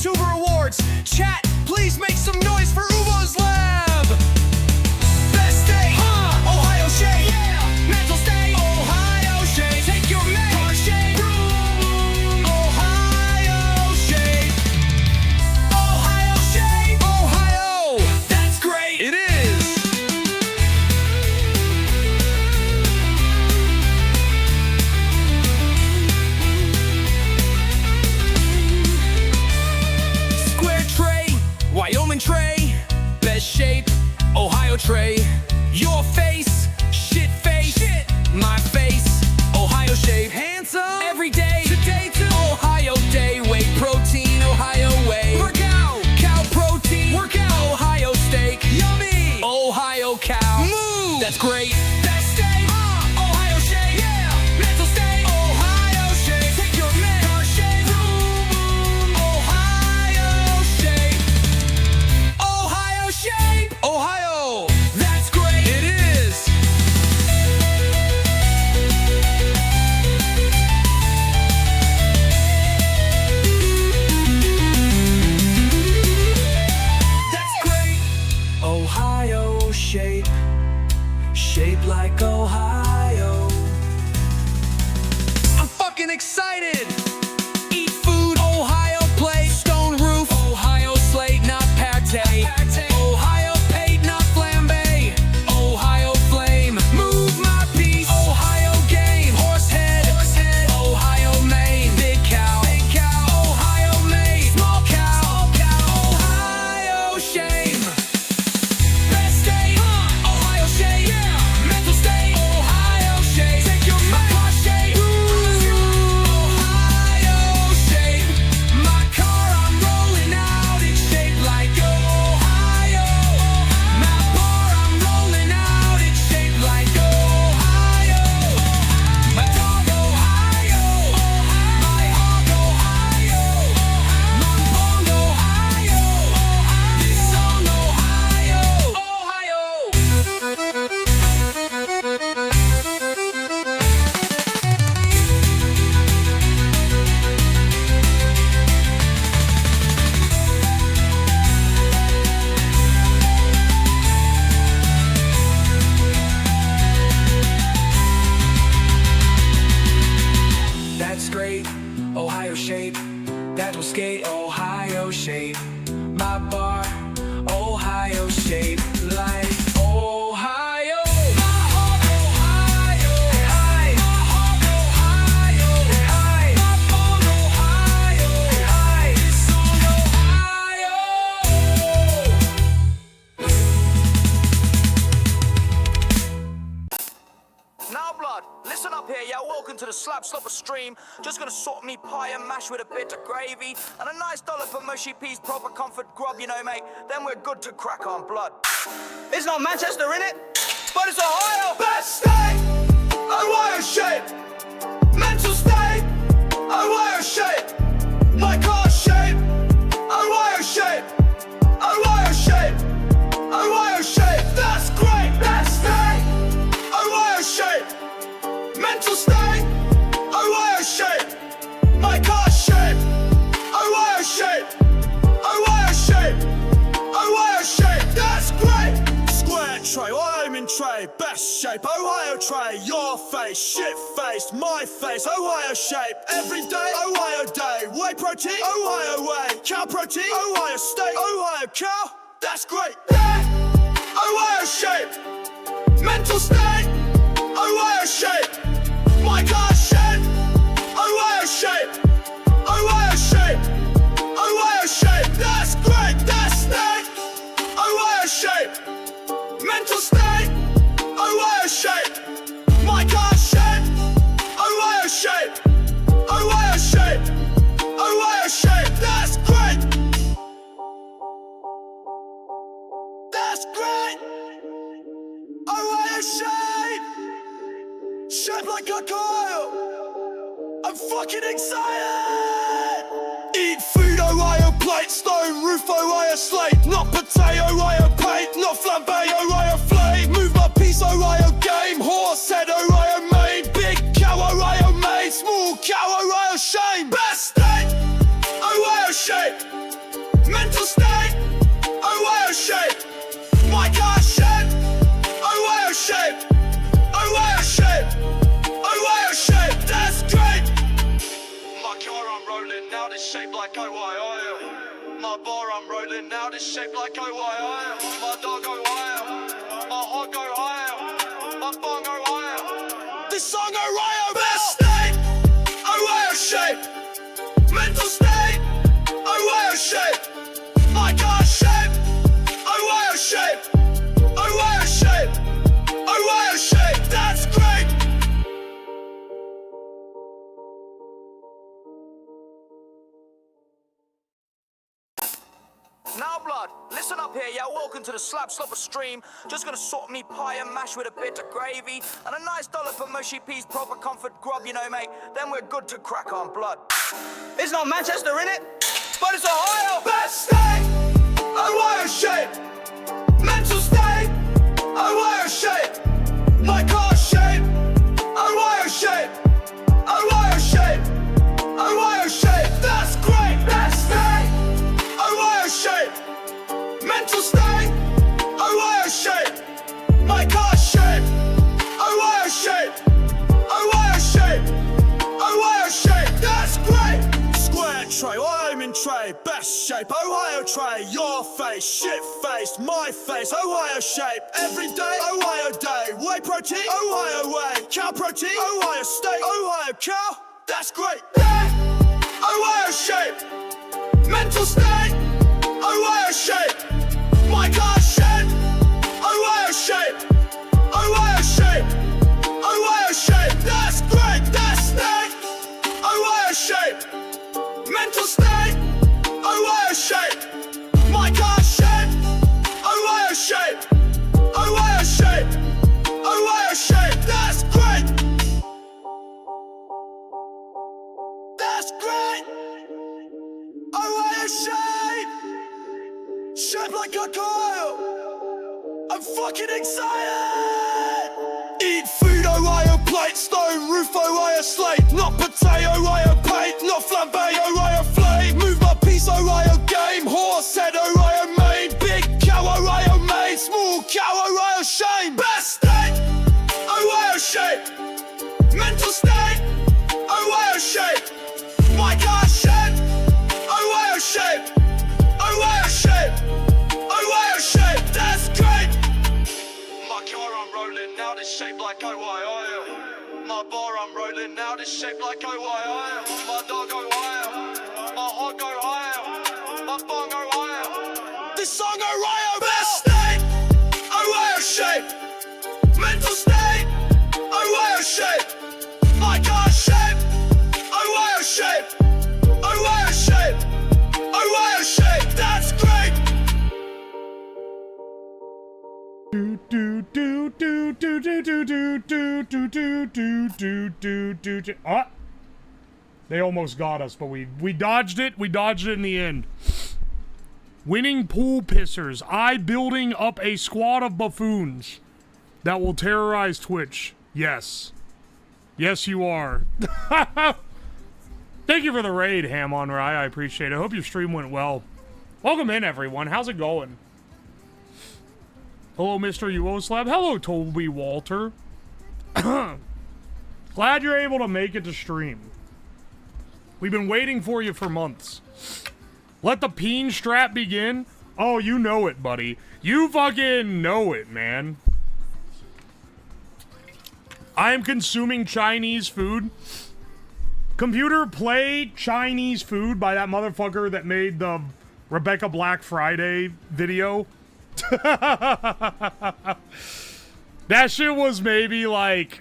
YouTuber Awards. Chat, please make some noise for UWOSLAB. Best day, Ohio shape. Yeah. Mental state, Ohio shape. Take your car shape. Ohio shape. Ohio shape. Ohio. That's great. It is. Square tray, Wyoming tray. Best shape, Ohio tray. Your face, shit face. Shit. My face, Ohio shape. Handsome every day. Today too. Ohio day. Whey protein, Ohio whey. Workout, cow protein. Workout, Ohio steak. Yummy, Ohio cow. Move. That's great. Best day, Ohio shape. Yeah. Mental state, Ohio shape. Take your car shape. Ohio shape. Ohio shape. Ohio. That's great. It is. That's great. Ohio shape. Shaped like Ohio. I'm fucking excited. Eat food, Ohio plate. Stone roof, Ohio slate, not pate. Ohio paid, not flambe. Ohio flame, move my piece. Ohio game, horse head. Ohio made, big cow. Ohio made, small cow. Ohio shame. Best day, Ohio shape. Yeah. Mental state, Ohio shape. Take your car shape. Ohio shape. My car I'm rolling out, it's shaped like Ohio. My bar I'm rolling out, it's shaped like Ohio. My dog Ohio. My hog Ohio. My bong Ohio. This song Ohio. That's great, Ohio shape. That will skate, Ohio shape. My bar, Ohio shape, like Ohio. My hog, Ohio. My hog, Ohio. My bong, Ohio. This song, Ohio. Now, blood, listen up here, yeah. Welcome to the Slab Slopper stream. Just gonna sort me pie and mash with a bit of gravy and a nice dollop of mushy peas, proper comfort grub, you know, mate. Then we're good to crack on, blood. It's not Manchester, innit? But it's Ohio. Best state, Ohio shape. Mental state, Ohio shape. My car shape, Ohio shape. Ohio shape, Ohio shape. That's great. Best state, Ohio shape. Mental state, Ohio shape. My car shape, Ohio shape. Ohio shape, Ohio shape. That's great. Square tray, Wyoming tray, best shape, Ohio tray. Your face, shit face, my face, Ohio shape. Every day, Ohio day. Whey protein, Ohio whey. Cow protein, Ohio steak, Ohio cow. That's great. Ohio shape. Mental state, Ohio shape. My car shape, Ohio shape. Ohio shape. Ohio shape. That's great. That's state, Ohio shape. Mental state, Ohio shape. My car shape, Ohio shape. Ohio shape. Ohio shape. That's great. That's great. Ohio shape. Shaped like a coil. I'm fucking excited. Eat food, Ohio plate. Stone roof, Ohio slate. Not potato, Ohio paint. Not flambe, Ohio flame. Move my piece, Ohio game. Horse head, Ohio made. Big cow, Ohio made. Small cow, Ohio shame. Best state, Ohio shape. like OYI. My bar I'm rolling now, this shaped like OYI. My dog go higher, my heart go higher, my bong go higher. This song OYI. Best state, OYI shape. Mental state, OYI shape. My car shape, OYI shape. OYI shape, OYI shape. That's great. Now, blood, listen up here, yeah. Welcome to the Slap Slopper stream. Just gonna sort me pie and mash with a bit of gravy and a nice dollop of mushy peas, proper comfort grub, you know, mate. Then we're good to crack on, blood. It's not Manchester, innit? But it's Ohio. Best state, OYI shape. Mental state, OYI shape. My car shape, OYI shape. OYI shape, OYI shape. That's great. Best state, OYI shape. Mental state, OYI shape. My car shape, OYI shape. OYI shape, OYI shape. That's great. Square tray, I'm in tray. Best shape, Ohio tray. Your face, shit faced, my face. Ohio shape, every day, Ohio day. Whey protein, Ohio whey. Cow protein, Ohio steak. Ohio cow, that's great. Ohio shape. Mental state, OYI shape. My car shape, OYI shape. OYI shape, OYI shape. That's great. That's state, OYI shape. Mental state, OYI shape. My car shape, OYI shape. OYI shape, OYI shape. That's great. That's great. OYI shape. Shaped like a coil. I'm fucking excited. Eat food, OYI plate. Stone roof, OYI slate. Not potato, OYI paint. Not flambe, OYI flame. Move my piece, OYI game. Horse head, OYI mane. Big cow, OYI made. Small cow, OYI shame. Best state, OYI shape. Mental state, OYI shape. My car shape, OYI shape. OYI shape, OYI shape. That's great. My car I'm rolling now, this shape like OYI. My bar I'm rolling now, this shape like OYI. My dog go higher, my heart go higher, my bong go higher. This song OYI. Best state, OYI shape. Mental state, OYI shape. My car shape, OYI shape. OYI shape, OYI shape. That's great. Ah, they almost got us, but we dodged it. We dodged it in the end. Winning pool pissers. I building up a squad of buffoons that will terrorize Twitch. Yes. Yes, you are. Thank you for the raid, Ham on Rye. I appreciate it. I hope your stream went well. Welcome in, everyone. How's it going? Hello, Mr. UWOSLAB. Hello, Toby Walter. Glad you're able to make it to stream. We've been waiting for you for months. Let the peen strap begin. Oh, you know it, buddy. You fucking know it, man. I am consuming Chinese food. Computer, play Chinese food by that motherfucker that made the Rebecca Black Friday video. That shit was maybe like...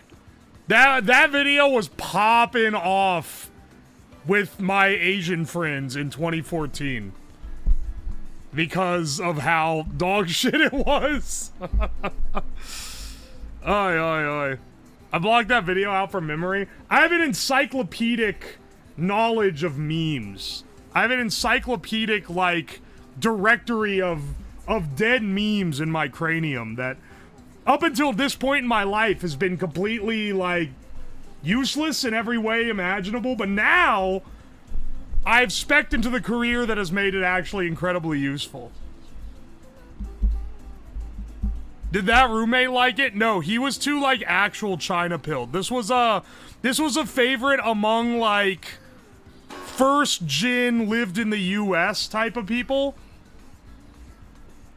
That video was popping off with my Asian friends in 2014. Because of how dog shit it was. Oi, oi, oi. I blocked that video out from memory. I have an encyclopedic knowledge of memes. I have an encyclopedic, like, directory of dead memes in my cranium that, up until this point in my life, has been completely, like, useless in every way imaginable. But now, I've specced into the career that has made it actually incredibly useful. Did that roommate like it? No, he was too, like, actual China pilled. This was a favorite among, like, first Jin lived in the US type of people.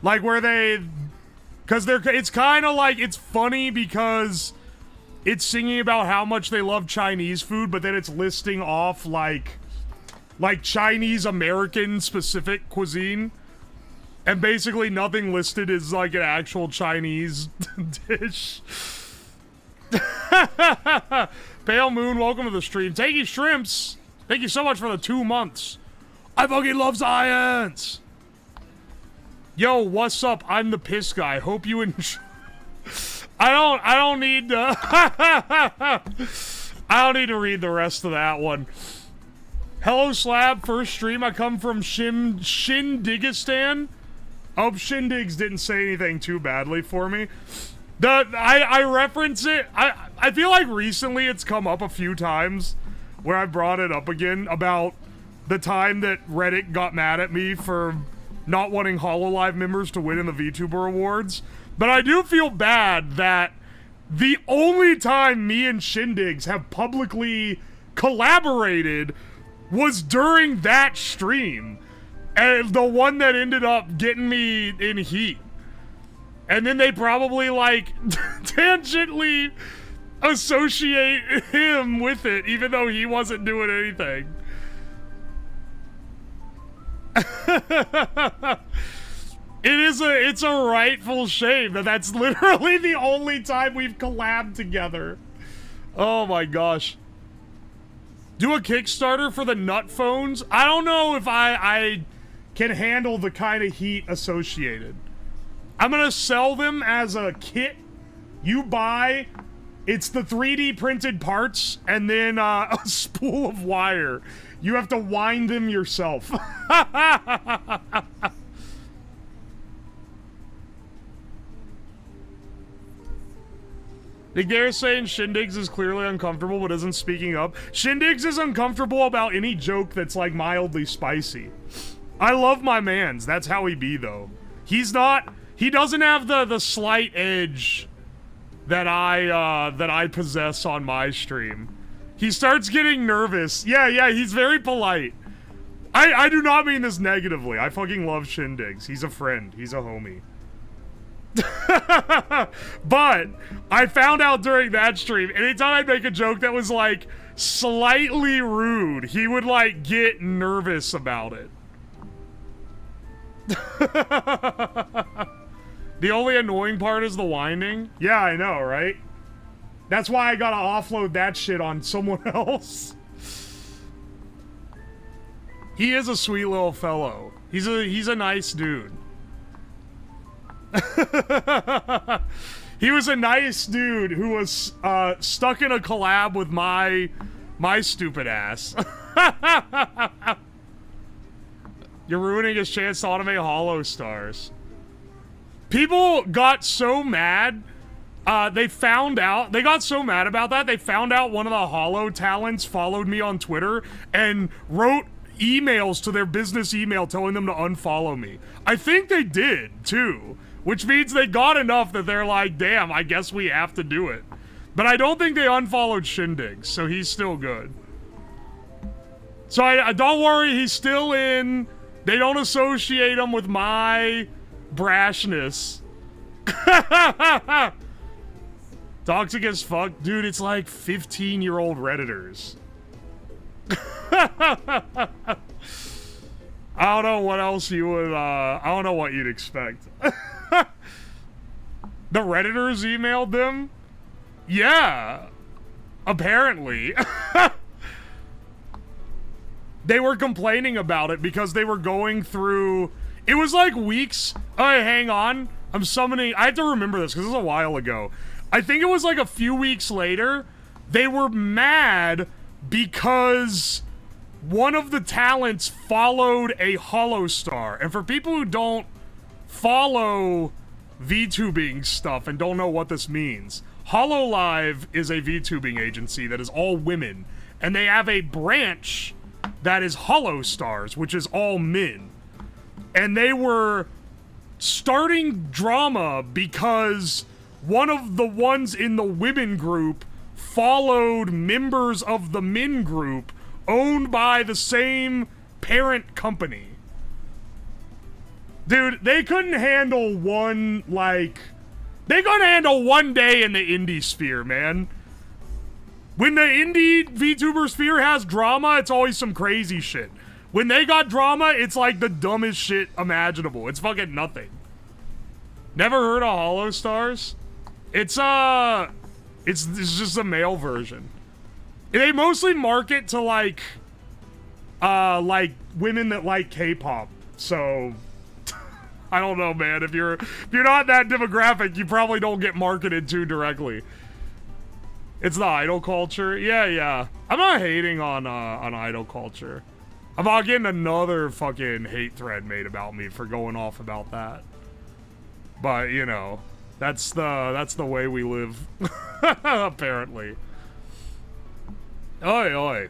Like where they, because it's kind of like, it's funny because it's singing about how much they love Chinese food, but then it's listing off like Chinese American specific cuisine. And basically nothing listed is like an actual Chinese dish. Pale Moon, welcome to the stream. Takey Shrimps, thank you so much for the 2 months. I fucking love science. Yo, what's up? I'm the piss guy. Hope you enjoy. I don't need to I don't need to read the rest of that one. Hello Slab, first stream. I come from Shindigistan. I hope Shindigs didn't say anything too badly for me. I reference it. I feel like recently it's come up a few times where I brought it up again about the time that Reddit got mad at me for not wanting HoloLive members to win in the VTuber Awards. But I do feel bad that the only time me and Shindigs have publicly collaborated was during that stream. And the one that ended up getting me in heat. And then they probably, like, tangentially associate him with it, even though he wasn't doing anything. It's a rightful shame that that's literally the only time we've collabed together. Oh my gosh. Do a Kickstarter for the nut phones? I don't know if I can handle the kind of heat associated. I'm gonna sell them as a kit. You buy, it's the 3D printed parts, and then a spool of wire. You have to wind them yourself. The Gare saying Shindigs is clearly uncomfortable but isn't speaking up. Shindigs is uncomfortable about any joke that's like mildly spicy. I love my mans. That's how he be though. He doesn't have the slight edge that I possess on my stream. He starts getting nervous. Yeah, he's very polite. I do not mean this negatively. I fucking love Shindigs. He's a friend. He's a homie. But I found out during that stream, anytime I'd make a joke that was like slightly rude, he would like get nervous about it. The only annoying part is the winding. Yeah, I know, right? That's why I gotta offload that shit on someone else. He is a sweet little fellow. He's a nice dude. He was a nice dude who was stuck in a collab with my stupid ass. You're ruining his chance to automate Hollow Stars. People got so mad. They got so mad about that, they found out one of the Hollow talents followed me on Twitter and wrote emails to their business email telling them to unfollow me. I think they did, too. Which means they got enough that they're like, damn, I guess we have to do it. But I don't think they unfollowed Shindig, so he's still good. So I don't worry, he's still in. They don't associate him with my brashness. Toxic as fuck. Dude, it's like 15-year-old Redditors. I don't know what else you would, I don't know what you'd expect. The Redditors emailed them? Yeah. Apparently. They were complaining about it because they were going through... It was like weeks... Oh, hey, hang on. I'm summoning... I have to remember this because it was a while ago. I think it was like a few weeks later. They were mad because one of the talents followed a Hollow Star. And for people who don't follow VTubing stuff and don't know what this means, HoloLive is a VTubing agency that is all women. And they have a branch that is Hollow Stars, which is all men. And they were starting drama because one of the ones in the women group followed members of the men group owned by the same parent company. Dude, they couldn't handle one, like... They couldn't handle one day in the indie sphere, man. When the indie VTuber sphere has drama, it's always some crazy shit. When they got drama, it's like the dumbest shit imaginable. It's fucking nothing. Never heard of Hollow Stars? It's just a male version. They mostly market to like women that like K-pop. So I don't know, man. If you're not that demographic, you probably don't get marketed to directly. It's the idol culture. Yeah. I'm not hating on idol culture. I'm about getting another fucking hate thread made about me for going off about that. But, you know, that's the way we live. Apparently. Oi.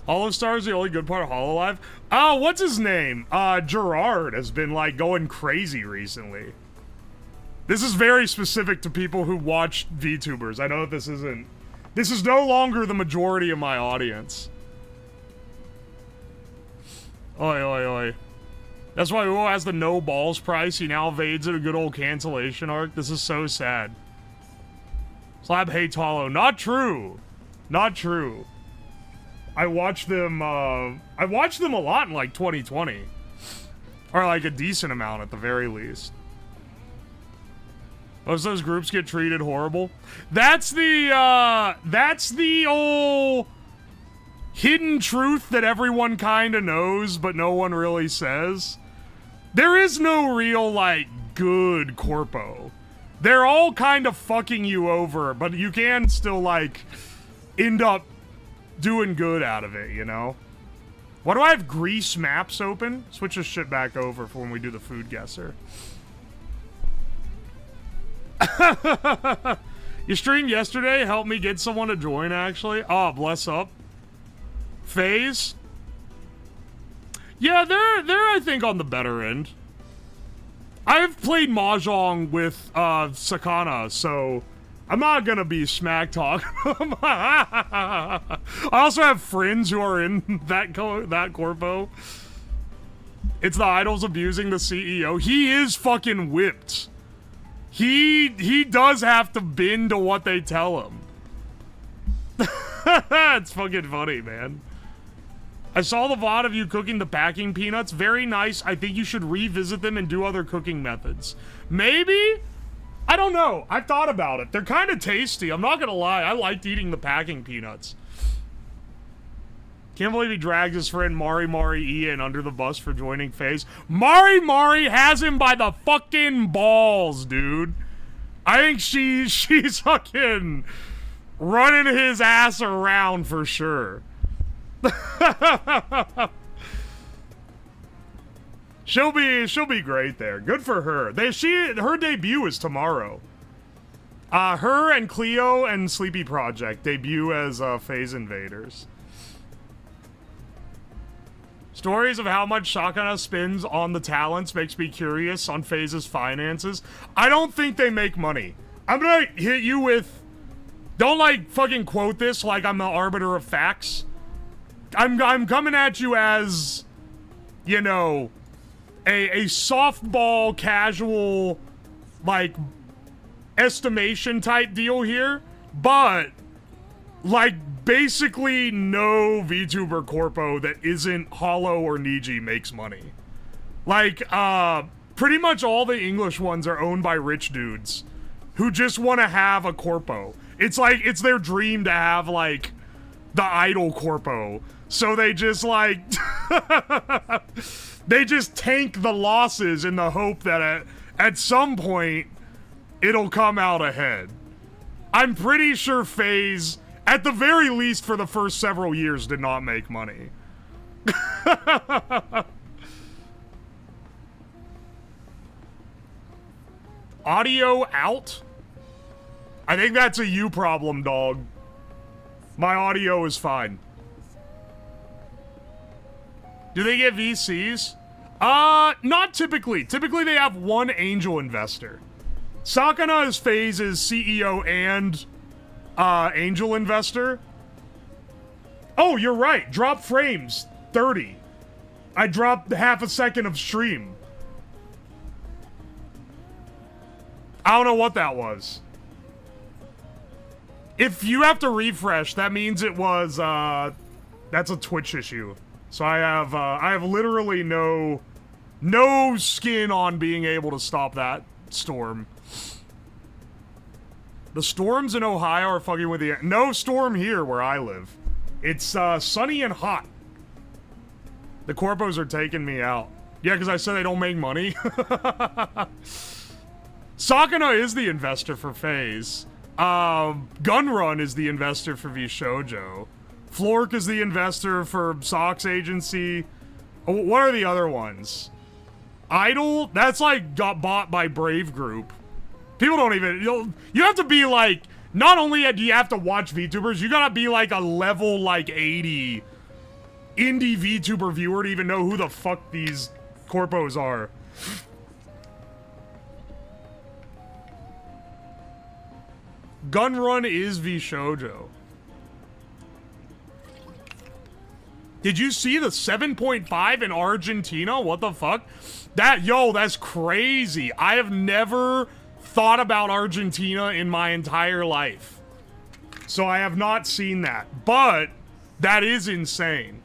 Hollow Star's the only good part of Hololive? Oh, what's his name? Gerard has been, like, going crazy recently. This is very specific to people who watch VTubers. I know that this is no longer the majority of my audience. Oi. That's why Uwo has the no balls price. He now evades at a good old cancellation arc. This is so sad. Slab hates Hollow. Not true. I watched them a lot in like 2020. Or like a decent amount at the very least. Most of those groups get treated horrible. That's the old hidden truth that everyone kinda knows, but no one really says. There is no real, like, good corpo. They're all kind of fucking you over, but you can still, like, end up doing good out of it, you know? Why do I have Grease maps open? Switch this shit back over for when we do the food guesser. You streamed yesterday? Helped me get someone to join, actually. Oh, bless up. FaZe? Yeah, they're I think on the better end. I've played Mahjong with Sakana, so I'm not gonna be smack talking. I also have friends who are in that corpo. It's the idols abusing the CEO. He is fucking whipped. He does have to bend to what they tell him. It's fucking funny, man. I saw the VOD of you cooking the packing peanuts. Very nice. I think you should revisit them and do other cooking methods. Maybe? I don't know. I've thought about it. They're kind of tasty. I'm not gonna lie. I liked eating the packing peanuts. Can't believe he drags his friend Mari Ian under the bus for joining FaZe. Mari has him by the fucking balls, dude. I think she's fucking running his ass around for sure. She'll be great there. Good for her. Her debut is tomorrow. Her and Cleo and Sleepy Project debut as FaZe Invaders. Stories of how much Sakana spends on the talents makes me curious on FaZe's finances. I don't think they make money. I'm gonna hit you with... Don't, like, fucking quote this like I'm the arbiter of facts. I'm coming at you as, you know, a softball casual, like, estimation type deal here. But, like, basically no VTuber corpo that isn't Hollow or Niji makes money. Like, pretty much all the English ones are owned by rich dudes who just want to have a corpo. It's like, it's their dream to have, like, the idol corpo. So they just, like, they just tank the losses in the hope that at some point it'll come out ahead. I'm pretty sure FaZe, at the very least for the first several years, did not make money. Audio out? I think that's a you problem, dog. My audio is fine. Do they get VCs? Not typically. Typically they have one angel investor. Sakana is FaZe's CEO and angel investor. Oh, you're right. Drop frames. 30. I dropped half a second of stream. I don't know what that was. If you have to refresh, that means it was, that's a Twitch issue. So I have literally no skin on being able to stop that storm. The storms in Ohio are fucking with the... No storm here where I live. It's, sunny and hot. The corpos are taking me out. Yeah, because I said they don't make money. Sakana is the investor for FaZe. Gunrun is the investor for VShojo. Flork is the investor for Sox Agency. Oh, what are the other ones? Idol? That's like got bought by Brave Group. People don't even... You have to be like... Not only do you have to watch VTubers, you gotta be like a level like 80 indie VTuber viewer to even know who the fuck these corpos are. Gunrun is VShojo. Did you see the 7.5 in Argentina? What the fuck? That's crazy. I have never thought about Argentina in my entire life. So I have not seen that. But that is insane.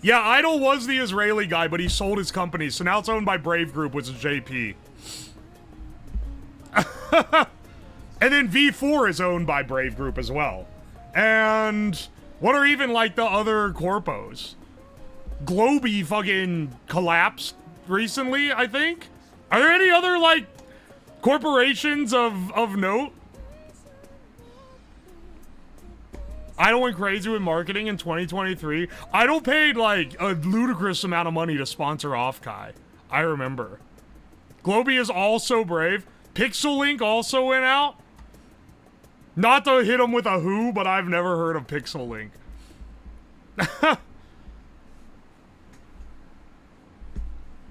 Yeah, Idol was the Israeli guy, but he sold his company, so now it's owned by Brave Group, which is JP. And then V4 is owned by Brave Group as well. And what are even like the other corpos? Globey fucking collapsed recently, I think. Are there any other like corporations of note? Idol went crazy with marketing in 2023. Idol paid like a ludicrous amount of money to sponsor Offkai. I remember. Globey is also Brave. Pixel Link also went out. Not to hit him with a who, but I've never heard of Pixel Link.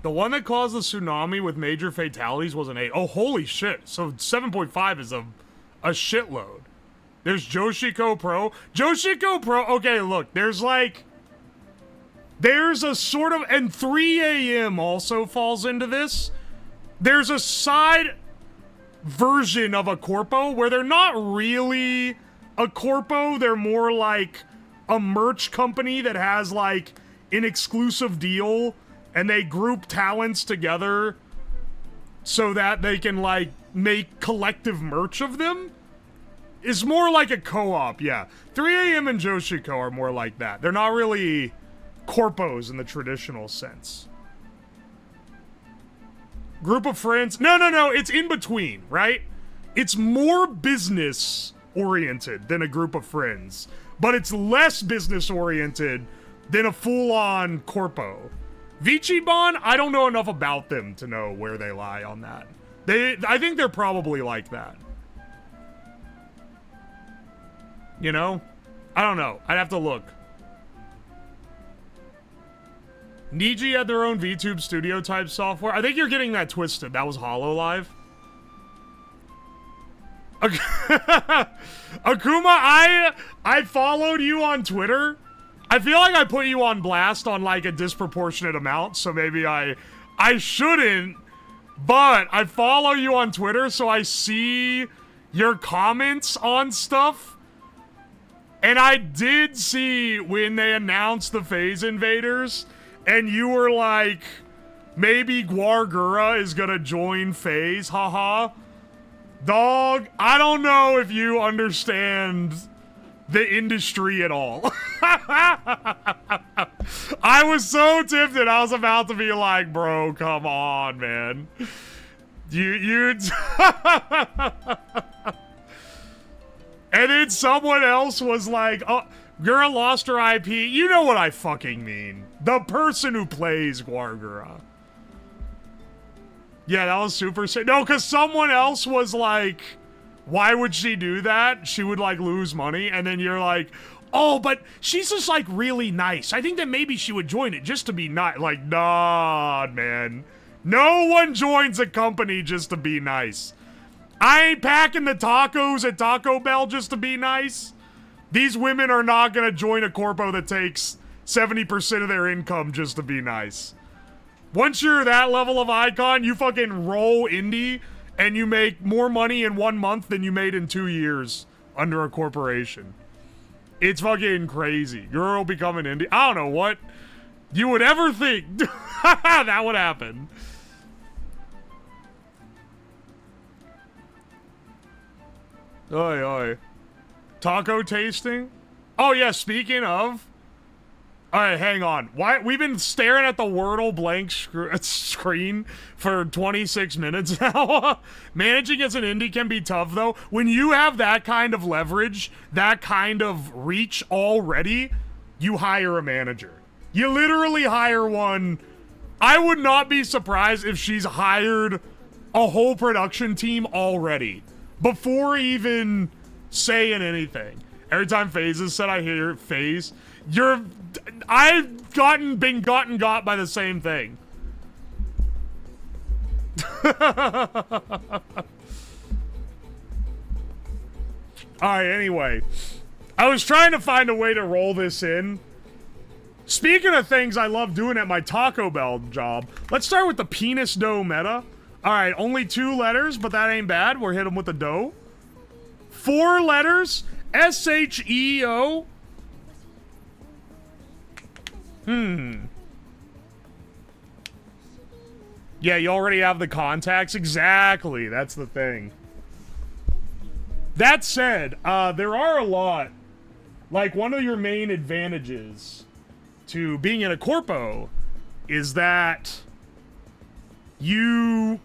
The one that caused the tsunami with major fatalities was an 8. Oh, holy shit. So 7.5 is a shitload. There's Joshiko Pro. Joshiko Pro, okay, look, there's a sort of, and 3 AM also falls into this. There's a side version of a corpo where they're not really a corpo, they're more like a merch company that has like an exclusive deal and they group talents together so that they can like make collective merch of them. Is more like a co-op, yeah. 3 AM and Joshiko are more like that. They're not really corpos in the traditional sense. Group of friends. No, it's in between, right? It's more business oriented than a group of friends, but it's less business oriented than a full-on corpo. Vichibon, I don't know enough about them to know where they lie on that. I think they're probably like that. You know? I don't know. I'd have to look. Niji had their own VTube studio type software. I think you're getting that twisted. That was HoloLive. Akuma, I followed you on Twitter. I feel like I put you on blast on like a disproportionate amount, so maybe I shouldn't, but I follow you on Twitter, so I see your comments on stuff. And I did see when they announced the FaZe Invaders, and you were like, maybe Guargura is gonna join FaZe, haha. Dog, I don't know if you understand the industry at all. I was so tempted, I was about to be like, bro, come on, man. You And then someone else was like, oh, girl lost her IP. You know what I fucking mean. The person who plays Guargura. Yeah, that was super sick. No, because someone else was like, why would she do that? She would, like, lose money. And then you're like, oh, but she's just, like, really nice. I think that maybe she would join it just to be nice. Like, nah, man. No one joins a company just to be nice. I ain't packing the tacos at Taco Bell just to be nice. These women are not gonna join a corpo that takes 70% of their income just to be nice. Once you're that level of icon, you fucking roll indie and you make more money in 1 month than you made in 2 years under a corporation. It's fucking crazy. You'll become an indie. I don't know what you would ever think that would happen. Oi, oi. Taco tasting? Oh yeah, speaking of. Alright, hang on. Why we've been staring at the Wordle blank screen for 26 minutes now. Managing as an indie can be tough though. When you have that kind of leverage, that kind of reach already, you hire a manager. You literally hire one. I would not be surprised if she's hired a whole production team already before even saying anything. Every time Phases said I hear Phase, I've been got by the same thing. Alright, anyway. I was trying to find a way to roll this in. Speaking of things I love doing at my Taco Bell job, let's start with the penis dough meta. Alright, only 2 letters, but that ain't bad. We're hitting with the dough. 4 letters. S-H-E-O. Yeah, you already have the contacts. Exactly. That's the thing. That said, there are a lot. Like, one of your main advantages to being in a corpo is that there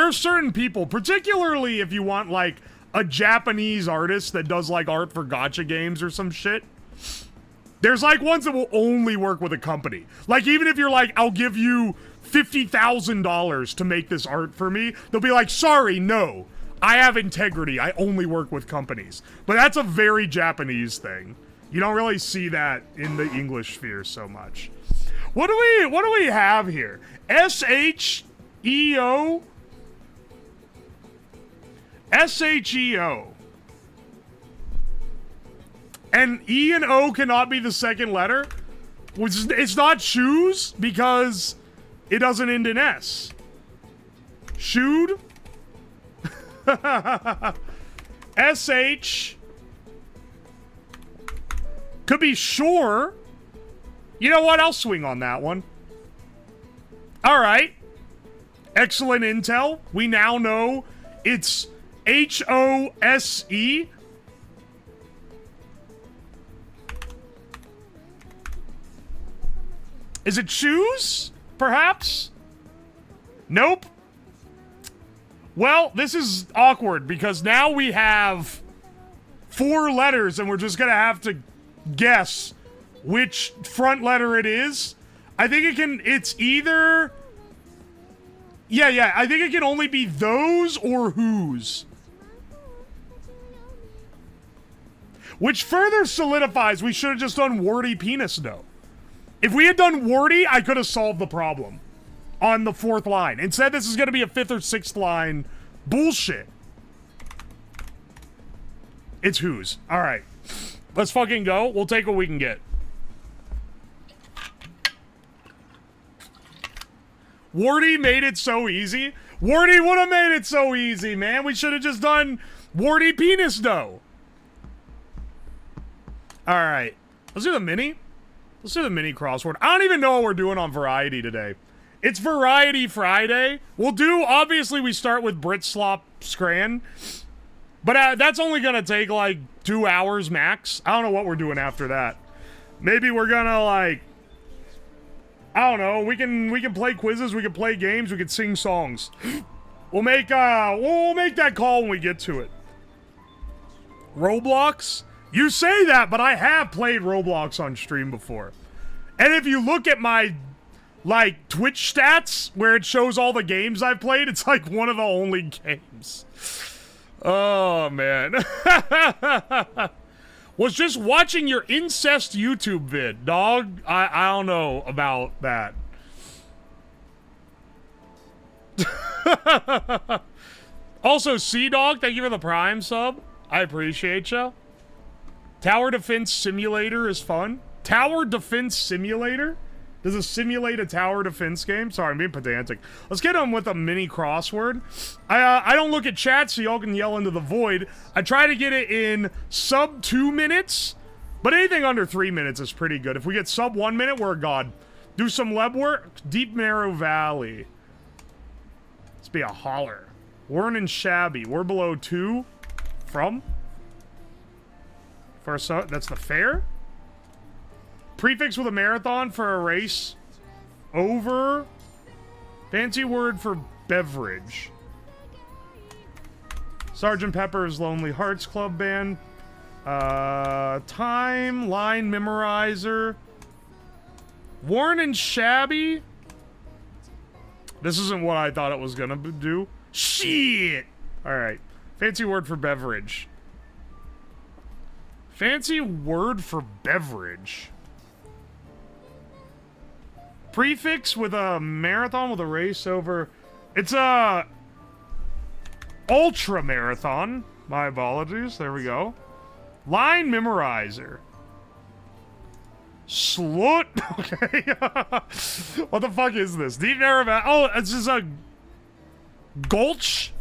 are certain people, particularly if you want, like, a Japanese artist that does, like, art for gacha games or some shit. There's, like, ones that will only work with a company. Like, even if you're like, I'll give you $50,000 to make this art for me, they'll be like, sorry, no. I have integrity. I only work with companies. But that's a very Japanese thing. You don't really see that in the English sphere so much. What do we have here? S-H-E-O? S-H-E-O. And E and O cannot be the second letter. It's not shoes because it doesn't end in S. Shoed? S-H. Could be sure. You know what? I'll swing on that one. Alright. Excellent intel. We now know it's H-O-S-E. Is it shoes? Perhaps? Nope. Well, this is awkward because now we have 4 letters and we're just gonna have to guess which front letter it is. I think it's either... Yeah, I think it can only be those or whose. Which further solidifies we should have just done warty penis dough. If we had done warty, I could have solved the problem on the 4th line. Instead, this is going to be a 5th or 6th line bullshit. It's whose. All right. Let's fucking go. We'll take what we can get. Warty made it so easy. Warty would have made it so easy, man. We should have just done warty penis dough. All right. Let's do the mini. Let's do the mini crossword. I don't even know what we're doing on Variety today. It's Variety Friday. We'll do, obviously, we start with BRITSLOP SCRAN. But that's only going to take, like, 2 hours max. I don't know what we're doing after that. Maybe we're going to, like... I don't know. We can play quizzes. We can play games. We can sing songs. We'll make that call when we get to it. Roblox? You say that, but I have played Roblox on stream before. And if you look at my, like, Twitch stats, where it shows all the games I've played, it's, like, one of the only games. Oh, man. Was just watching your incest YouTube vid, dog. I don't know about that. Also, Sea Dog, thank you for the Prime sub. I appreciate you. Tower Defense Simulator is fun. Tower Defense Simulator? Does it simulate a tower defense game? Sorry, I'm being pedantic. Let's get on with a mini crossword. I don't look at chat, so y'all can yell into the void. I try to get it in sub 2 minutes, but anything under 3 minutes is pretty good. If we get sub 1 minute, we're a god. Do some lab work. Deep Narrow Valley. Let's be a holler. Worn and Shabby. We're below 2. From? First, that's the fair? Prefix with a marathon for a race. Over. Fancy word for beverage. Sgt. Pepper's Lonely Hearts Club Band. Time. Line memorizer. Worn and Shabby. This isn't what I thought it was gonna do. Shit! Alright. Fancy word for beverage. Fancy word for beverage. Prefix with a marathon with a race over. It's a ultra marathon. My apologies. There we go. Line memorizer. Slut. Okay. What the fuck is this? Deep Narrow Valley. Oh, it's just a gulch.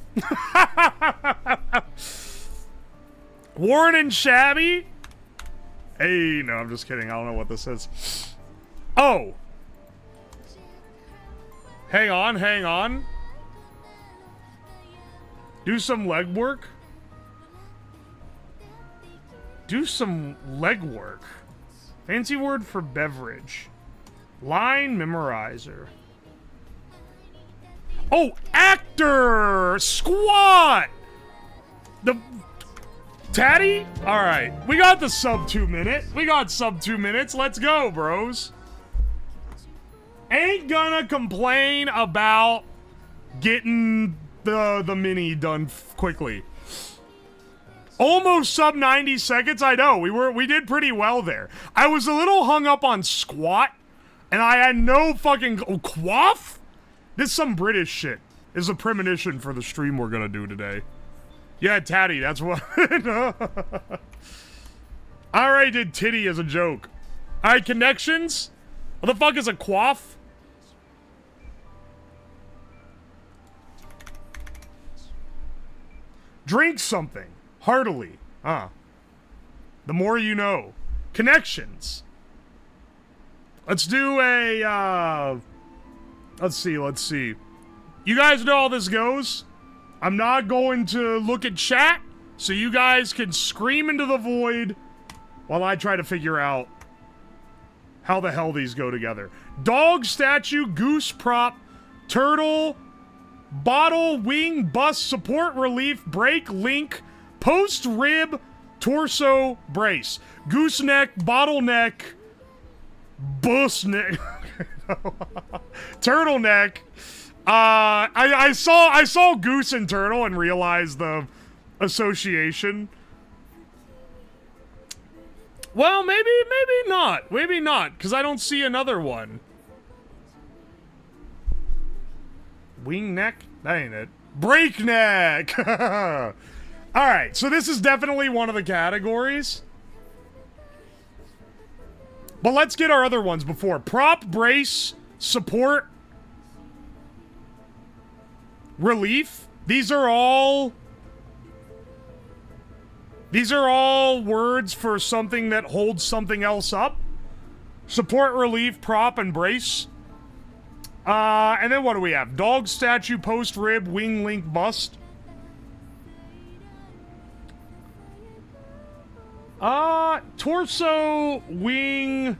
Worn and Shabby. Hey, no, I'm just kidding. I don't know what this is. Oh. Hang on, hang on. Do some legwork. Do some legwork. Fancy word for beverage. Line memorizer. Oh, actor! Squat! The... Tatty? Alright. We got the sub 2 minute. We got sub 2 minutes. Let's go, bros. Ain't gonna complain about getting the mini done quickly. Almost sub 90 seconds. I know we did pretty well there. I was a little hung up on squat, and I had no fucking quaff. This is some British shit. This is a premonition for the stream we're gonna do today. Yeah, tatty. That's what. I already did titty as a joke. All right, connections. What the fuck is a quaff? Drink something. Heartily. Huh. The more you know. Connections. Let's do a, let's see. You guys know how this goes? I'm not going to look at chat, so you guys can scream into the void while I try to figure out how the hell these go together. Dog, statue, goose, prop, turtle, bottle, wing, bus, support, relief, break, link, post, rib, torso, brace. Gooseneck, bottleneck, busneck, turtleneck. I saw goose and turtle and realized the association. Well, maybe not. Maybe not, because I don't see another one. Wing neck? That ain't it. Breakneck! Alright, so this is definitely one of the categories. But let's get our other ones before. Prop, brace, support, relief. These are all words for something that holds something else up. Support, relief, prop, and brace. And then what do we have? Dog, statue, post, rib, wing, link, bust. Torso, wing.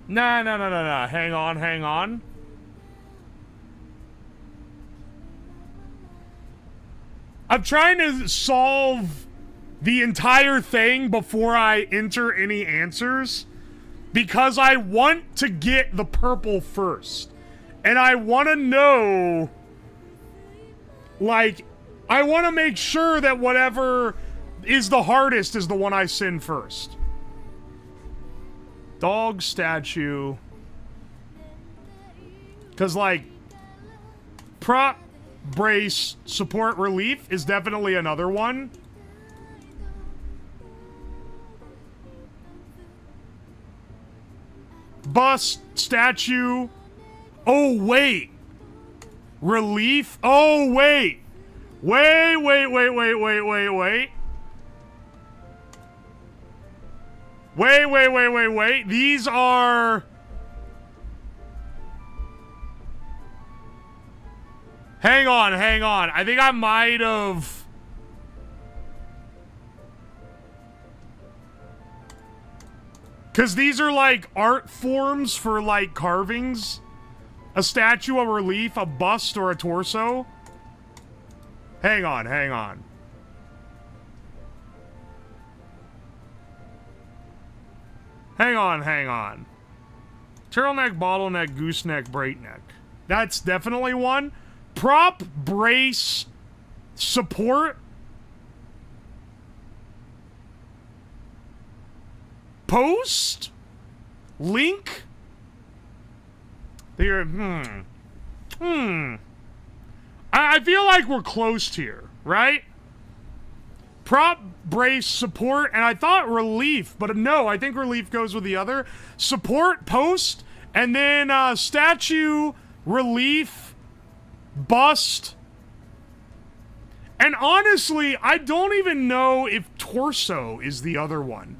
Nah. Hang on. I'm trying to solve the entire thing before I enter any answers, because I want to get the purple first. And I want to know, like, I want to make sure that whatever is the hardest is the one I send first. Dog, statue. Because, like, prop, brace, support, relief is definitely another one. bust, statue. Oh, wait. Relief. Oh, wait. Wait. Wait. These are... Hang on. I think I might have... Because these are like art forms for like carvings. A statue, a relief, a bust, or a torso. Hang on. Turtleneck, bottleneck, gooseneck, breakneck. That's definitely one. Prop, brace, support. Post? Link? They're, I feel like we're close here, right? Prop, brace, support, and I thought relief, but no, I think relief goes with the other. Support, post, and then statue, relief, bust. And honestly, I don't even know if torso is the other one.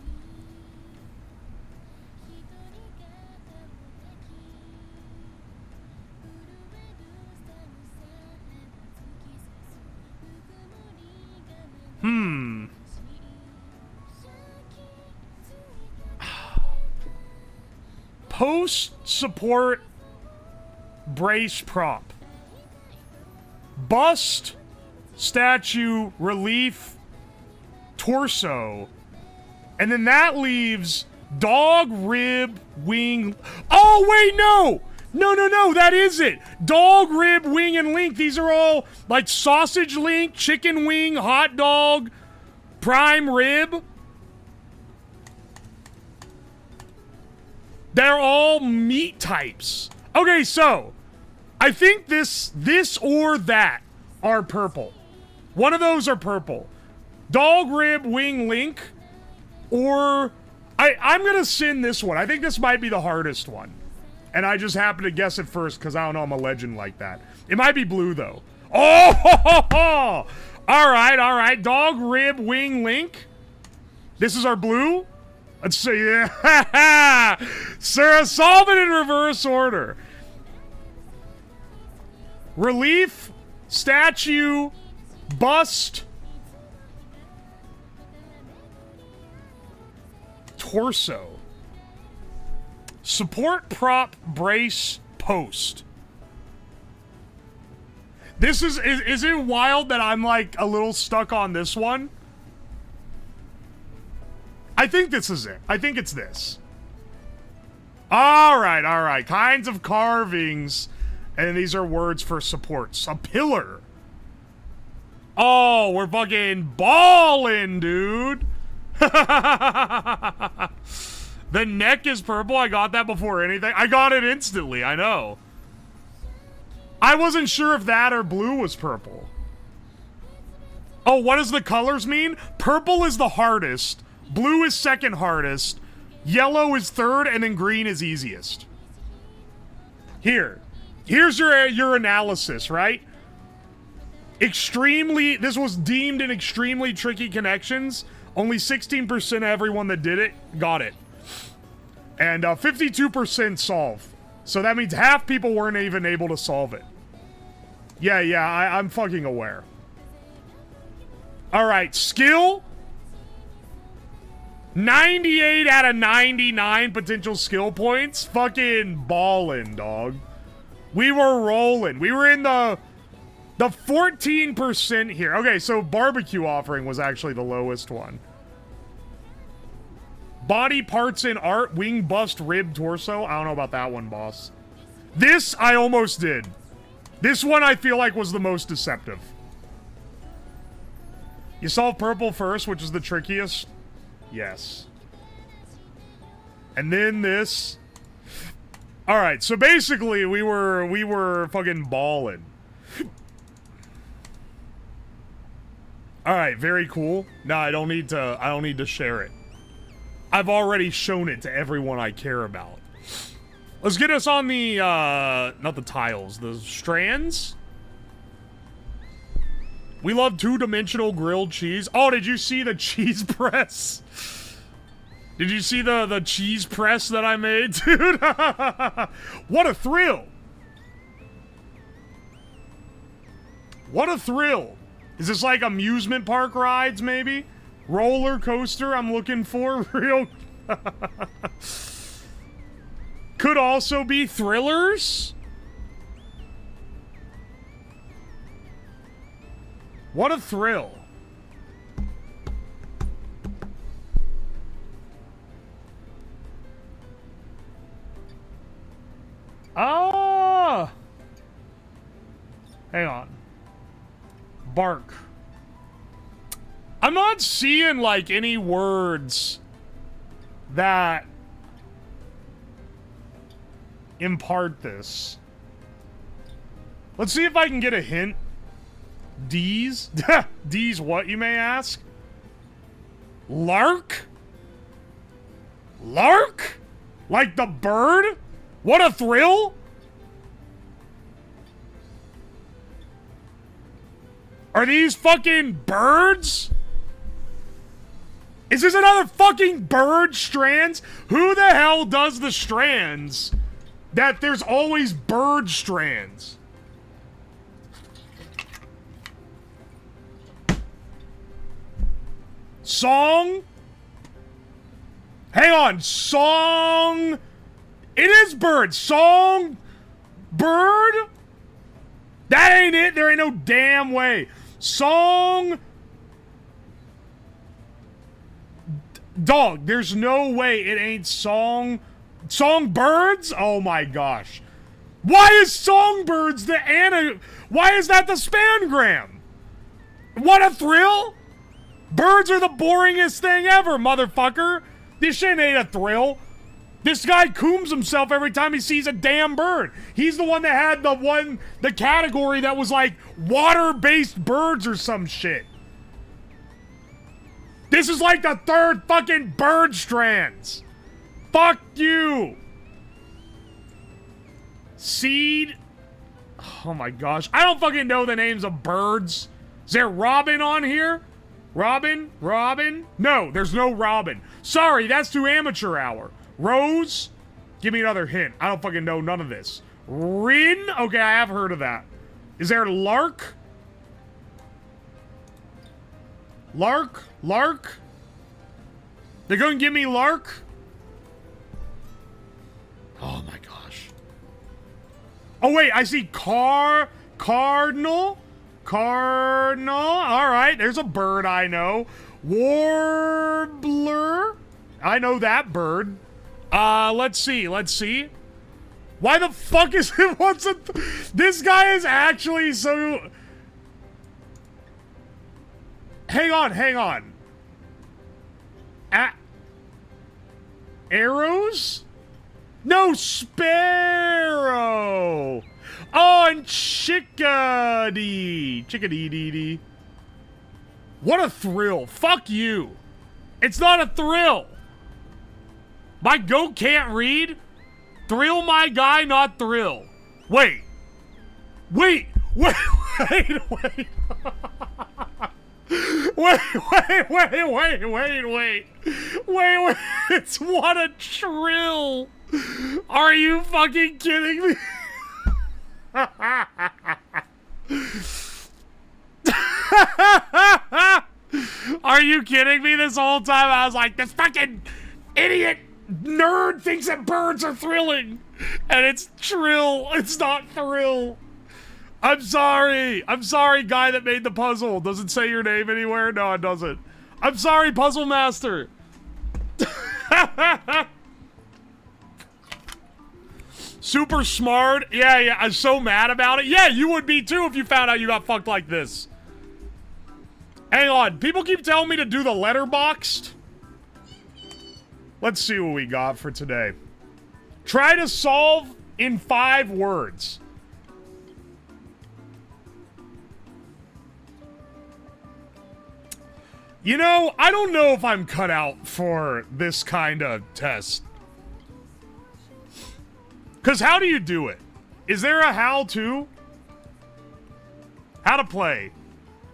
Post, support, brace, prop. Bust, statue, relief, torso. And then that leaves dog, rib, wing. Oh, wait, no! No, that is it. Dog, rib, wing, and link. These are all like sausage link, chicken wing, hot dog, prime rib. They're all meat types. Okay, so I think this or that are purple. One of those are purple. Dog, rib, wing, link, or I'm gonna send this one. I think this might be the hardest one. And I just happened to guess it first because I don't know, I'm a legend like that. It might be blue, though. Oh! All right. Dog, rib, wing, link. This is our blue. Let's see. Yeah. Sarah, solve it in reverse order. Relief, statue, bust, torso. Support, prop, brace, post. This is it wild that I'm like a little stuck on this one? I think this is it. I think it's this. All right. Kinds of carvings. And these are words for supports. A pillar. Oh, we're fucking ballin', dude. The neck is purple. I got that before anything. I got it instantly. I know. I wasn't sure if that or blue was purple. Oh, what does the colors mean? Purple is the hardest. Blue is second hardest. Yellow is third, and then green is easiest. Here's your analysis, right? This was deemed an extremely tricky connections. Only 16% of everyone that did it got it. And 52% solve. So that means half people weren't even able to solve it. Yeah, I'm fucking aware. Alright, skill. 98 out of 99 potential skill points. Fucking ballin', dog. We were rolling. We were in the 14% here. Okay, so barbecue offering was actually the lowest one. Body parts in art, wing, bust, rib, torso. I don't know about that one, boss. This, I almost did. This one I feel like was the most deceptive. You solved purple first, which is the trickiest. Yes. And then this. Alright, so basically we were fucking balling. Alright, very cool. No, I don't need to share it. I've already shown it to everyone I care about. Let's get us on the, not the tiles, the strands. We love two-dimensional grilled cheese. Oh, did you see the cheese press? Did you see the cheese press that I made, dude? What a thrill. What a thrill. Is this like amusement park rides, maybe? Roller coaster I'm looking for, real... Could also be thrillers? What a thrill. Ah! Hang on. Bark. I'm not seeing, like, any words that impart this. Let's see if I can get a hint. D's? D's what, you may ask? Lark? Lark? Like the bird? What a thrill? Are these fucking birds? Is this another fucking bird strands? Who the hell does the strands that there's always bird strands? Song? Hang on, song. It is bird. Song. Bird? That ain't it. There ain't no damn way. Song. Dog, there's no way it ain't song. Songbirds? Oh my gosh. Why is songbirds the why is that the spangram? What a thrill? Birds are the boringest thing ever, motherfucker. This shit ain't a thrill. This guy cooms himself every time he sees a damn bird. He's the one that had the category that was like water-based birds or some shit. This is like the third fucking bird strands. Fuck you. Seed. Oh my gosh. I don't fucking know the names of birds. Is there Robin on here? Robin? Robin? No, there's no Robin. Sorry, that's too amateur hour. Rose? Give me another hint. I don't fucking know none of this. Rin? Okay, I have heard of that. Is there Lark? Lark? Lark? They're gonna give me Lark? Oh my gosh. Oh wait, I see Cardinal? Cardinal? Alright, there's a bird I know. Warbler? I know that bird. Let's see. Why the fuck is it? This guy is actually so... Hang on. Arrows? No, sparrow! Oh, and chickadee. What a thrill. Fuck you. It's not a thrill. My goat can't read? Thrill my guy, not thrill. Wait. Wait. It's what a trill. Are you fucking kidding me? Are you kidding me? This whole time I was like, this fucking idiot nerd thinks that birds are thrilling. And it's trill. It's not thrill. I'm sorry, guy that made the puzzle. Does it say your name anywhere? No, it doesn't. I'm sorry, Puzzle Master. Super smart. Yeah, I'm so mad about it. Yeah, you would be too if you found out you got fucked like this. Hang on, people keep telling me to do the letterboxed. Let's see what we got for today. Try to solve in 5 words. You know, I don't know if I'm cut out for this kind of test. Because how do you do it? Is there a how-to? How to play.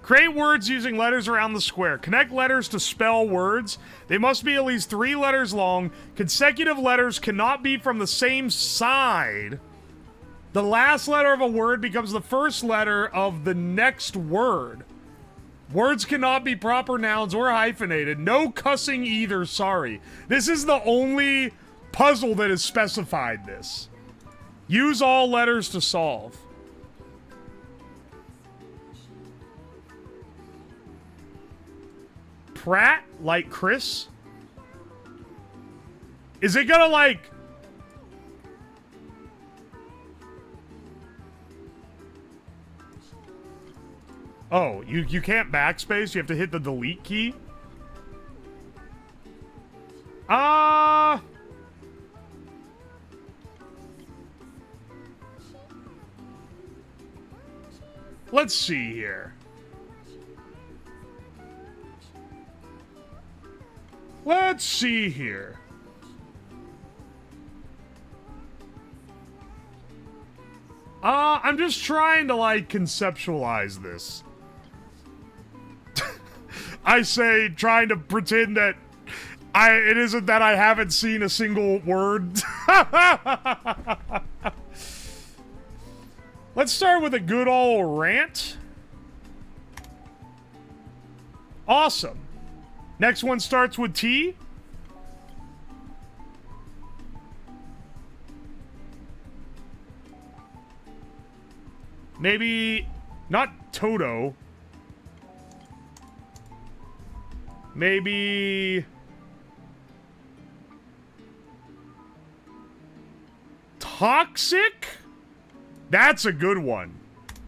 Create words using letters around the square. Connect letters to spell words. They must be at least 3 letters long. Consecutive letters cannot be from the same side. The last letter of a word becomes the first letter of the next word. Words cannot be proper nouns or hyphenated. No cussing either, sorry. This is the only puzzle that has specified this. Use all letters to solve. Pratt, like Chris? Is it gonna, like... Oh, you can't backspace? You have to hit the delete key? Let's see here. Let's see here. I'm just trying to, like, conceptualize this. I say, trying to pretend that it isn't that I haven't seen a single word. Let's start with a good old rant. Awesome. Next one starts with T. Maybe not Toto. Maybe toxic? That's a good one.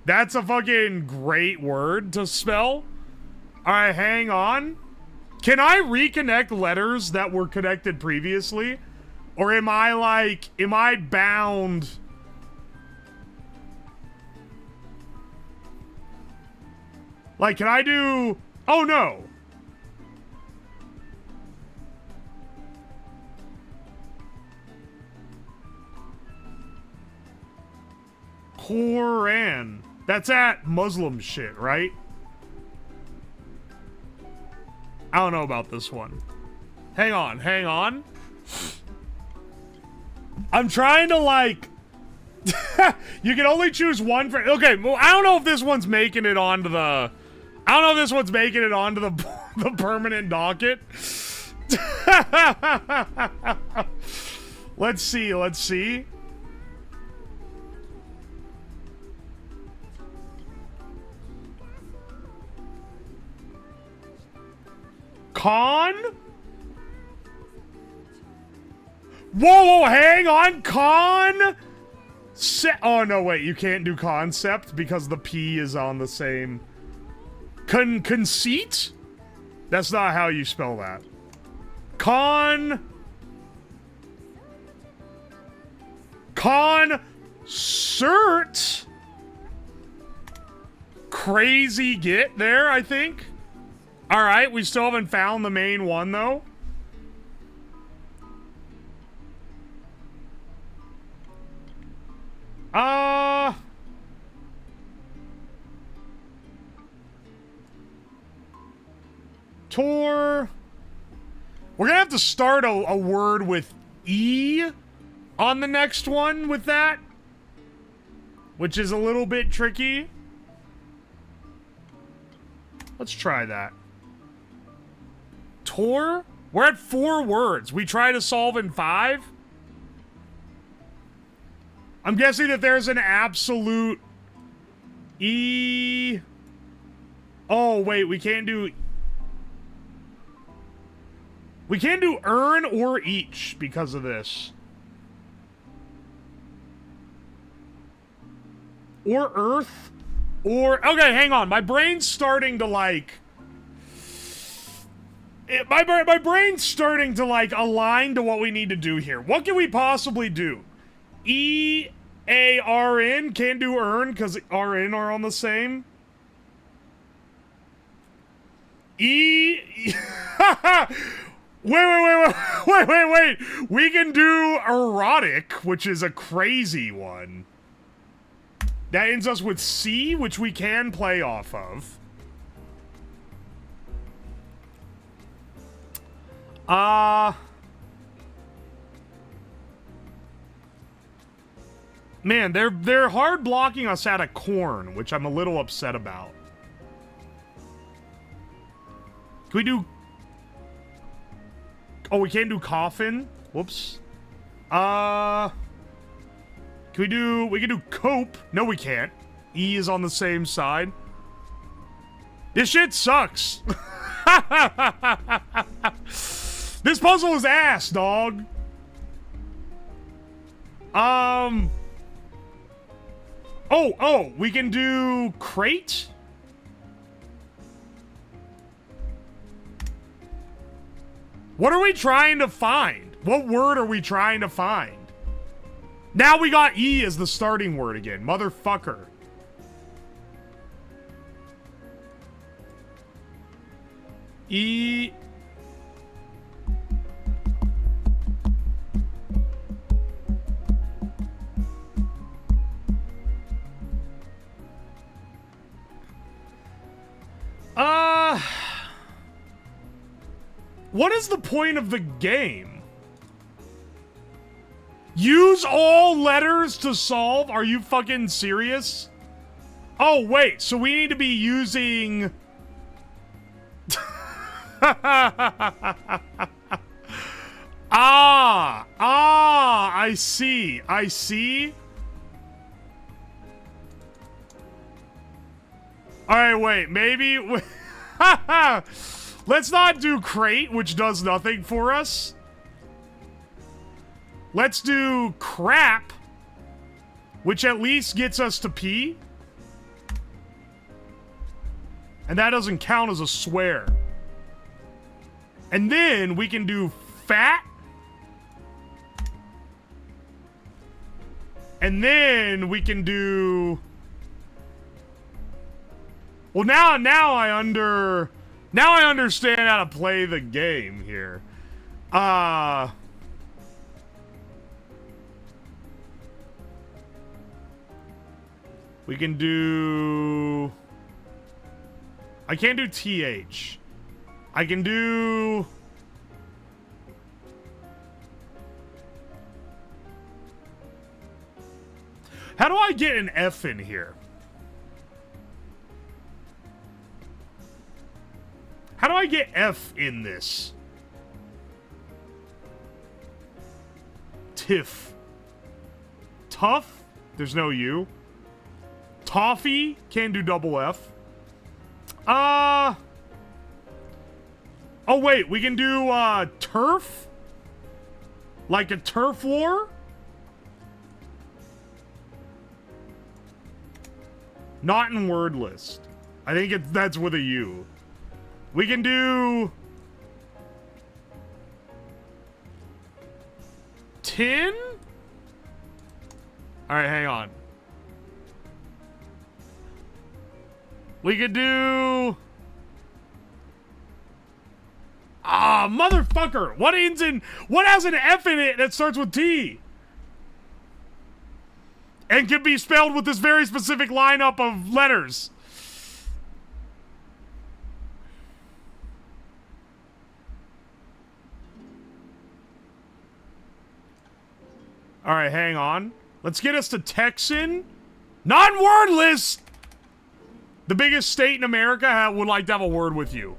That's a fucking great word to spell. Alright, hang on. Can I reconnect letters that were connected previously? Or am I bound? Like, can I do... Oh, no. Quran. That's at Muslim shit, right? I don't know about this one. Hang on, hang on. I'm trying to, like... You can only choose one for... Okay, well, I don't know if this one's making it onto the... I don't know if this one's making it onto the permanent docket. Let's see, let's see. Con? Whoa, hang on. Con? Oh, no, wait. You can't do concept because the P is on the same... Conceit? That's not how you spell that. Concert? Crazy get there, I think. Alright, we still haven't found the main one, though. Tor. We're gonna have to start a word with E on the next one with that, which is a little bit tricky. Let's try that. Tor? We're at 4 words. We try to solve in 5? I'm guessing that there's an absolute E. Oh, wait, we can't do... We can't do earn or each because of this. Or earth. Or... Okay, hang on. My brain's starting to, like... My brain's starting to, like, align to what we need to do here. What can we possibly do? E-A-R-N? Can't do earn because R-N are on the same. Wait. We can do erotic, which is a crazy one. That ends us with C, which we can play off of. Man, they're hard blocking us out of corn, which I'm a little upset about. Can we do... Oh, we can't do coffin? Whoops. Can we do... We can do cope. No, we can't. E is on the same side. This shit sucks. This puzzle is ass, dog. Oh, we can do crate? What are we trying to find? What word are we trying to find? Now we got E as the starting word again. Motherfucker. E... What is the point of the game? Use all letters to solve? Are you fucking serious? Oh, wait. So we need to be using... I see. I see. Alright, wait. Maybe... Let's not do crate, which does nothing for us. Let's do crap, which at least gets us to P. And that doesn't count as a swear. And then we can do fat. And then we can do... Well, now I understand how to play the game here. We can do... I can't do TH. I can do... How do I get an F in here? How do I get F in this? Tiff. Tough? There's no U. Toffee? Can't do double F. Oh, wait. We can do, turf? Like a turf war? Not in word list. I think that's with a U. We can do... tin? Alright, hang on. We could do... motherfucker! What has an F in it that starts with T? And can be spelled with this very specific lineup of letters. Alright, hang on. Let's get us to Texan. Non-word list! The biggest state in America would like to have a word with you.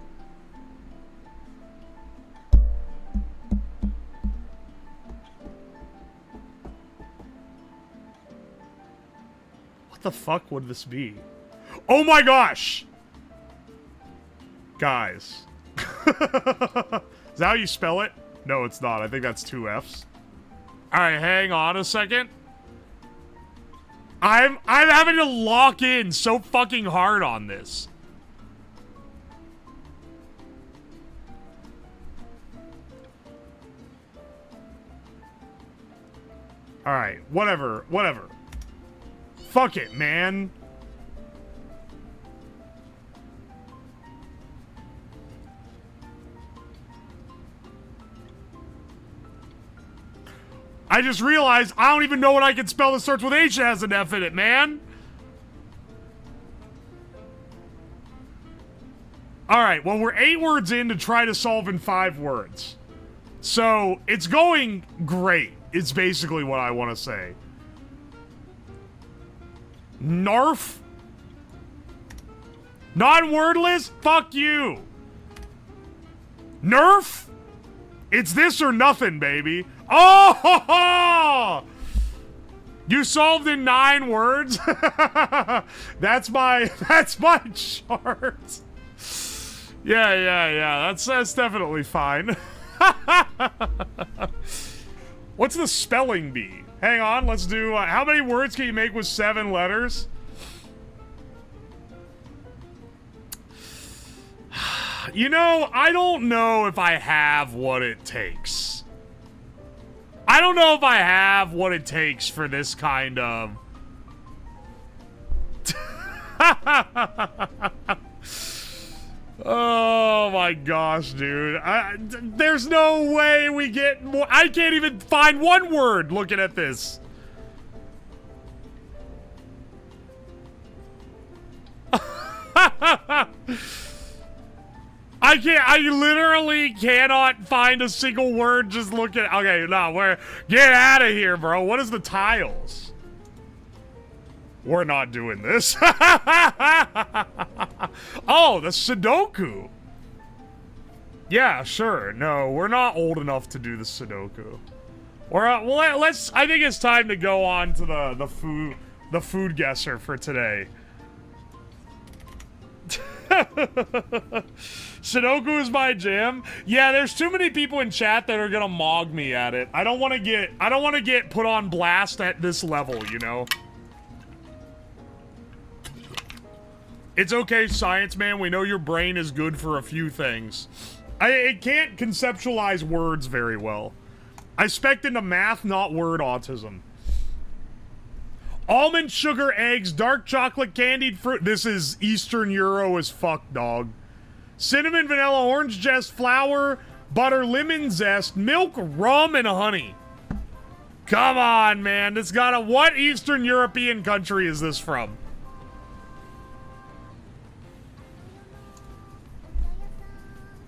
What the fuck would this be? Oh my gosh! Guys. Is that how you spell it? No, it's not. I think that's 2 F's. Alright, hang on a second. I'm having to lock in so fucking hard on this. Alright, whatever. Fuck it, man. I just realized I don't even know what I can spell that starts with H and has an F in it, man. Alright, well, we're 8 words in to try to solve in 5 words. So, it's going great, is basically what I want to say. Narf? Non-wordless? Fuck you. Nerf? It's this or nothing, baby. Oh! Ho, ho! You solved in 9 words? That's my chart. Yeah. That's definitely fine. What's the spelling bee? Hang on, let's do, how many words can you make with 7 letters? You know, I don't know if I have what it takes. I don't know if I have what it takes for this kind of... Oh my gosh, dude. There's no way we get more. I can't even find 1 word looking at this. I literally cannot find a single word just looking. Okay, no, get out of here, bro. What is the tiles? We're not doing this. Oh, the Sudoku. Yeah, sure. No, we're not old enough to do the Sudoku. Or well, let's. I think it's time to go on to the food guesser for today. Sudoku is my jam. Yeah, there's too many people in chat that are gonna mog me at it. I don't want to get put on blast at this level, you know. It's okay, science man. We know your brain is good for a few things. It can't conceptualize words very well. I spec'd into math, not word autism. Almond, sugar, eggs, dark chocolate, candied fruit. This is Eastern Euro as fuck, dog. Cinnamon, vanilla, orange zest, flour, butter, lemon zest, milk, rum, and honey. Come on, man. This gotta... What Eastern European country is this from?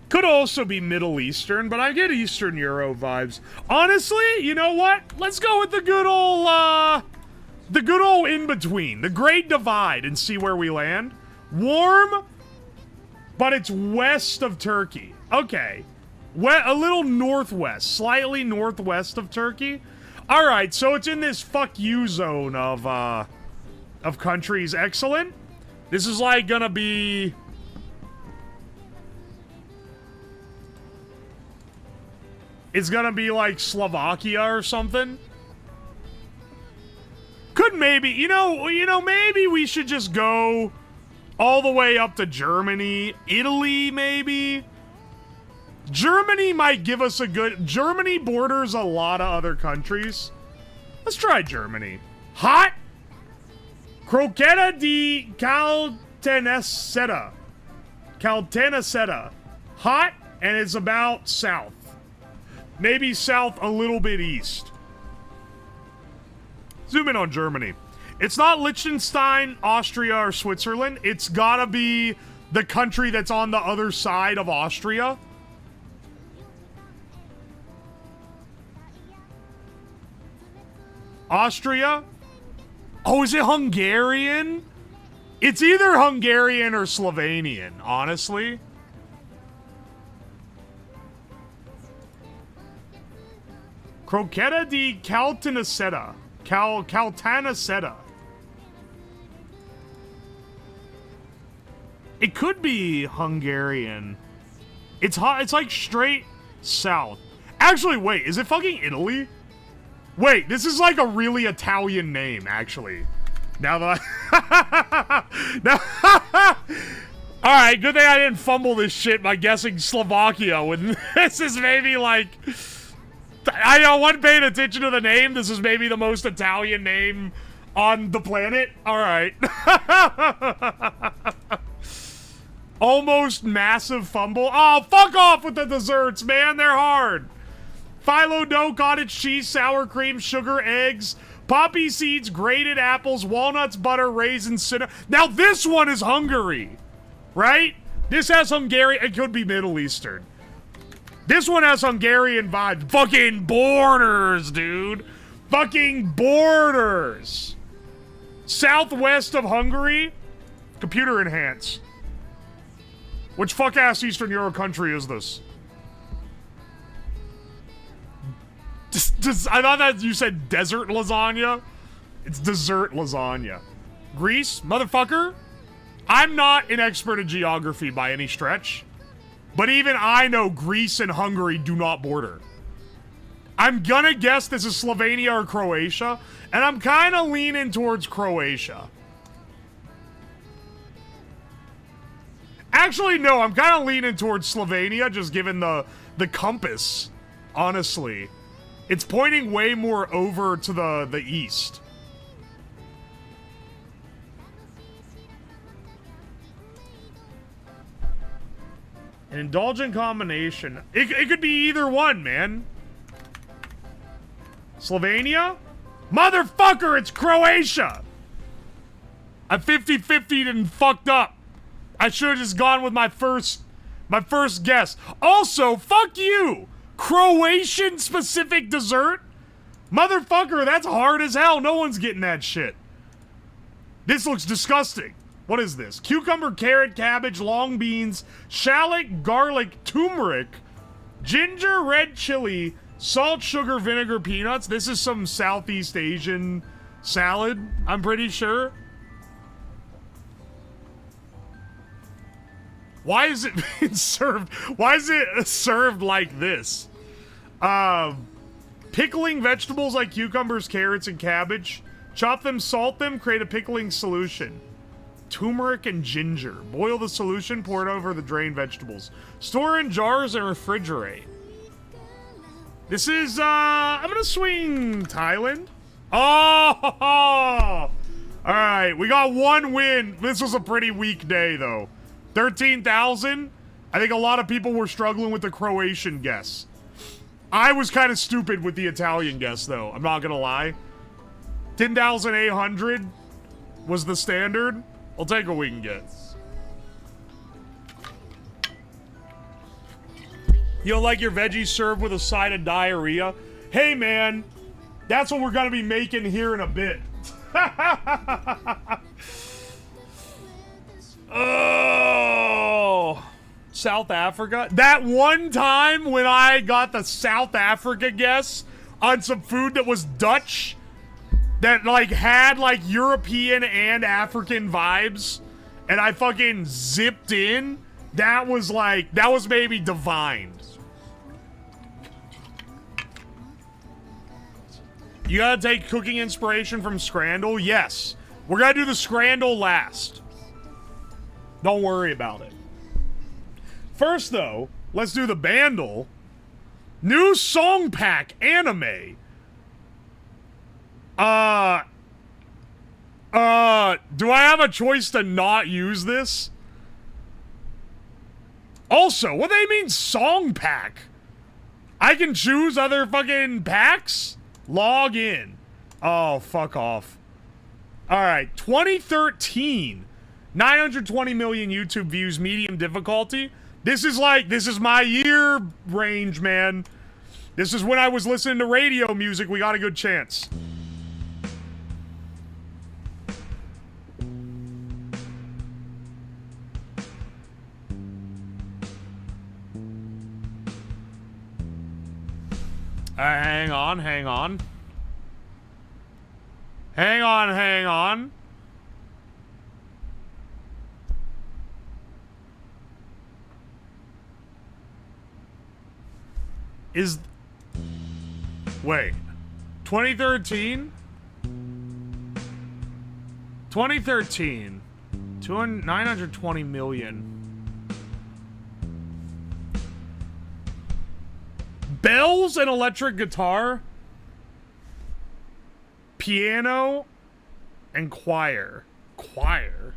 Could also be Middle Eastern, but I get Eastern Euro vibes. Honestly, you know what? Let's go with the good old in-between, the Great Divide, and see where we land. Warm, but it's west of Turkey. Okay. A little northwest, slightly northwest of Turkey. Alright, so it's in this fuck you zone of countries. Excellent. This is like gonna be... It's gonna be like Slovakia or something. Could maybe, you know, maybe we should just go all the way up to Germany, Italy, maybe. Germany might give us a good... Germany borders a lot of other countries. Let's try Germany. Hot. Croqueta di Caltanissetta. Caltanissetta. Hot, and it's about south. Maybe south a little bit east. Zoom in on Germany. It's not Liechtenstein, Austria, or Switzerland. It's gotta be the country that's on the other side of Austria. Austria? Oh, is it Hungarian? It's either Hungarian or Slovenian, honestly. Croqueta di Caltanissetta. Caltanissetta. It could be Hungarian. It's hot. It's like straight south. Actually, wait. Is it fucking Italy? Wait, this is like a really Italian name, actually. Now that I... Alright, good thing I didn't fumble this shit by guessing Slovakia when this is maybe like... I wasn't paying attention to the name. This is maybe the most Italian name on the planet. Alright. Almost massive fumble. Oh, fuck off with the desserts, man. They're hard. phyllo dough, cottage cheese, sour cream, sugar, eggs, poppy seeds, grated apples, walnuts, butter, raisins, cinnamon. Now this one is Hungary, right? This has Hungarian. It could be Middle Eastern. This one has Hungarian vibes. Fucking borders, dude. Fucking borders. Southwest of Hungary. Computer enhance. Which fuck-ass Eastern Euro country is this? I thought that you said desert lasagna. It's dessert lasagna. Greece? Motherfucker? I'm not an expert in geography by any stretch. But even I know Greece and Hungary do not border. I'm gonna guess this is Slovenia or Croatia. And I'm kind of leaning towards Croatia. Actually, no, I'm kind of leaning towards Slovenia, just given the compass, honestly. It's pointing way more over to the east. An indulgent combination. It could be either one, man. Slovenia? Motherfucker, it's Croatia! I 50-50'd and fucked up. I should have just gone with my first guess. Also, fuck you! Croatian specific dessert? Motherfucker, that's hard as hell. No one's getting that shit. This looks disgusting. What is this? Cucumber, carrot, cabbage, long beans, shallot, garlic, turmeric, ginger, red chili, salt, sugar, vinegar, peanuts. This is some Southeast Asian salad, I'm pretty sure. Why is it being served? Why is it served like this? Pickling vegetables like cucumbers, carrots, and cabbage. Chop them, salt them, create a pickling solution. Turmeric and ginger. Boil the solution, pour it over the drained vegetables. Store in jars and refrigerate. This is, I'm gonna swing Thailand. Oh! Alright, we got one win. This was a pretty weak day, though. 13,000? I think a lot of people were struggling with the Croatian guess. I was kind of stupid with the Italian guess, though. I'm not gonna lie. 10,800 was the standard. I'll take what we can get. You don't like your veggies served with a side of diarrhea? Hey, man. That's what we're gonna be making here in a bit. Oh, South Africa. That one time when I got the South Africa guess on some food that was Dutch, that like had like European and African vibes, and I fucking zipped in, that was maybe divine. You gotta take cooking inspiration from Scrandle? Yes. We're gonna do the Scrandle last. Don't worry about it. First, though, let's do the Bandle. New song pack anime. Do I have a choice to not use this? Also, what do they mean song pack? I can choose other fucking packs? Log in. Oh, fuck off. Alright, 2013. 920 million YouTube views, medium difficulty. This is my year range, man. This is when I was listening to radio music. We got a good chance. Hang on. Hang on. Wait. 2013? 2013. 920 million. Bells and electric guitar, piano, and choir. Choir.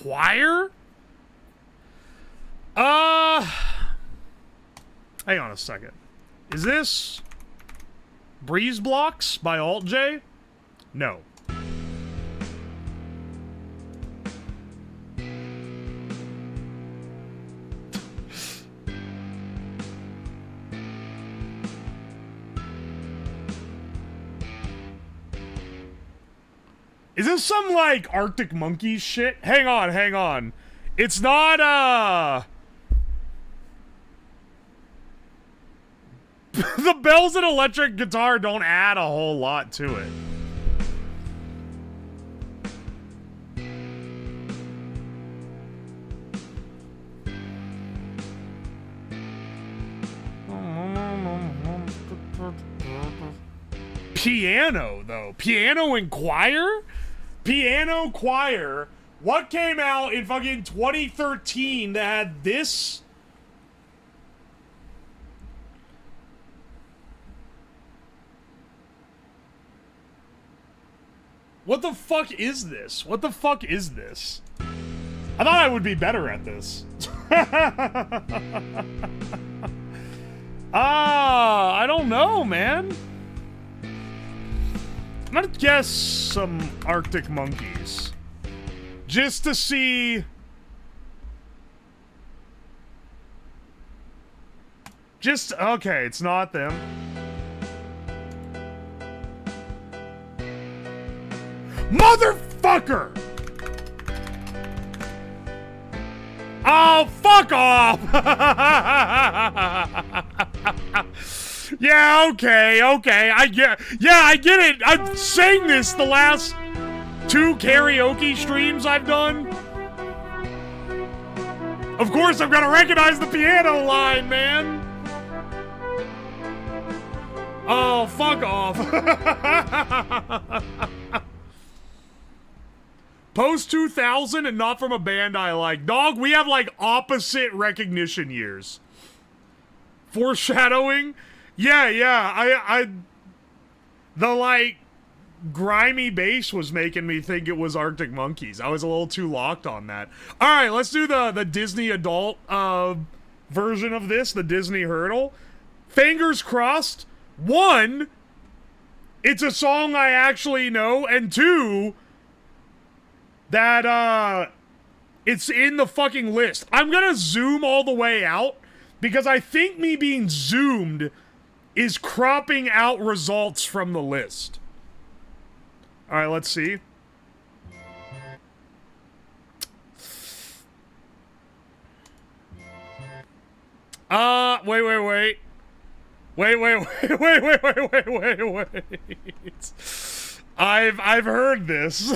Choir? Hang on a second. Is this Breeze Blocks by Alt J? No. Is this some, like, Arctic Monkeys shit? Hang on, hang on. It's not, the bells and electric guitar don't add a whole lot to it. Piano, though. Piano and choir? Piano choir. What came out in fucking 2013 that had this? What the fuck is this? What the fuck is this? I thought I would be better at this. I don't know, man. I'm gonna guess some Arctic Monkeys. Just to see... Okay, it's not them. Motherfucker! Oh, fuck off! Yeah, okay. I get it. I've sang this the last 2 karaoke streams I've done. Of course, I'm gonna recognize the piano line, man. Oh, fuck off. Post 2000 and not from a band I like. Dog, we have like opposite recognition years. Foreshadowing? Yeah. The like grimy bass was making me think it was Arctic Monkeys. I was a little too locked on that. All right, let's do the Disney adult version of this, the Disney Hurdle. Fingers crossed. 1, it's a song I actually know, and 2, that it's in the fucking list. I'm gonna zoom all the way out because I think me being zoomed is cropping out results from the list. All right, let's see. Wait. I've heard this.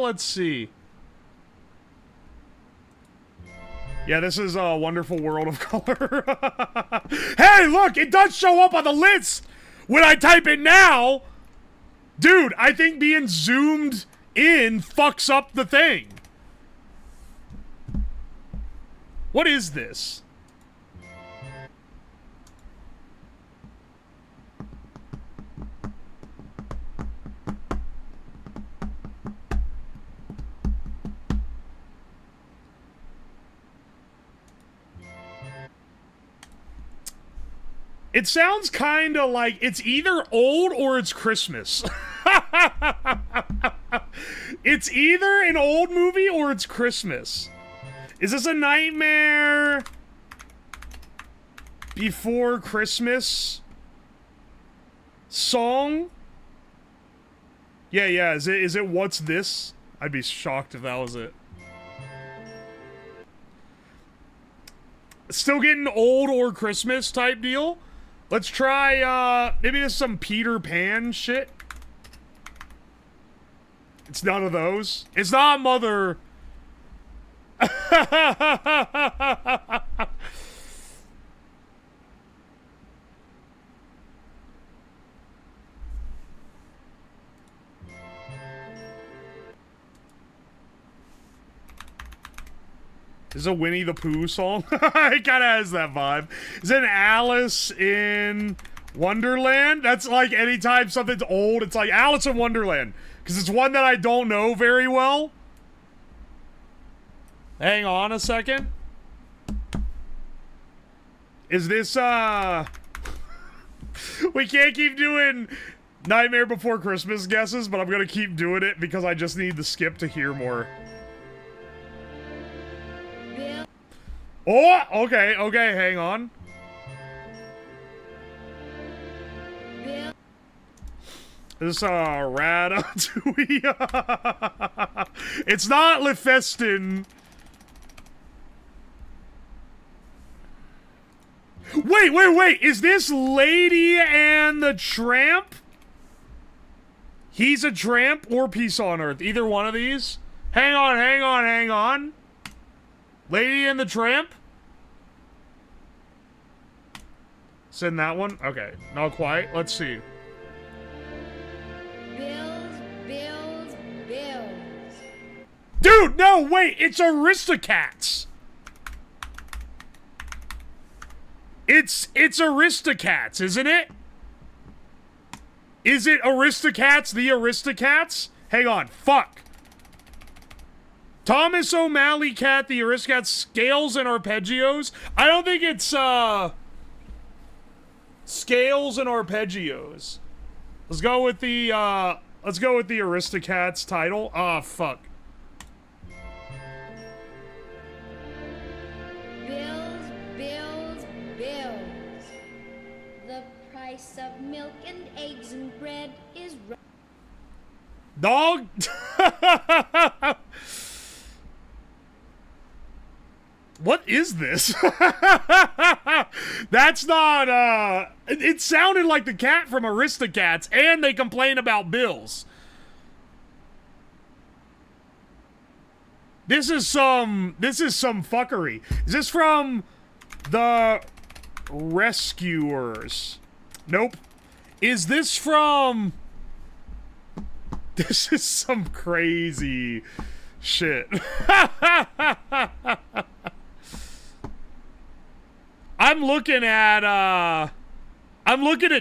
Let's see. Yeah, this is a Wonderful World of Color. Hey, look, it does show up on the list when I type it now. Dude, I think being zoomed in fucks up the thing. What is this? It sounds kind of like it's either old or it's Christmas. It's either an old movie or it's Christmas. Is this a Nightmare Before Christmas song? Yeah. Is it What's This? I'd be shocked if that was it. Still getting old or Christmas type deal. Let's try, maybe there's some Peter Pan shit. It's none of those. It's not Mother... Is a Winnie the Pooh song? It kind of has that vibe. Is it Alice in Wonderland? That's like anytime something's old, it's like Alice in Wonderland. Because it's one that I don't know very well. Hang on a second. Is this, we can't keep doing Nightmare Before Christmas guesses, but I'm gonna keep doing it because I just need the skip to hear more. Oh, okay, okay, hang on. This is Ratatouille. It's not Le Festin. Wait, is this Lady and the Tramp? He's a Tramp or Peace on Earth, either one of these. Hang on. Lady and the Tramp? Send that one? Okay, not quite. Let's see. Bills. Dude, no, wait, it's Aristocats. It's Aristocats, isn't it? Is it Aristocats, the Aristocats? Hang on, fuck. Thomas O'Malley Cat, the Aristocats, Scales and Arpeggios. I don't think it's, Scales and Arpeggios. Let's go with the Aristocats title. Ah, fuck. Bills. The price of milk and eggs and bread is... Dog? What is this? That's not, it sounded like the cat from Aristocats, and they complain about bills. This is some fuckery. Is this from the Rescuers? Nope. Is this from... This is some crazy shit. I'm looking at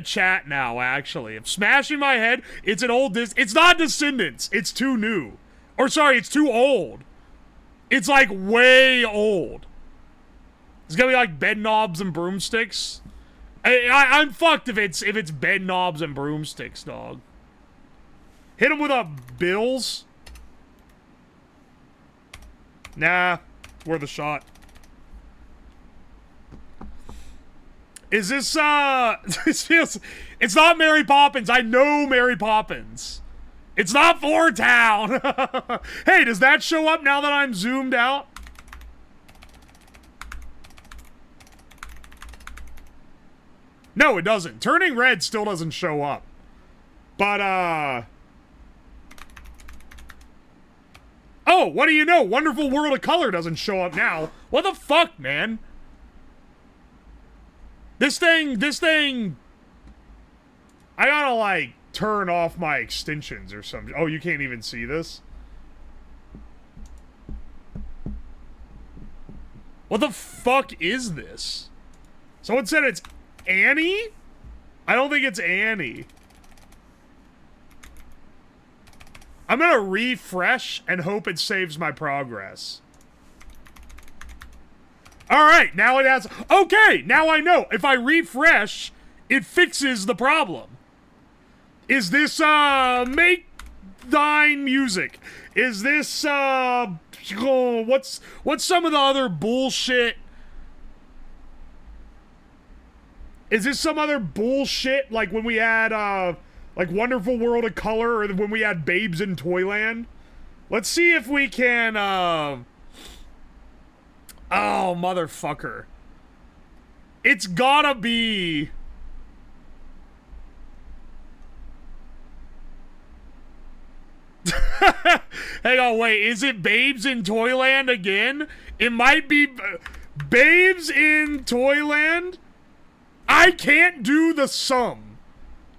chat now, actually. I'm smashing my head. It's an old it's not Descendants. It's too new. Or sorry, it's too old. It's like way old. It's gonna be like Bed Knobs and Broomsticks. I'm fucked if it's Bed Knobs and Broomsticks, dog. Hit him with a Bills. Nah, worth a shot. Is this, this feels... It's not Mary Poppins. I know Mary Poppins. It's not Four Town. Hey, does that show up now that I'm zoomed out? No, it doesn't. Turning Red still doesn't show up. But, oh, what do you know? Wonderful World of Color doesn't show up now. What the fuck, man? This thing... I gotta, like, turn off my extensions or something. Oh, you can't even see this? What the fuck is this? Someone said it's Annie? I don't think it's Annie. I'm gonna refresh and hope it saves my progress. Alright, now it has... Okay, now I know. If I refresh, it fixes the problem. Is this, Make Thine Music? Is this, oh, what's some of the other bullshit? Is this some other bullshit, like when we had, like Wonderful World of Color, or when we had Babes in Toyland? Let's see if we can, oh, motherfucker. It's gotta be... Hang on, wait. Is it Babes in Toyland again? It might be... Babes in Toyland? I can't do the sum.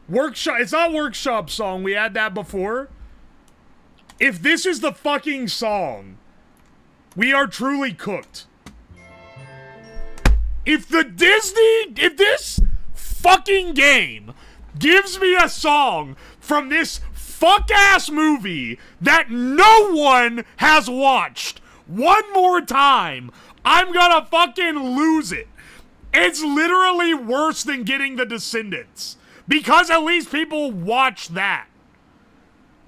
Workshop... It's not Workshop Song. We had that before. If this is the fucking song... We are truly cooked. If this fucking game gives me a song from this fuck-ass movie that no one has watched one more time, I'm gonna fucking lose it. It's literally worse than getting The Descendants. Because at least people watch that.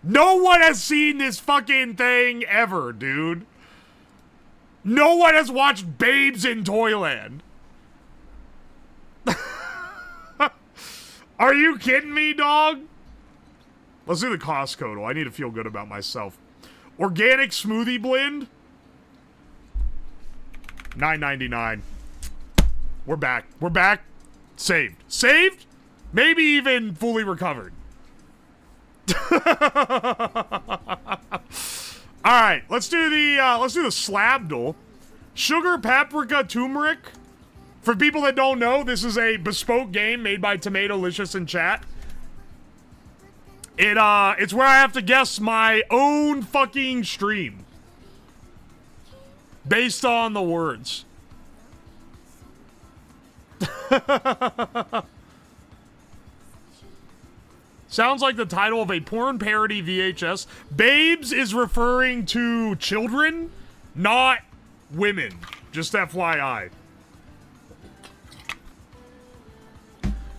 No one has seen this fucking thing ever, dude. No one has watched Babes in Toyland. Are you kidding me, dog? Let's do the cost total. I need to feel good about myself. Organic smoothie blend. $9.99. We're back. We're back. Saved. Saved? Maybe even fully recovered. Alright, let's do the slab duel. Sugar, paprika, turmeric. For people that don't know, this is a bespoke game made by Tomatolicious in chat. It's where I have to guess my own fucking stream. Based on the words. Sounds like the title of a porn parody VHS. Babes is referring to children, not women. Just FYI.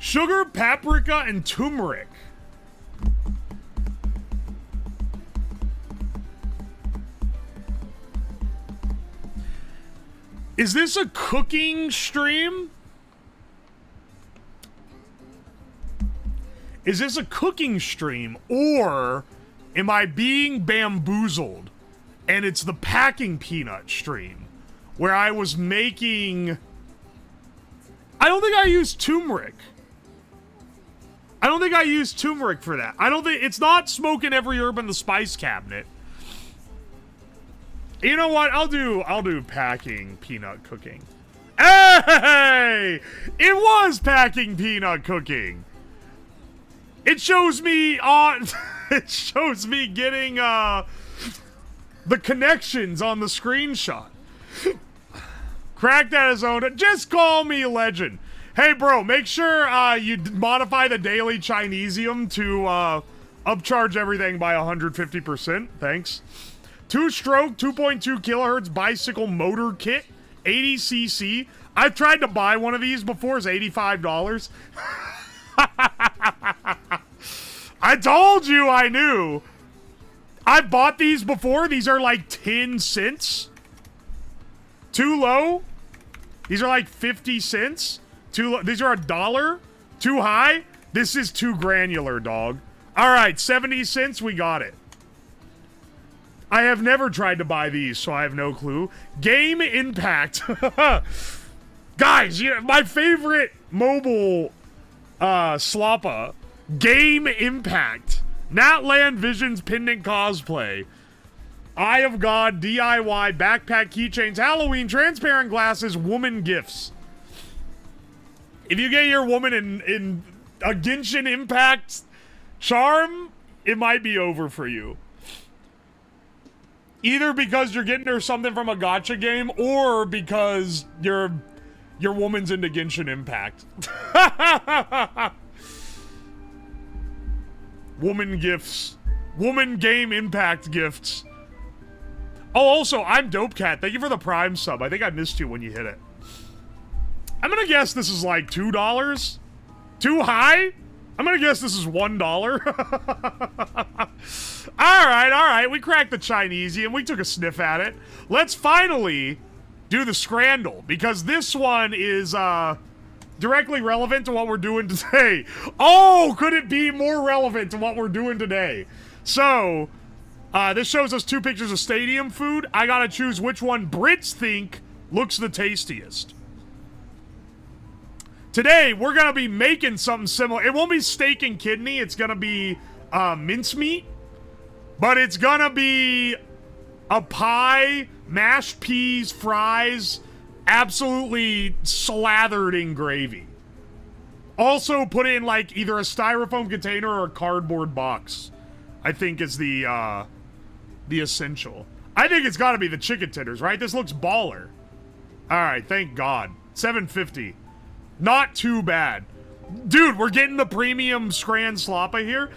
Sugar, paprika, and turmeric. Is this a cooking stream? Is this a cooking stream, or am I being bamboozled and it's the packing peanut stream where I was making... I don't think I used turmeric. I don't think I used turmeric for that. I don't think... It's not smoking every herb in the spice cabinet. You know what? I'll do packing peanut cooking. Hey! It was packing peanut cooking. It shows me on... it shows me getting, the connections on the screenshot. Cracked Arizona. Just call me legend. Hey, bro, make sure, you modify the daily Chinesium to, upcharge everything by 150%. Thanks. 2-stroke, 2.2 kilohertz bicycle motor kit. 80cc. I've tried to buy one of these before. It's $85. I told you I knew. I bought these before. These are like 10 cents. Too low. These are like 50 cents. Too low. These are $1. Too high. This is too granular, dog. All right, 70 cents. We got it. I have never tried to buy these, so I have no clue. Game Impact. Guys, you know, my favorite mobile sloppa. Game Impact. Natland Visions pendant cosplay. Eye of God, DIY, backpack, keychains, Halloween, transparent glasses, woman gifts. If you get your woman in a Genshin Impact charm, it might be over for you. Either because you're getting her something from a gacha game, or because your woman's into Genshin Impact. Woman gifts. Woman game impact gifts. Oh, also, I'm Dope Cat. Thank you for the Prime sub. I think I missed you when you hit it. I'm gonna guess this is like $2. Too high? I'm gonna guess this is $1. Alright. We cracked the Chinesium. We took a sniff at it. Let's finally do the Scrandle, because this one is, directly relevant to what we're doing today. Oh, could it be more relevant to what we're doing today? So, this shows us 2 pictures of stadium food. I gotta choose which one Brits think looks the tastiest. Today, we're gonna be making something similar. It won't be steak and kidney. It's gonna be, mincemeat. But it's gonna be a pie, mashed peas, fries, absolutely slathered in gravy. Also put in like either a styrofoam container or a cardboard box, I think is the essential. I think it's got to be the chicken tenders, right? This looks baller. All right, thank God. $7.50. Not too bad. Dude, we're getting the premium Scran Sloppa here.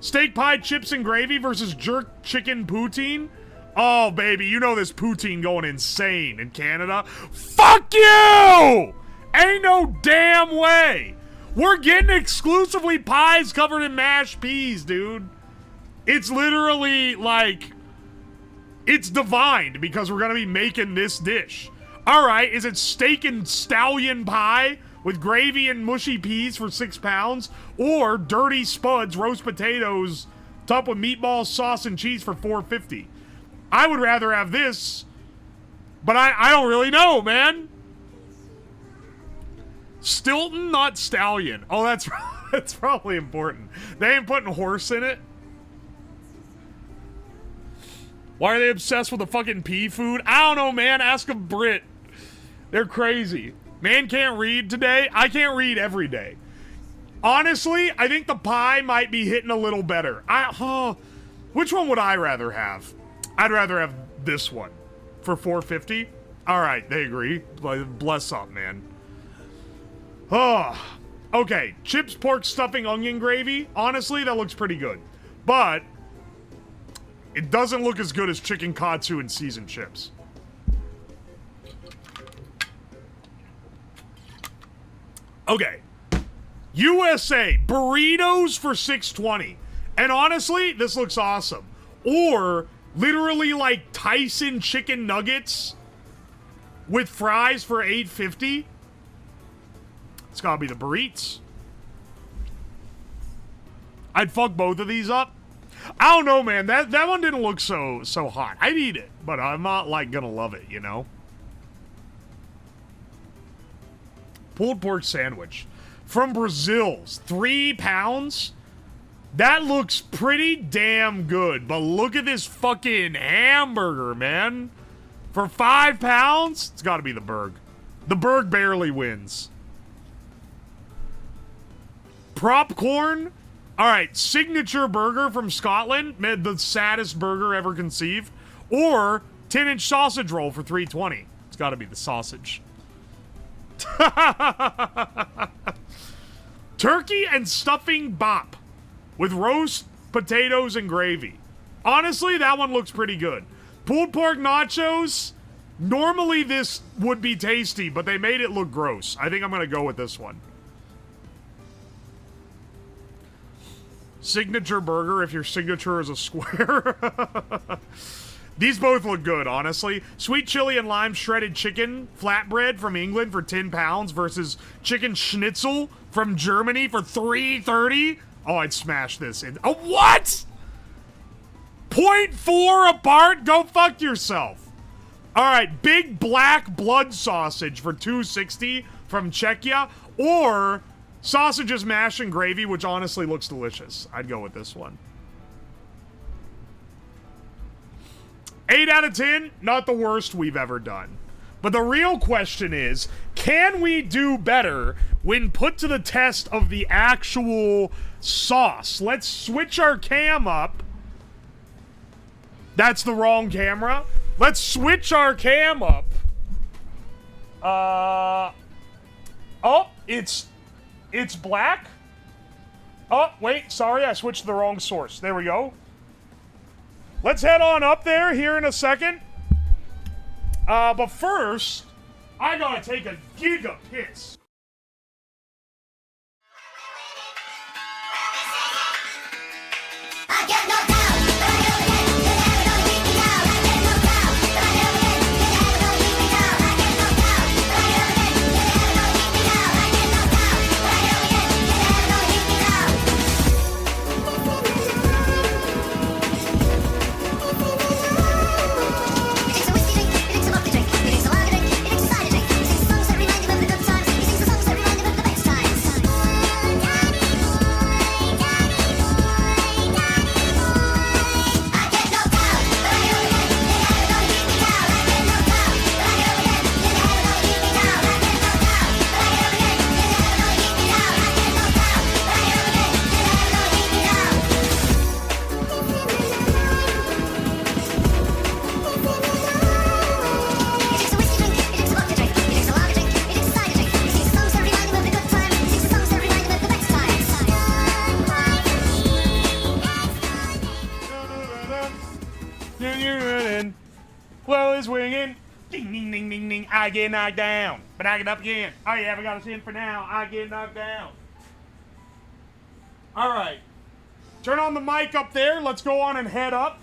Steak pie, chips, and gravy versus jerk chicken poutine. Oh, baby, you know this poutine going insane in Canada. Fuck you! Ain't no damn way. We're getting exclusively pies covered in mashed peas, dude. It's literally like, it's divine because we're gonna be making this dish. All right, is it steak and stallion pie with gravy and mushy peas for £6, or dirty spuds, roast potatoes, topped with meatballs, sauce, and cheese for $4.50? I would rather have this, but I don't really know, man. Stilton, not stallion. Oh, that's probably important. They ain't putting horse in it. Why are they obsessed with the fucking pea food? I don't know, man. Ask a Brit. They're crazy. Man can't read today. I can't read every day. Honestly, I think the pie might be hitting a little better. Which one would I rather have? I'd rather have this one for $4.50. All right, they agree. Bless up, man. Oh, okay. Chips, pork, stuffing, onion gravy. Honestly, that looks pretty good. But it doesn't look as good as chicken katsu and seasoned chips. Okay. USA burritos for $6.20. And honestly, this looks awesome. Or literally like Tyson chicken nuggets with fries for $8.50. It's gotta be the burritos. I'd fuck both of these up. I don't know, man. That one didn't look so hot. I'd eat it, but I'm not like gonna love it, you know? Pulled pork sandwich from Brazil's, £3. That looks pretty damn good, but look at this fucking hamburger, man. For £5, it's got to be the Berg. The Berg barely wins. Popcorn. All right, signature burger from Scotland, the saddest burger ever conceived, or 10-inch sausage roll for $3.20. It's got to be the sausage. Turkey and stuffing bop with roast potatoes and gravy. Honestly, that one looks pretty good. Pulled pork nachos. Normally this would be tasty, but they made it look gross. I think I'm gonna go with this one. Signature burger, if your signature is a square. These both look good, honestly. Sweet chili and lime shredded chicken flatbread from England for £10 versus chicken schnitzel from Germany for $3.30. Oh, I'd smash this in. Oh, what? 0.4 apart? Go fuck yourself. All right, big black blood sausage for $2.60 from Czechia, or sausages, mash, and gravy, which honestly looks delicious. I'd go with this one. 8 out of 10, not the worst we've ever done. But the real question is, can we do better when put to the test of the actual sauce? Let's switch our cam up. That's the wrong camera. Let's switch our cam up. Oh, it's black. Oh, wait, sorry, I switched to the wrong source. There we go. Let's head on up there here in a second. But first, I gotta take a giga piss. I get knocked down, but I never get, the heaven don't keep me down. I get knocked down, but I never get, the heaven don't keep me down. I get knocked down, but I never get, the heaven don't keep me down. I get knocked down, but I never get, the heaven don't keep me down. He takes a whiskey drink, he takes a vodka drink, he takes a lager drink, he takes a cider drink. He sings the songs that remind him of the good times, he sings the songs that remind him of the best times. Daddy boy, daddy boy, daddy boy, daddy boy. ding, ding. I get knocked down. But I get up again. Oh, yeah, we got us in for now. I get knocked down. All right. Turn on the mic up there. Let's go on and head up.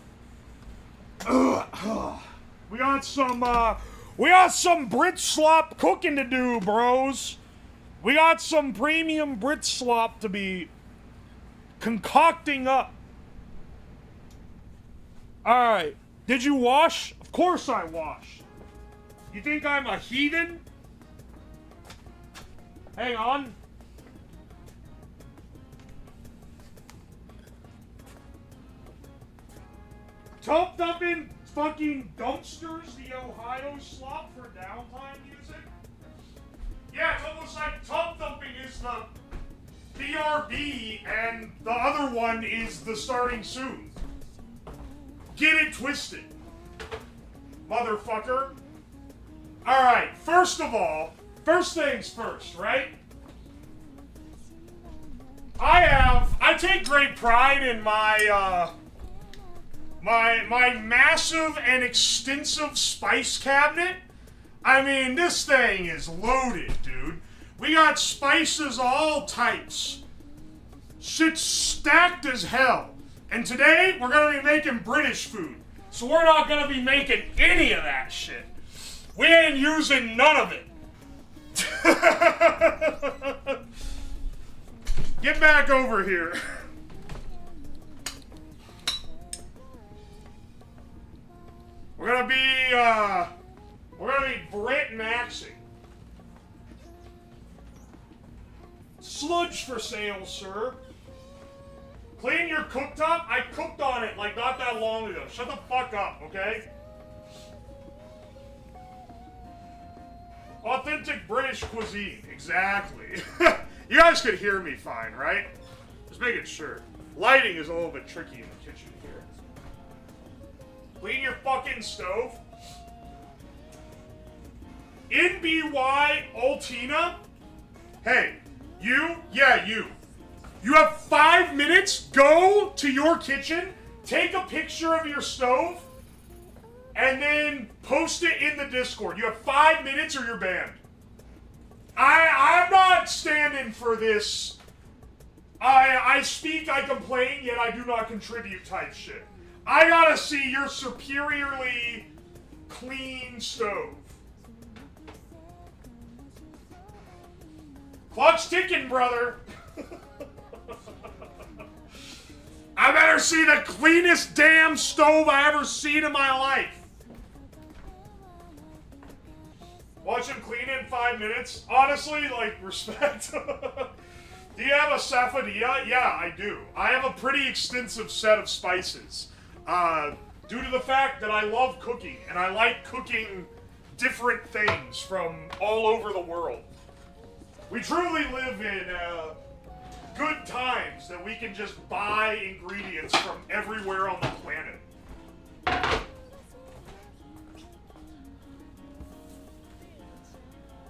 We got some BRITSLOP cooking to do, bros. We got some premium BRITSLOP to be concocting up. Alright. Did you wash? Of course I washed. You think I'm a heathen? Hang on. Top dumping fucking dumpsters, the Ohio slop for downtime music? Yeah, it's almost like top dumping is the BRB and the other one is the starting soon. Get it twisted, motherfucker. Alright, first of all, first things first, right? I take great pride in my massive and extensive spice cabinet. I mean, this thing is loaded, dude. We got spices of all types. Shit's stacked as hell. And today, we're gonna be making British food. So we're not gonna be making any of that shit. We ain't using none of it. Get back over here. We're gonna be Brit maxing. Sludge for sale, sir. Clean your cooktop? I cooked on it like not that long ago. Shut the fuck up, okay? Authentic British cuisine. Exactly. You guys could hear me fine, right? Just making sure. Lighting is a little bit tricky in the kitchen here. Clean your fucking stove. NBY Altina. Hey, you. You have 5 minutes. Go to your kitchen, take a picture of your stove, and then post it in the Discord. You have 5 minutes or you're banned. I'm not standing for this. I speak, I complain, yet I do not contribute type shit. I gotta see your superiorly clean stove. Clock's ticking, brother. I better see the cleanest damn stove I ever seen in my life. Watch him clean it in 5 minutes. Honestly, like, respect. Do you have a Safadia? Yeah, I do. I have a pretty extensive set of spices. Due to the fact that I love cooking, and I like cooking different things from all over the world. We truly live in good times that we can just buy ingredients from everywhere on the planet.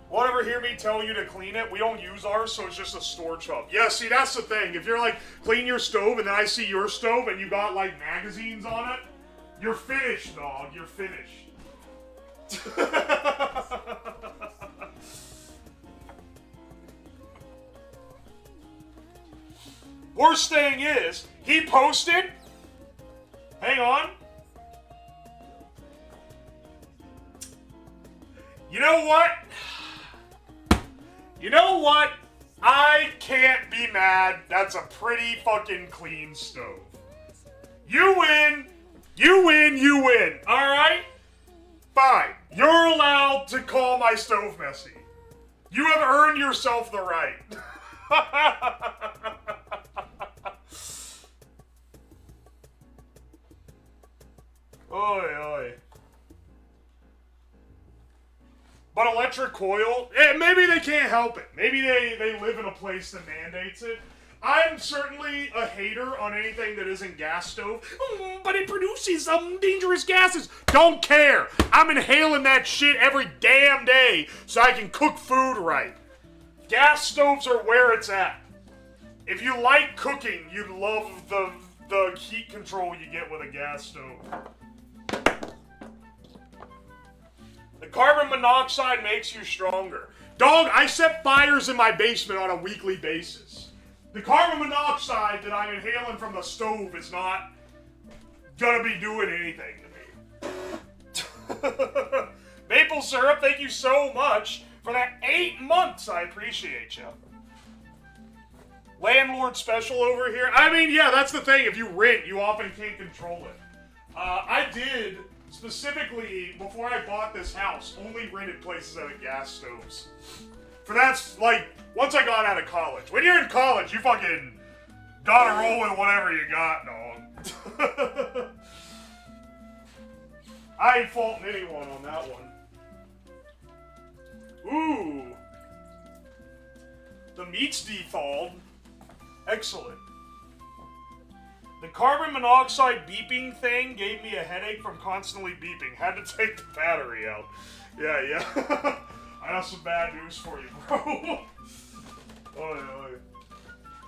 Won't ever hear me tell you to clean it. We don't use ours, so it's just a storage hub. Yeah, see, that's the thing. If you're like, clean your stove, and then I see your stove, and you got like magazines on it, you're finished, dog. You're finished. Worst thing is, he posted. Hang on. You know what? You know what? I can't be mad. That's a pretty fucking clean stove. You win. You win. You win. Alright? Fine. You're allowed to call my stove messy. You have earned yourself the right. Oy, oy. But electric coil, maybe they can't help it. Maybe they live in a place that mandates it. I'm certainly a hater on anything that isn't gas stove. But it produces dangerous gases. Don't care. I'm inhaling that shit every damn day so I can cook food right. Gas stoves are where it's at. If you like cooking, you'd love the heat control you get with a gas stove. The carbon monoxide makes you stronger. Dog, I set fires in my basement on a weekly basis. The carbon monoxide that I'm inhaling from the stove is not gonna be doing anything to me. Maple syrup, thank you so much for that 8 months. I appreciate you. Landlord special over here. I mean, yeah, that's the thing. If you rent, you often can't control it. I did, specifically, before I bought this house, only rented places that had gas stoves. For that's, like, once I got out of college. When you're in college, you fucking gotta roll with whatever you got, dog. I ain't faulting anyone on that one. Ooh. The meat's thawed. Excellent. The carbon monoxide beeping thing gave me a headache from constantly beeping. Had to take the battery out. Yeah. I have some bad news for you, bro.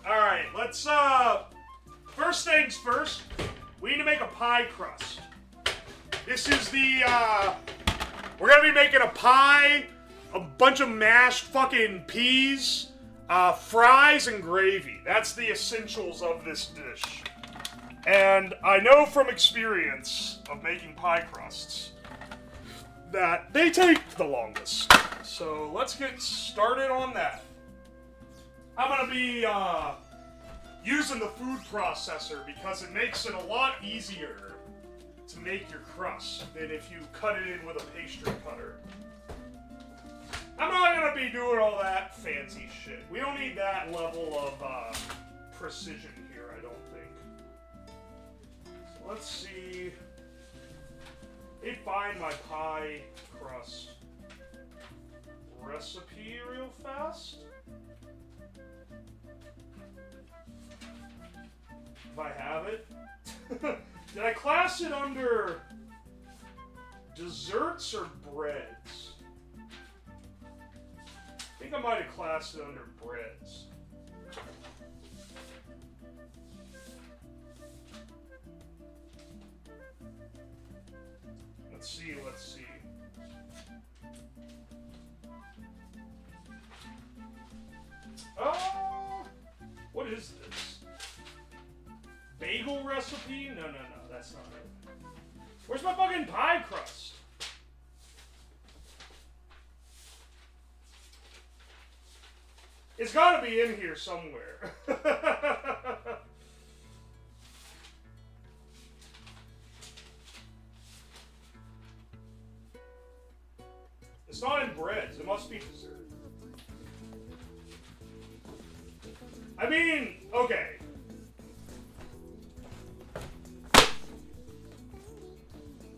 Alright, let's, first things first, we need to make a pie crust. This is the, we're gonna be making a pie, a bunch of mashed fucking peas, fries, and gravy. That's the essentials of this dish. And I know from experience of making pie crusts that they take the longest. So let's get started on that. I'm gonna be using the food processor because it makes it a lot easier to make your crust than if you cut it in with a pastry cutter. I'm not gonna be doing all that fancy shit. We don't need that level of precision here, I don't think. So let's see. Let me find my pie crust recipe real fast. If I have it. Did I class it under desserts or breads? I think I might have classed it under breads. Let's see. What is this? Bagel recipe? No, that's not it. Where's my fucking pie crust? It's gotta be in here somewhere. It's not in breads. It must be dessert. I mean, okay.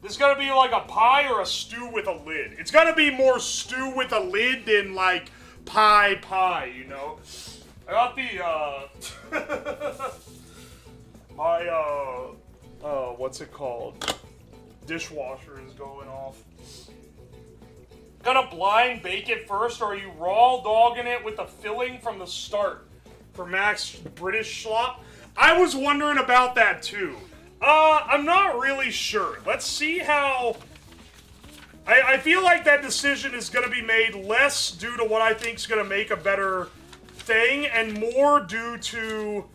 This is gonna be like a pie or a stew with a lid. It's gonna be more stew with a lid than like pie, you know? I got the, my, what's it called? Dishwasher is going off. Gonna blind bake it first, or are you raw dogging it with the filling from the start? For Max British Slop? I was wondering about that too. I'm not really sure. Let's see how... I feel like that decision is going to be made less due to what I think is going to make a better thing, and more due to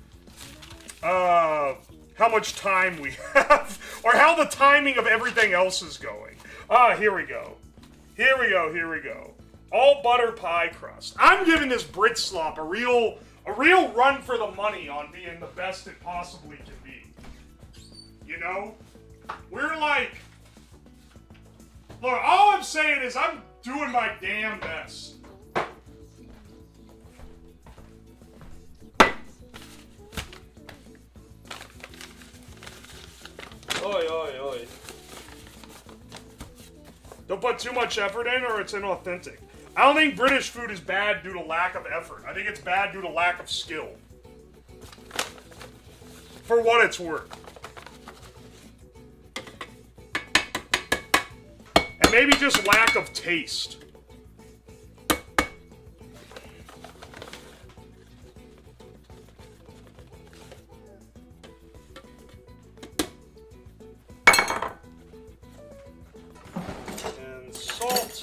how much time we have, or how the timing of everything else is going. Here we go. Here we go. All butter pie crust. I'm giving this BRITSLOP a real run for the money on being the best it possibly can be. You know? We're like... Look, all I'm saying is I'm doing my damn best. Oi. Don't put too much effort in or it's inauthentic. I don't think British food is bad due to lack of effort. I think it's bad due to lack of skill. For what it's worth. And maybe just lack of taste. And salt.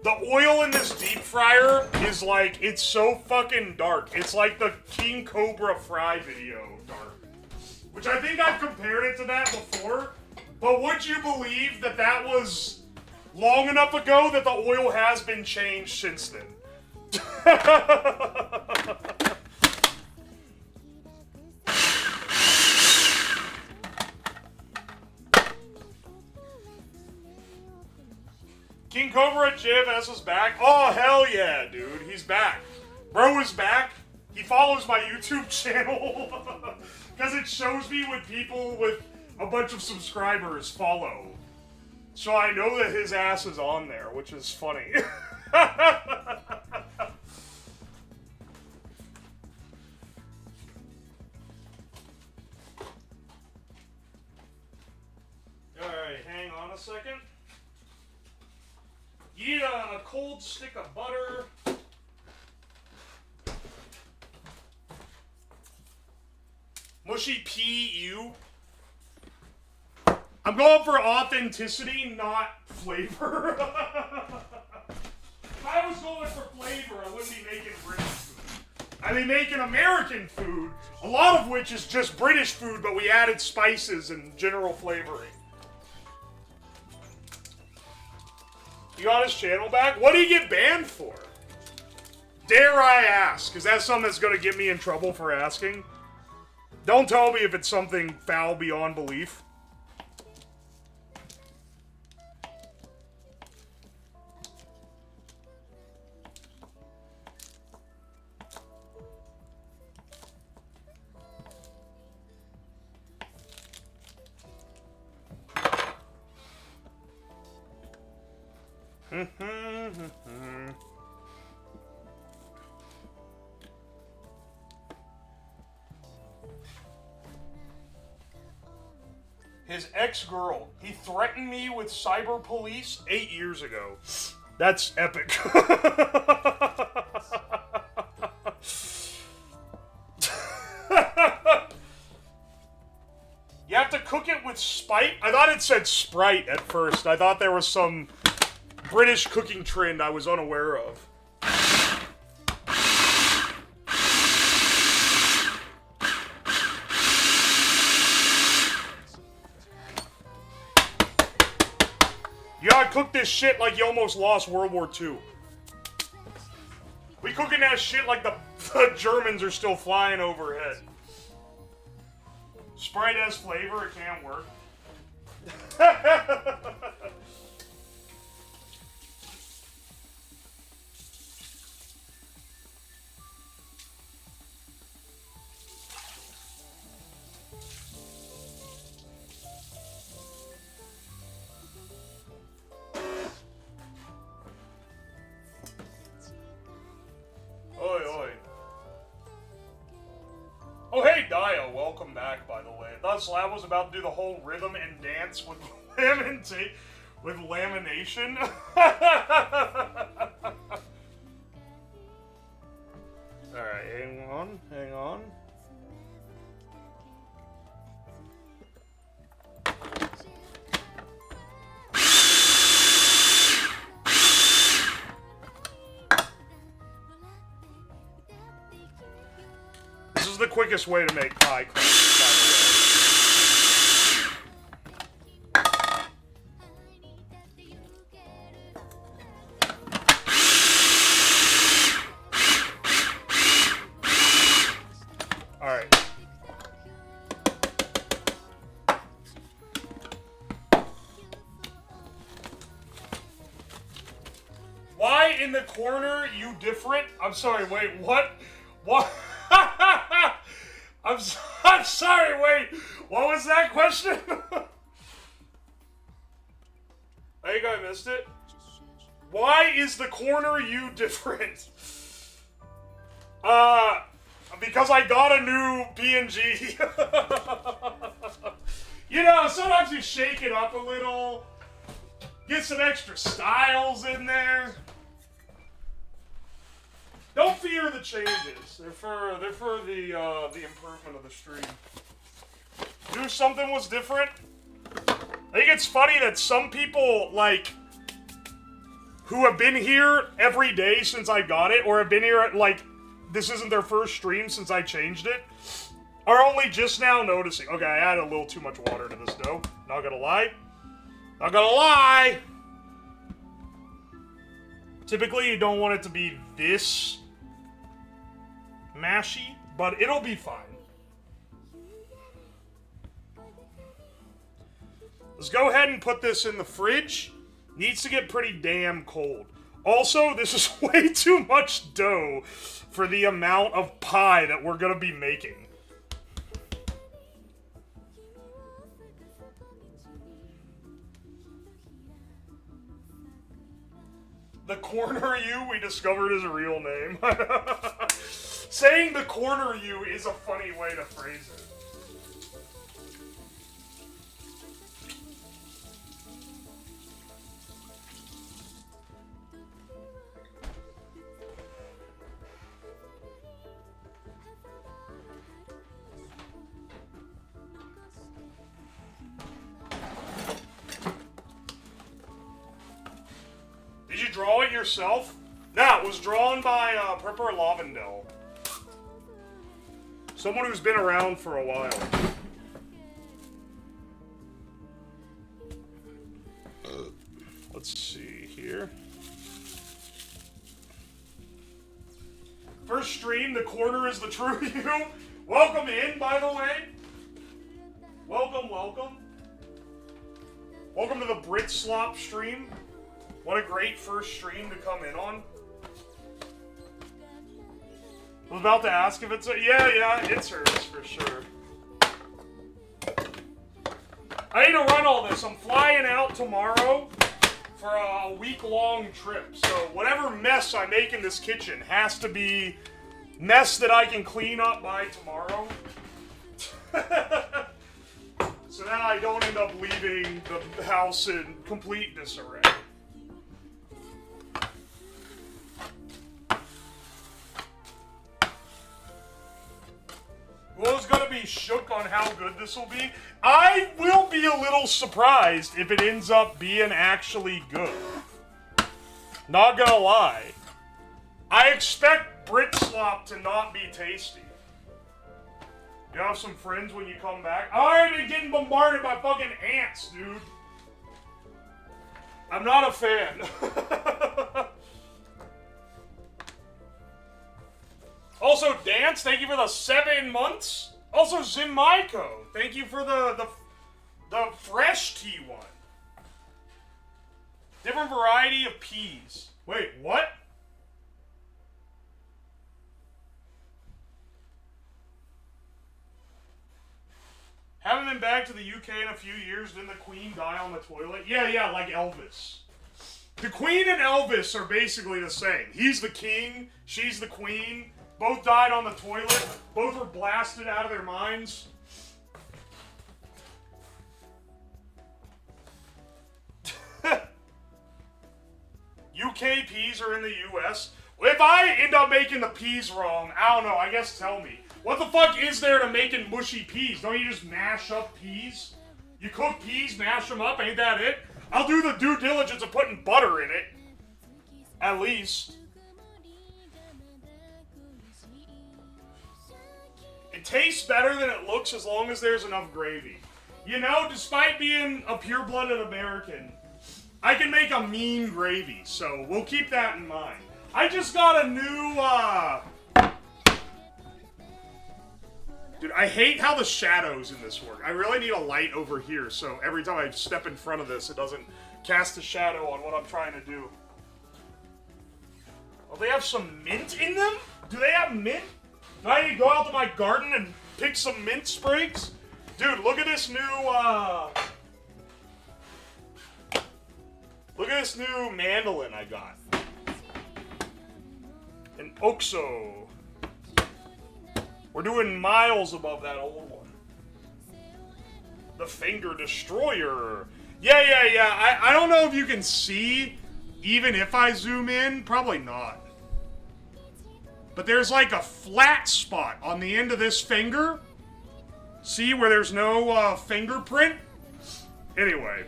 The oil in this deep fryer is like, it's so fucking dark. It's like the King Cobra fry video dark. Which I think I've compared it to that before. But would you believe that that was long enough ago that the oil has been changed since then? King Cobra JFS is back. Oh, hell yeah, dude. He's back. Bro is back. He follows my YouTube channel. Because it shows me when people with a bunch of subscribers follow. So I know that his ass is on there, which is funny. Alright, hang on a second. Yeah, a cold stick of butter. Mushy P.U. I'm going for authenticity, not flavor. If I was going for flavor, I wouldn't be making British food. I'd be making American food, a lot of which is just British food, but we added spices and general flavoring. You got his channel back? What did he get banned for? Dare I ask? Is that something that's going to get me in trouble for asking? Don't tell me if it's something foul beyond belief. His ex-girl. He threatened me with cyber police 8 years ago. That's epic. You have to cook it with spite? I thought it said Sprite at first. I thought there was some British cooking trend I was unaware of. You gotta cook this shit like you almost lost World War II. We cooking that shit like the Germans are still flying overhead. Sprite has flavor, it can't work. Oi, oi. Oh, hey, Dio. Welcome back, by the way. I thought Slab was about to do the whole rhythm and dance with lamination. Alright, hang on, hang on. This is the quickest way to make pie crust, by the way. Alright. Why in the corner, you different? I'm sorry, wait, what? What? I'm sorry, wait. What was that question? I think I missed it. Why is the corner you different? Because I got a new PNG. You know, sometimes you shake it up a little. Get some extra styles in there. Don't fear the changes. They're for the improvement of the stream. Knew something was different. I think it's funny that some people like who have been here every day since I got it, or have been here at, like, this isn't their first stream since I changed it, are only just now noticing. Okay, I added a little too much water to this dough. Not gonna lie. Not gonna lie! Typically, you don't want it to be this mashy, but it'll be fine. Let's go ahead and put this in the fridge. Needs to get pretty damn cold. Also, this is way too much dough for the amount of pie that we're gonna be making. The corner you we discovered is a real name. Saying the corner you is a funny way to phrase it. Did you draw it yourself? No, it was drawn by Prepper Lavendel. Someone who's been around for a while. Let's see here. First stream, the corner is the true you. Welcome in, by the way. Welcome, welcome. Welcome to the BRITSLOP stream. What a great first stream to come in on. I was about to ask if it's yeah, it's hers for sure. I need to run all this. I'm flying out tomorrow for a week-long trip. So whatever mess I make in this kitchen has to be mess that I can clean up by tomorrow. So that I don't end up leaving the house in complete disarray. Who's gonna be shook on how good this will be? I will be a little surprised if it ends up being actually good. Not gonna lie. I expect BRITSLOP to not be tasty. You have some friends when you come back? I've already been getting bombarded by fucking ants, dude. I'm not a fan. Also, Dance, thank you for the 7 months. Also, Zimaiko, thank you for the fresh tea one. Different variety of peas. Wait, what? Haven't been back to the UK in a few years. Didn't the Queen die on the toilet? Yeah, like Elvis. The Queen and Elvis are basically the same. He's the king, she's the queen. Both died on the toilet. Both were blasted out of their minds. UK peas are in the US. If I end up making the peas wrong, I don't know, I guess tell me. What the fuck is there to making mushy peas? Don't you just mash up peas? You cook peas, mash them up, ain't that it? I'll do the due diligence of putting butter in it. At least. It tastes better than it looks as long as there's enough gravy. You know, despite being a pure-blooded American, I can make a mean gravy, so we'll keep that in mind. I just got a new, Dude, I hate how the shadows in this work. I really need a light over here, so every time I step in front of this, it doesn't cast a shadow on what I'm trying to do. Oh, they have some mint in them? Do they have mint? Do I need to go out to my garden and pick some mint sprigs? Dude, look at this new, look at this new mandolin I got. An Oxo. We're doing miles above that old one. The Finger Destroyer. Yeah. I don't know if you can see, even if I zoom in. Probably not. But there's like a flat spot on the end of this finger. See where there's no fingerprint? Anyway.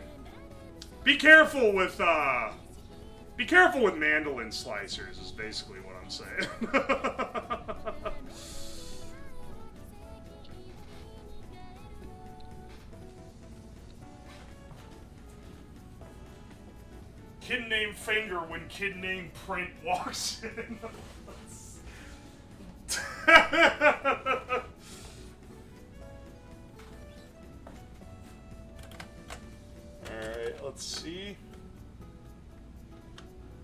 Be careful with Be careful with mandolin slicers is basically what I'm saying. Kid named Finger when kid named Print walks in. Alright, let's see.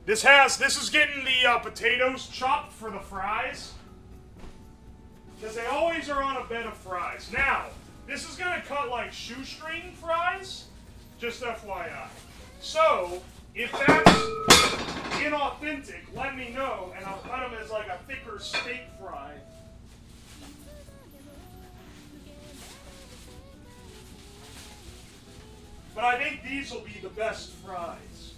This is getting the potatoes chopped for the fries. Because they always are on a bed of fries. Now, this is gonna cut like shoestring fries. Just FYI. So, if that's inauthentic, let me know, and I'll cut them as like a thicker steak fry. But I think these will be the best fries.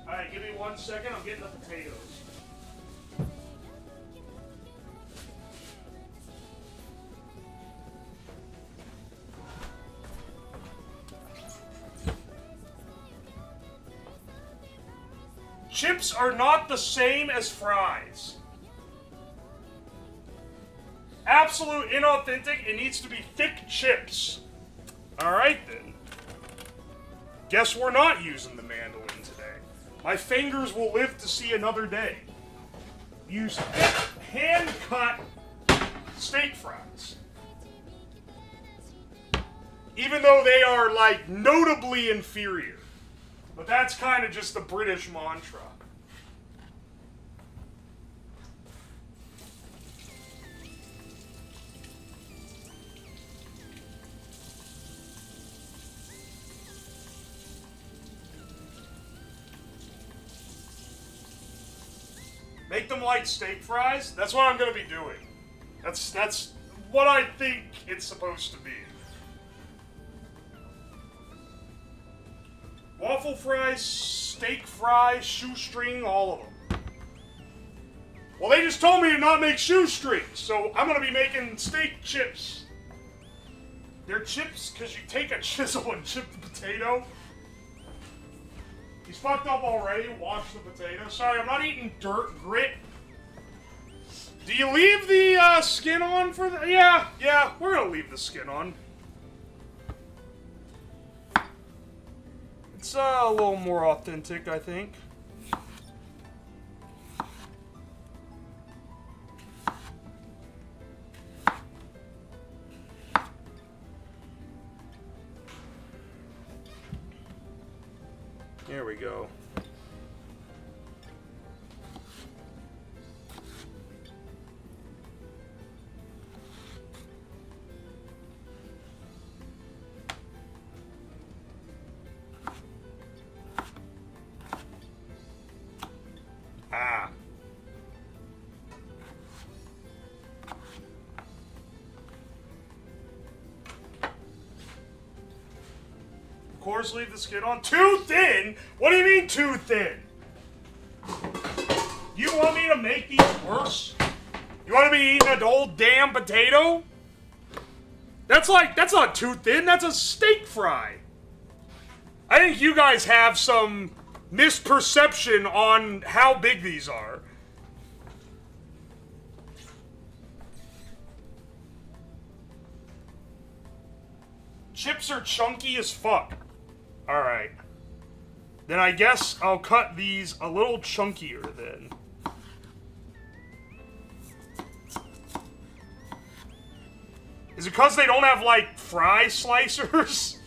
Alright, give me 1 second, I'm getting the potatoes. Chips are not the same as fries. Absolute inauthentic, it needs to be thick chips. Alright then. Guess we're not using the mandolin today. My fingers will live to see another day. Use hand-cut steak fries. Even though they are, like, notably inferior. But that's kind of just the British mantra. Make them like steak fries? That's what I'm going to be doing. That's what I think it's supposed to be. Waffle fries, steak fries, shoestring, all of them. Well, they just told me to not make shoestrings, so I'm going to be making steak chips. They're chips because you take a chisel and chip the potato. He's fucked up already. Wash the potato. Sorry, I'm not eating dirt grit. Do you leave the skin on for the... Yeah, we're going to leave the skin on. It's a little more authentic, I think. There we go. Ah. Of course, leave the skin on. Too thin? What do you mean too thin? You want me to make these worse? You want to be eating an old damn potato? That's not too thin. That's a steak fry. I think you guys have some misperception on how big these are. Chips are chunky as fuck. Alright. Then I guess I'll cut these a little chunkier then. Is it because they don't have, like, fry slicers?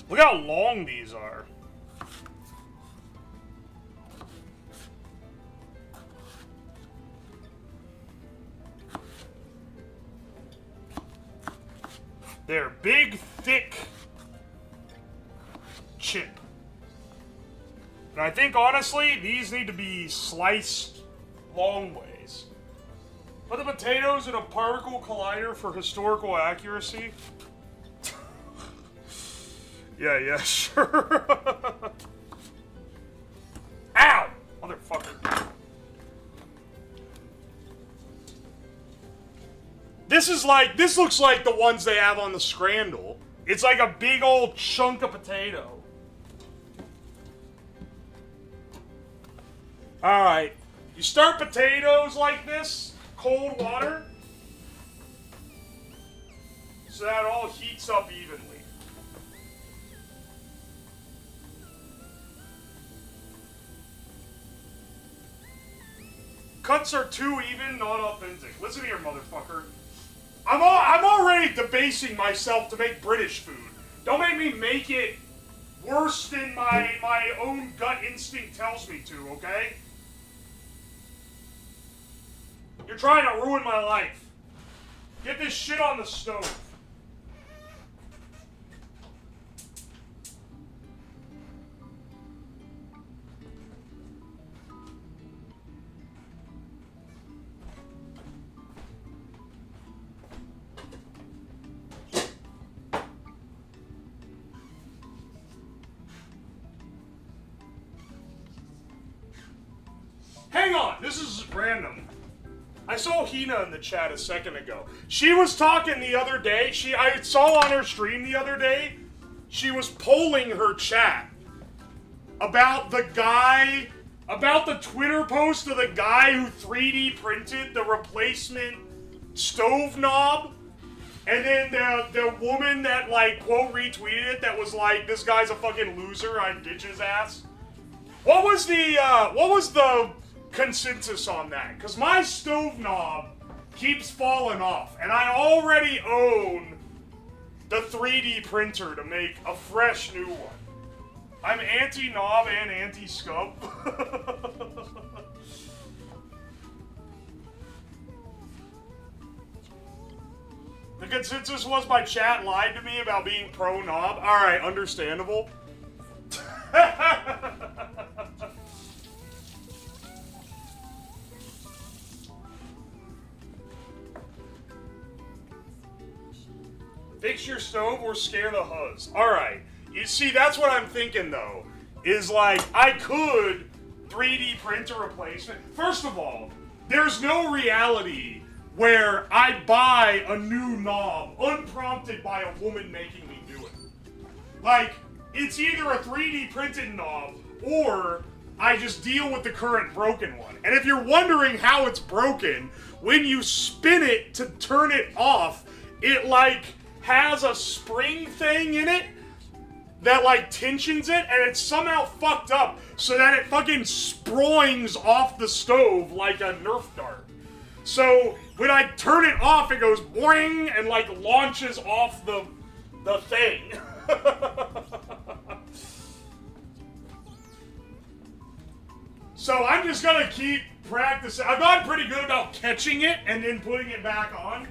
Look how long these are. They're big, thick chip. And I think, honestly, these need to be sliced long ways. Put the potatoes in a particle collider for historical accuracy. Yeah, sure. Ow! Motherfucker. This looks like the ones they have on the Scrandle. It's like a big old chunk of potato. Alright. You start potatoes like this, cold water, so that it all heats up evenly. Cuts are too even, not authentic. Listen here, motherfucker. I'm already debasing myself to make British food. Don't make me make it worse than my own gut instinct tells me to, okay? You're trying to ruin my life. Get this shit on the stove. Hang on, this is random. I saw Hina in the chat a second ago. She was talking the other day. I saw on her stream the other day, she was polling her chat about the Twitter post of the guy who 3D printed the replacement stove knob. And then the woman that, like, quote retweeted it that was like, this guy's a fucking loser, I'd ditch his ass. What was the consensus on that? Because my stove knob keeps falling off, and I already own the 3D printer to make a fresh new one. I'm anti-knob and anti-scub. The consensus was my chat lied to me about being pro-knob. Alright, understandable. Fix your stove or scare the huzz. Alright. You see, that's what I'm thinking, though. Is like, I could 3D print a replacement. First of all, there's no reality where I buy a new knob unprompted by a woman making me do it. Like, it's either a 3D printed knob or I just deal with the current broken one. And if you're wondering how it's broken, when you spin it to turn it off, it, like, has a spring thing in it that, like, tensions it, and it's somehow fucked up so that it fucking sproings off the stove like a Nerf dart. So, when I turn it off, it goes boing and, like, launches off the thing. So, I'm just gonna keep practicing. I've gotten pretty good about catching it and then putting it back on.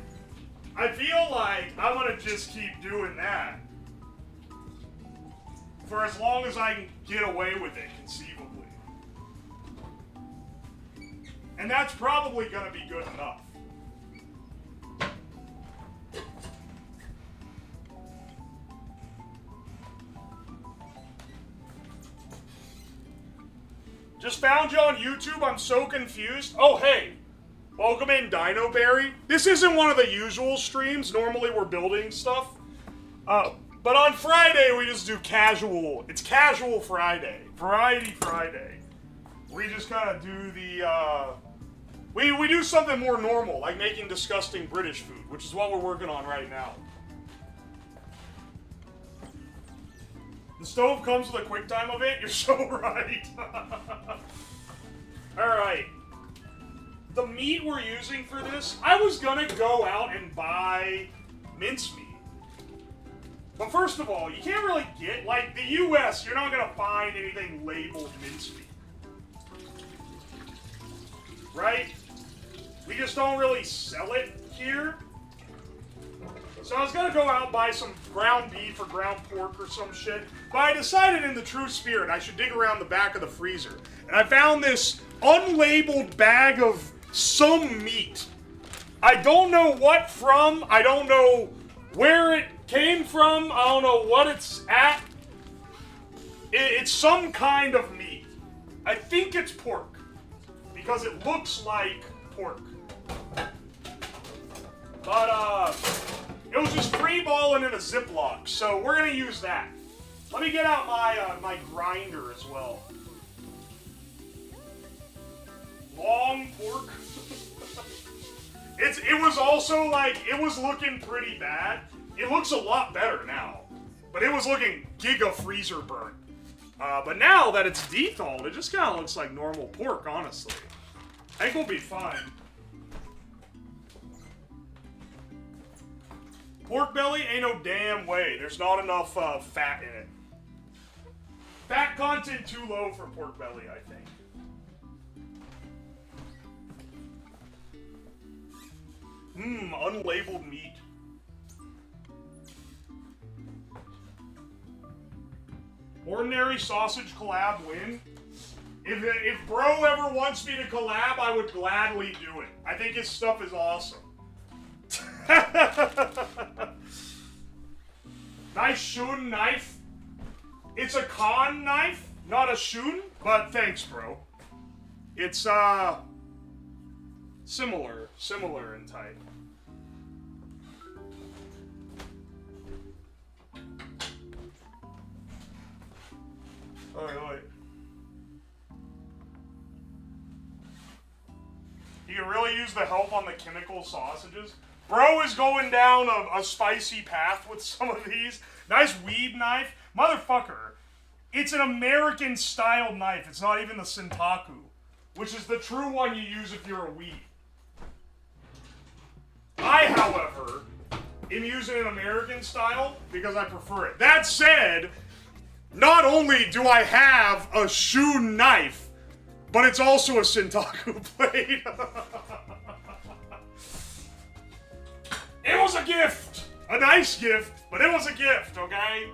I feel like I'm gonna just keep doing that for as long as I can get away with it, conceivably. And that's probably gonna be good enough. Just found you on YouTube, I'm so confused. Oh, hey. Welcome in, Dino Berry. This isn't one of the usual streams. Normally we're building stuff. But on Friday we just do casual. It's Casual Friday. Variety Friday. We just kind of do the, we do something more normal, like making disgusting British food, which is what we're working on right now. The stove comes with a QuickTime event? You're so right. Alright. The meat we're using for this, I was gonna go out and buy mincemeat. But first of all, you can't really get, like, the US, you're not gonna find anything labeled mincemeat. Right? We just don't really sell it here. So I was gonna go out and buy some ground beef or ground pork or some shit, but I decided in the true spirit I should dig around the back of the freezer. And I found this unlabeled bag of some meat. I don't know what from, I don't know where it came from, I don't know what it's at. It's some kind of meat. I think it's pork, because it looks like pork. But, it was just free balling in a Ziploc, so we're gonna use that. Let me get out my, my grinder as well. Long pork. It was also, like, it was looking pretty bad. It looks a lot better now. But it was looking giga freezer burnt. But now that it's dethawed, it just kind of looks like normal pork, honestly. I think we'll be fine. Pork belly? Ain't no damn way. There's not enough fat in it. Fat content too low for pork belly, I think. Unlabeled meat. Ordinary sausage collab win? If bro ever wants me to collab, I would gladly do it. I think his stuff is awesome. Nice shun knife. It's a Khan knife, not a shun, but thanks, bro. It's, similar in type. Alright. You can really use the help on the chemical sausages. Bro is going down a spicy path with some of these. Nice weed knife. Motherfucker, it's an American-style knife. It's not even the Sentaku, which is the true one you use if you're a weed. I, however, am using an American style because I prefer it. That said, not only do I have a shun knife, but it's also a Sentaku blade. It was a gift! A nice gift, but it was a gift, okay?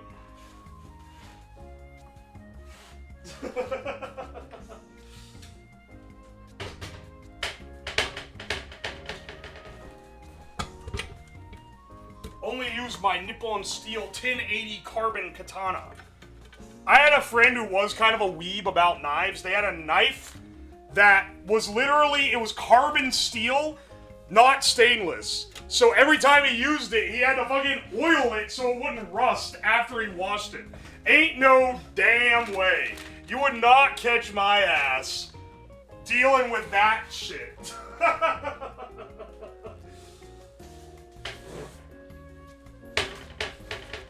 Only use my Nippon Steel 1080 carbon katana. I had a friend who was kind of a weeb about knives. They had a knife that was literally, it was carbon steel, not stainless. So every time he used it, he had to fucking oil it so it wouldn't rust after he washed it. Ain't no damn way. You would not catch my ass dealing with that shit.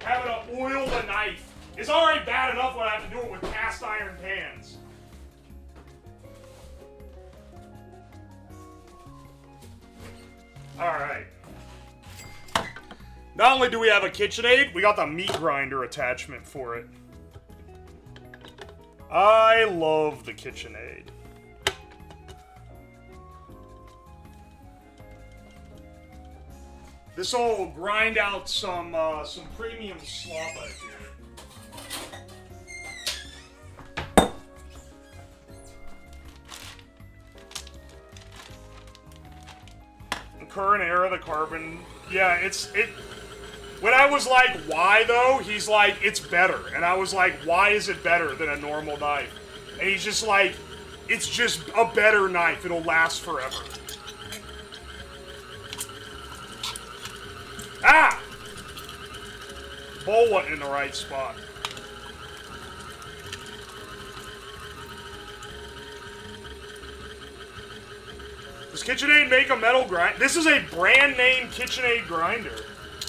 Having to oil the knife is already bad enough when I have to do it with cast iron pans. Alright. Not only do we have a KitchenAid, we got the meat grinder attachment for it. I love the KitchenAid. This will grind out some premium slop out here. Current era, the carbon. Yeah, when I was like, why though? He's like, it's better. And I was like, why is it better than a normal knife? And he's just like, it's just a better knife. It'll last forever. Ah! Bowl wasn't in the right spot. Does KitchenAid make a metal grinder? This is a brand name KitchenAid grinder.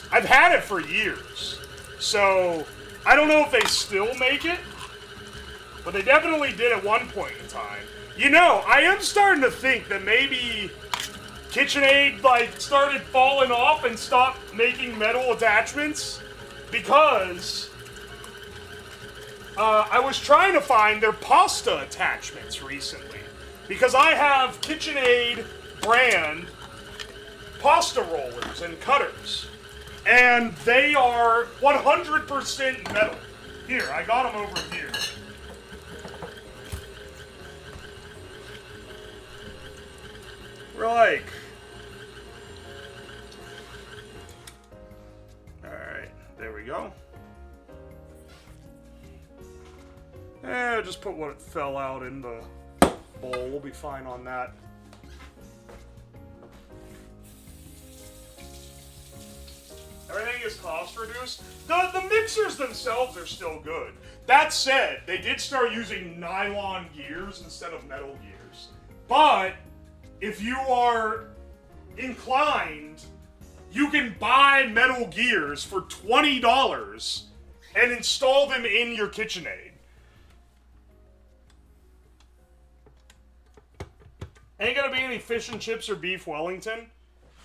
I've had it for years. So, I don't know if they still make it, but they definitely did at one point in time. You know, I am starting to think that maybe KitchenAid, like, started falling off and stopped making metal attachments because I was trying to find their pasta attachments recently. Because I have KitchenAid brand pasta rollers and cutters. And they are 100% metal. Here, I got them over here. We're like... Alright, there we go. Just put what fell out in the bowl. We'll be fine on that. Everything is cost reduced. The mixers themselves are still good. That said, they did start using nylon gears instead of metal gears. But if you are inclined, you can buy metal gears for $20 and install them in your KitchenAid. Ain't gonna be any fish and chips or beef Wellington.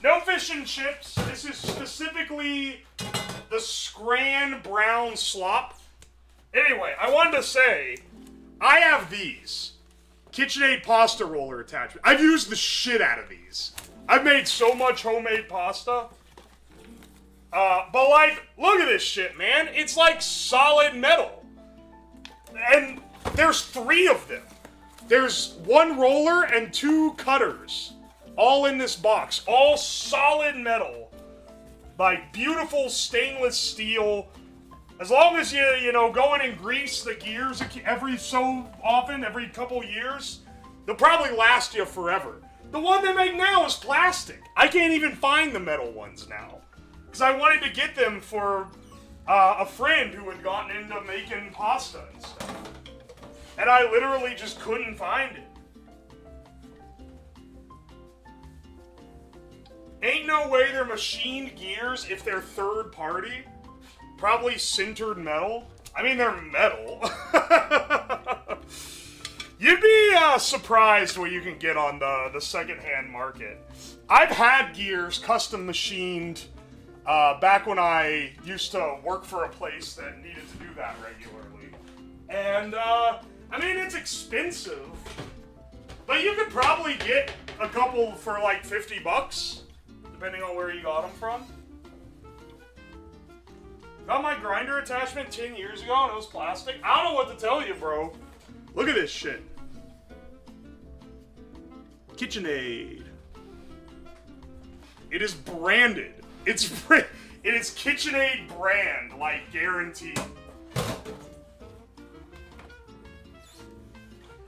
No fish and chips. This is specifically the Scran brown slop. Anyway, I wanted to say, I have these KitchenAid pasta roller attachment. I've used the shit out of these. I've made so much homemade pasta. But like, look at this shit, man. It's like solid metal. And there's 3 of them. There's 1 roller and 2 cutters. All in this box. All solid metal. Like, beautiful stainless steel. As long as you know, go in and grease the gears every so often, every couple years, they'll probably last you forever. The one they make now is plastic. I can't even find the metal ones now. Because I wanted to get them for a friend who had gotten into making pasta and stuff. And I literally just couldn't find it. Ain't no way they're machined gears if they're third party. Probably sintered metal. I mean, they're metal. You'd be surprised what you can get on the secondhand market. I've had gears custom machined back when I used to work for a place that needed to do that regularly. And, I mean, it's expensive. But you could probably get a couple for like $50, depending on where you got them from. Got my grinder attachment 10 years ago and it was plastic. I don't know what to tell you, bro. Look at this shit. KitchenAid. It is branded. It is KitchenAid brand, like guaranteed.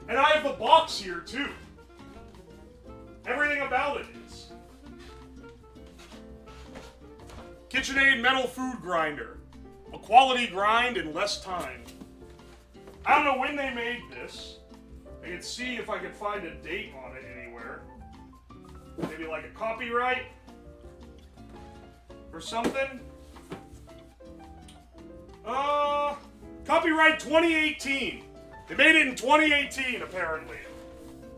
And I have the box here too. Everything about it is. KitchenAid metal food grinder. A quality grind in less time. I don't know when they made this. I can see if I can find a date on it anywhere. Maybe like a copyright or something. Copyright 2018. They made it in 2018 apparently.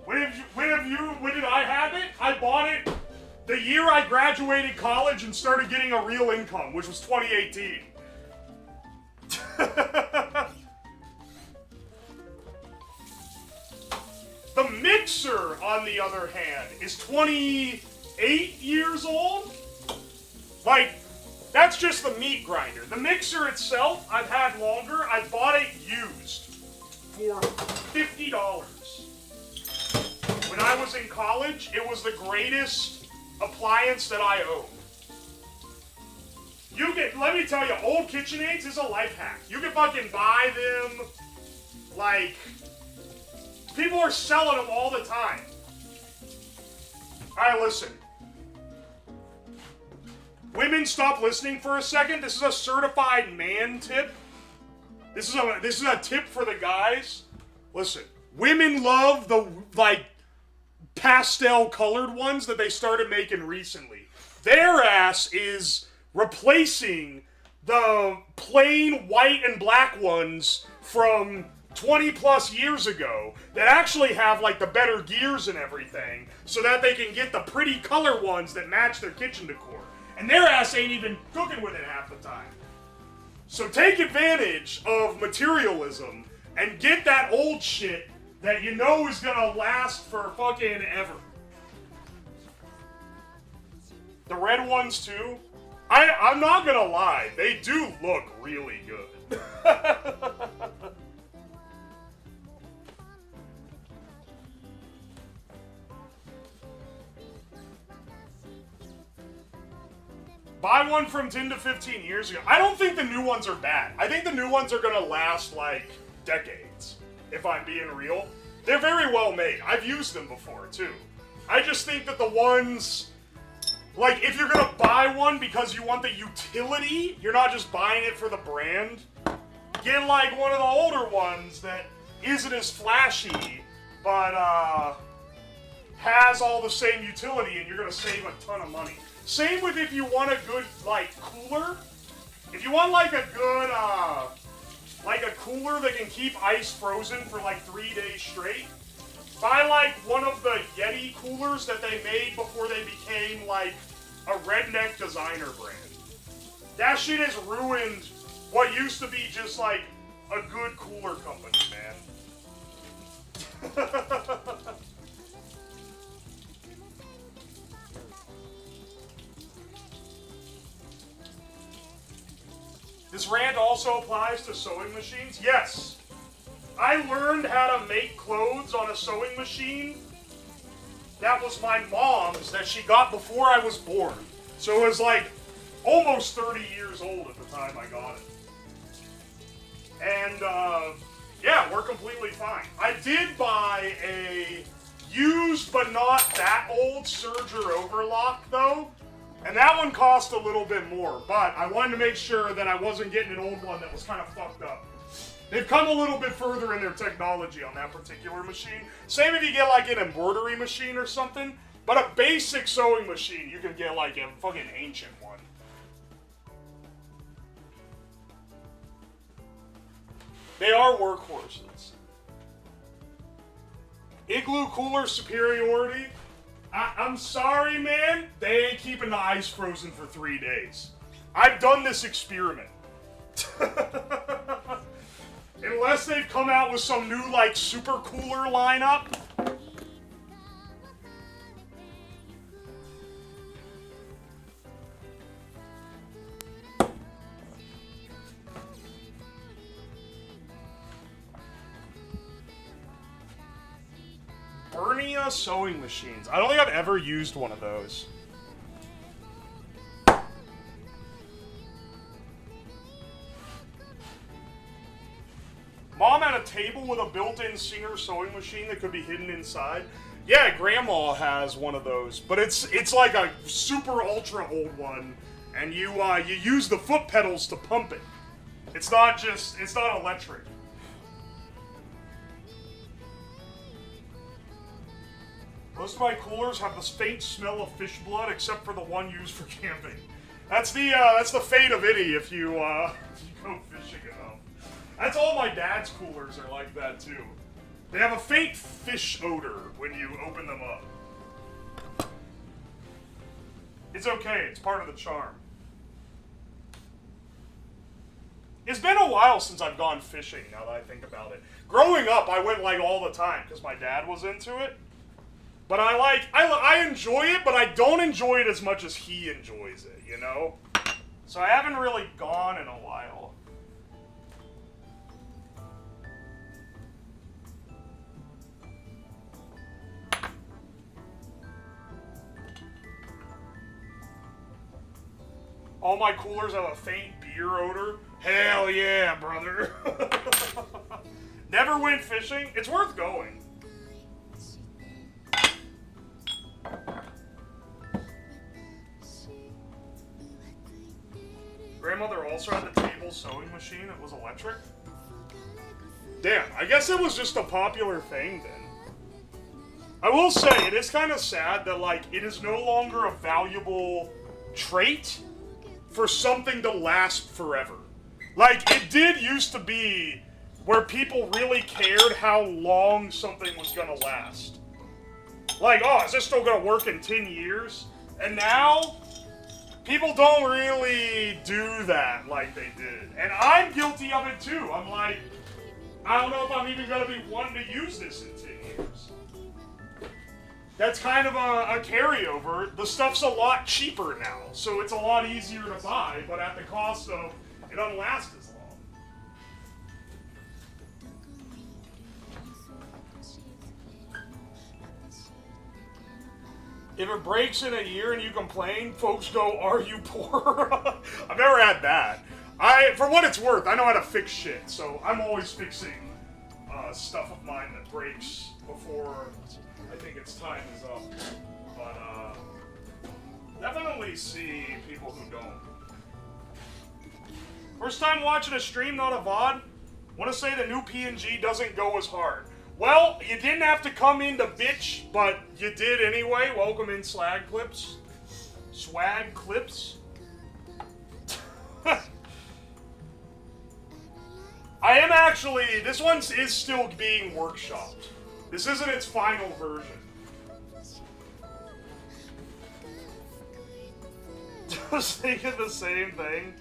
When did I have it? I bought it the year I graduated college and started getting a real income, which was 2018. The mixer, on the other hand, is 28 years old. Like, that's just the meat grinder. The mixer itself, I've had longer. I bought it used for $50. When I was in college, it was the greatest appliance that I owned. Let me tell you, old KitchenAids is a life hack. You can fucking buy them, like, people are selling them all the time. Alright, listen. Women, stop listening for a second. This is a certified man tip. This is a tip for the guys. Listen, women love the, like, pastel colored ones that they started making recently. Their ass is replacing the plain white and black ones from 20 plus years ago that actually have like the better gears and everything so that they can get the pretty color ones that match their kitchen decor. And their ass ain't even cooking with it half the time. So take advantage of materialism and get that old shit that you know is gonna last for fucking ever. The red ones too. I'm not gonna lie, they do look really good. Buy one from 10 to 15 years ago. I don't think the new ones are bad. I think the new ones are gonna last like decades, if I'm being real. They're very well made. I've used them before too. I just think that the ones, like if you're gonna buy one because you want the utility, you're not just buying it for the brand, get like one of the older ones that isn't as flashy, but has all the same utility and you're gonna save a ton of money. Same with if you want a good, like, cooler. If you want, like, a good, like a cooler that can keep ice frozen for, like, 3 days straight, buy, like, one of the Yeti coolers that they made before they became, like, a redneck designer brand. That shit has ruined what used to be just, like, a good cooler company, man. This rant also applies to sewing machines? Yes. I learned how to make clothes on a sewing machine that was my mom's that she got before I was born. So it was like almost 30 years old at the time I got it. And yeah, we're completely fine. I did buy a used but not that old serger overlock though. And that one cost a little bit more, but I wanted to make sure that I wasn't getting an old one that was kind of fucked up. They've come a little bit further in their technology on that particular machine. Same if you get like an embroidery machine or something, but a basic sewing machine, you can get like a fucking ancient one. They are workhorses. Igloo cooler superiority. I'm sorry, man. They ain't keeping the ice frozen for 3 days. I've done this experiment. Unless they've come out with some new, like, super cooler lineup. Burnia sewing machines. I don't think I've ever used one of those. Mom had a table with a built-in Singer sewing machine that could be hidden inside. Yeah, Grandma has one of those, but it's like a super ultra old one, and you use the foot pedals to pump it. It's not electric. Most of my coolers have this faint smell of fish blood, except for the one used for camping. That's the fate of Itty if you go fishing enough. That's all my dad's coolers are like that too. They have a faint fish odor when you open them up. It's okay, it's part of the charm. It's been a while since I've gone fishing, now that I think about it. Growing up, I went like all the time, because my dad was into it. But I enjoy it, but I don't enjoy it as much as he enjoys it, you know? So I haven't really gone in a while. All my coolers have a faint beer odor. Hell yeah, brother. Never went fishing. It's worth going. Grandmother also had the table sewing machine. It was electric. Damn, I guess it was just a popular thing then. I will say, it is kind of sad that, like, it is no longer a valuable trait for something to last forever. Like, it did used to be where people really cared how long something was gonna last. Like, oh, is this still gonna work in 10 years? And now, people don't really do that like they did. And I'm guilty of it too. I'm like, I don't know if I'm even gonna be wanting to use this in 10 years. that's kind of a carryover. The stuff's a lot cheaper now, so it's a lot easier to buy, but at the cost of it doesn't last as long. If it breaks in a year and you complain, folks go, "Are you poor?" I've never had that. For what it's worth, I know how to fix shit, so I'm always fixing stuff of mine that breaks before I think its time is up. But definitely see people who don't. First time watching a stream, not a VOD. Want to say the new PNG doesn't go as hard. Well, you didn't have to come in to bitch, but you did anyway. Welcome in, Slag Clips. Swag Clips. I am actually, this one is still being workshopped. This isn't its final version. I was thinking the same thing.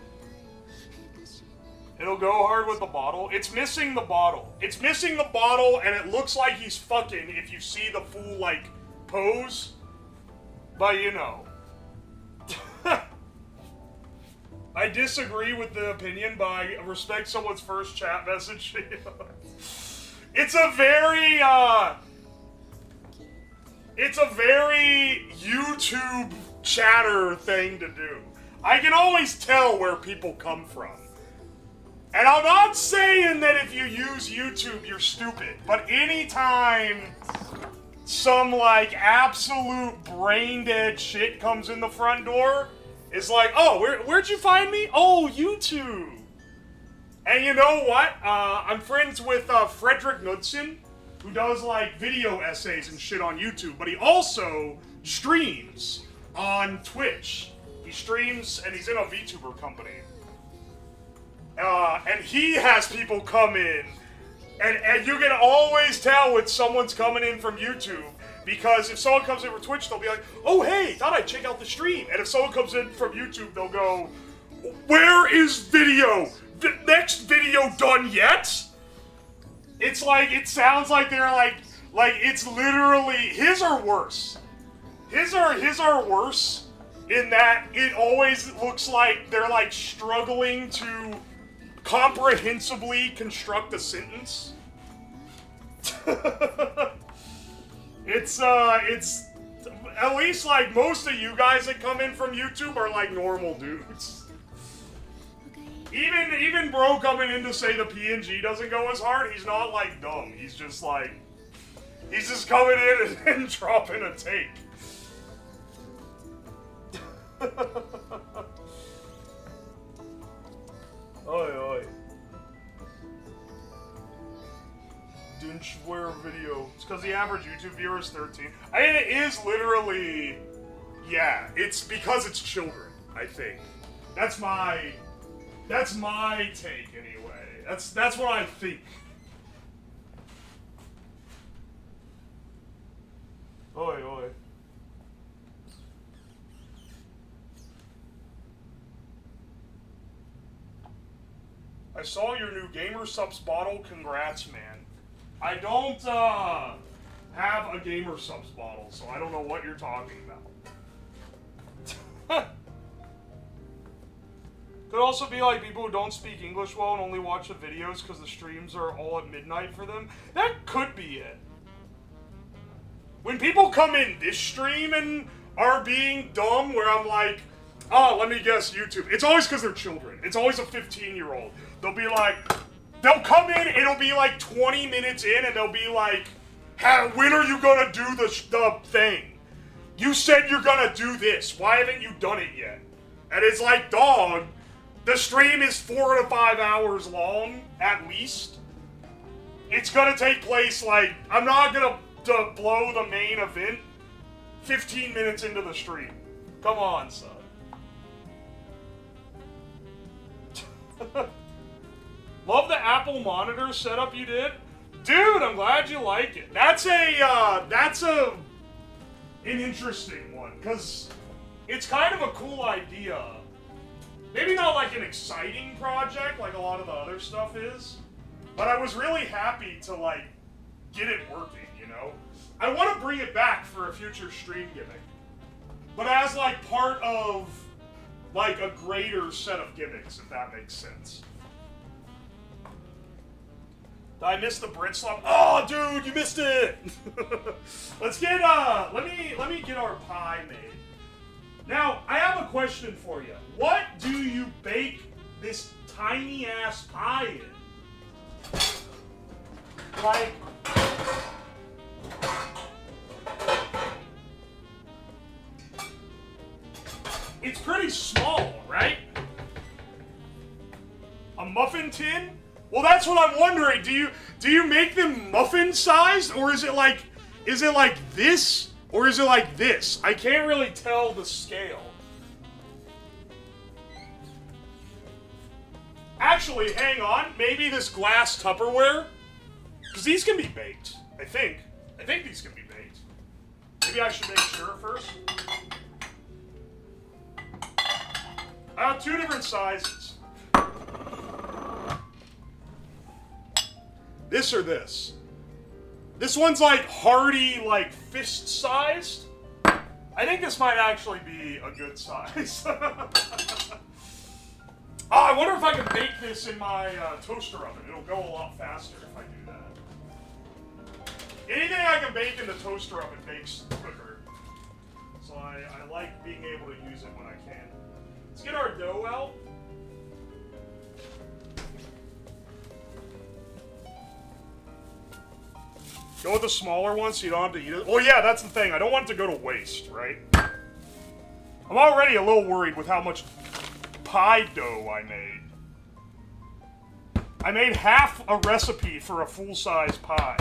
It'll go hard with the bottle. It's missing the bottle. It's missing the bottle, and it looks like he's fucking if you see the full, like, pose. But, you know. I disagree with the opinion, but I respect someone's first chat message. It's a very YouTube chatter thing to do. I can always tell where people come from. And I'm not saying that if you use YouTube, you're stupid, but anytime some, like, absolute brain-dead shit comes in the front door, it's like, oh, where'd you find me? Oh, YouTube. And you know what? I'm friends with Frederick Knudsen, who does, like, video essays and shit on YouTube, but he also streams on Twitch. He streams, and he's in a VTuber company. And he has people come in, and you can always tell when someone's coming in from YouTube, because if someone comes in from Twitch, they'll be like, oh, hey, thought I'd check out the stream. And if someone comes in from YouTube, they'll go, where is video? The next video done yet? It's like, it sounds like they're like it's literally, his are worse. His are worse in that it always looks like they're, like, struggling to comprehensively construct a sentence. It's at least, like, most of you guys that come in from YouTube are, like, normal dudes. Even bro coming in to say the PNG doesn't go as hard, he's not, like, dumb. He's just, like, he's just coming in and dropping a take. Oi, oi. Didn't swear video. It's because the average YouTube viewer is 13. I mean, it is literally... Yeah, it's because it's children, I think. That's my take, anyway. That's what I think. Oi, oi. I saw your new Gamer Subs bottle. Congrats, man. I don't have a Gamer Subs bottle, so I don't know what you're talking about. Could also be like people who don't speak English well and only watch the videos because the streams are all at midnight for them. That could be it. When people come in this stream and are being dumb, where I'm like, oh, let me guess, YouTube. It's always because they're children. It's always a 15-year-old. They'll be like, they'll come in, it'll be like 20 minutes in, and they'll be like, when are you gonna do the thing? You said you're gonna do this. Why haven't you done it yet? And it's like, dog, the stream is 4 to 5 hours long, at least. It's gonna take place, like, I'm not gonna blow the main event 15 minutes into the stream. Come on, son. Love the Apple monitor setup you did. Dude, I'm glad you like it. That's an interesting one, because it's kind of a cool idea. Maybe not like an exciting project like a lot of the other stuff is, but I was really happy to, like, get it working, you know? I want to bring it back for a future stream gimmick. But as like part of like a greater set of gimmicks, if that makes sense. Did I miss the BRITSLOP? Oh, dude, you missed it! Let's get, let me get our pie made. Now, I have a question for you. What do you bake this tiny-ass pie in? Like... It's pretty small, right? A muffin tin? Well, that's what I'm wondering. Do you make them muffin sized, or is it like this, or is it like this? I can't really tell the scale. Actually, hang on. Maybe this glass Tupperware, because these can be baked. I think these can be baked. Maybe I should make sure first. I have 2 different sizes. This or this. This one's like hearty, like fist-sized. I think this might actually be a good size. Oh, I wonder if I can bake this in my toaster oven. It'll go a lot faster if I do that. Anything I can bake in the toaster oven bakes quicker. So I like being able to use it when I can. Let's get our dough out. Go with the smaller one so you don't have to eat it. Oh yeah, that's the thing. I don't want it to go to waste, right? I'm already a little worried with how much pie dough I made. I made half a recipe for a full-size pie,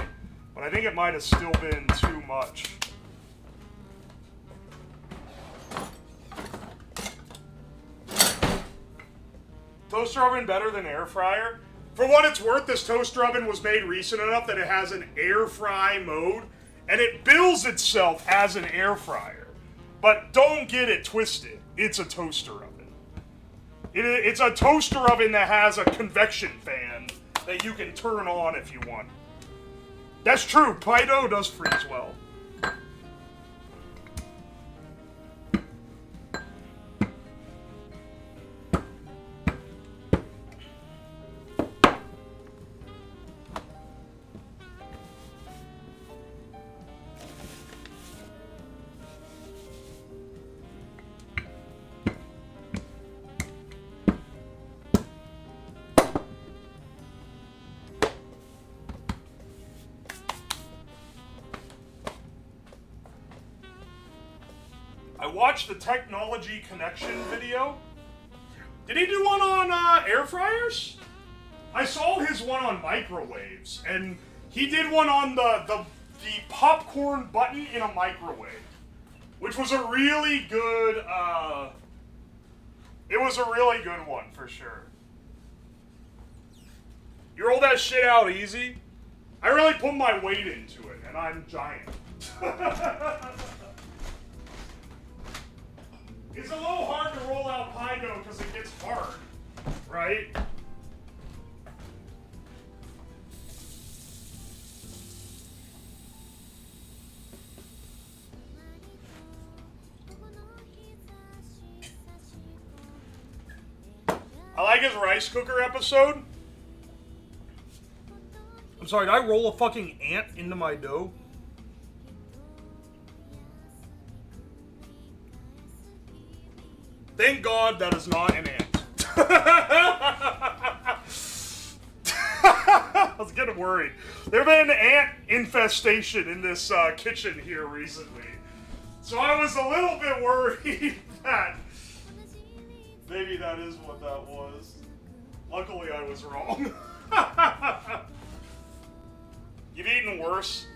but I think it might have still been too much. Toaster oven better than air fryer? For what it's worth, this toaster oven was made recent enough that it has an air fry mode, and it bills itself as an air fryer. But don't get it twisted. It's a toaster oven. It's a toaster oven that has a convection fan that you can turn on if you want. That's true. Pie dough does freeze well. I watched the technology connection video. Did he do one on air fryers? I saw his one on microwaves, and he did one on the popcorn button in a microwave, which was a really good, it was a really good one for sure. You roll that shit out easy? I really put my weight into it, and I'm giant. It's a little hard to roll out pie dough because it gets hard, right? I like his rice cooker episode. I'm sorry, did I roll a fucking ant into my dough? Thank God that is not an ant. I was getting worried. There's been an ant infestation in this kitchen here recently. So I was a little bit worried that maybe that is what that was. Luckily I was wrong. You've eaten worse?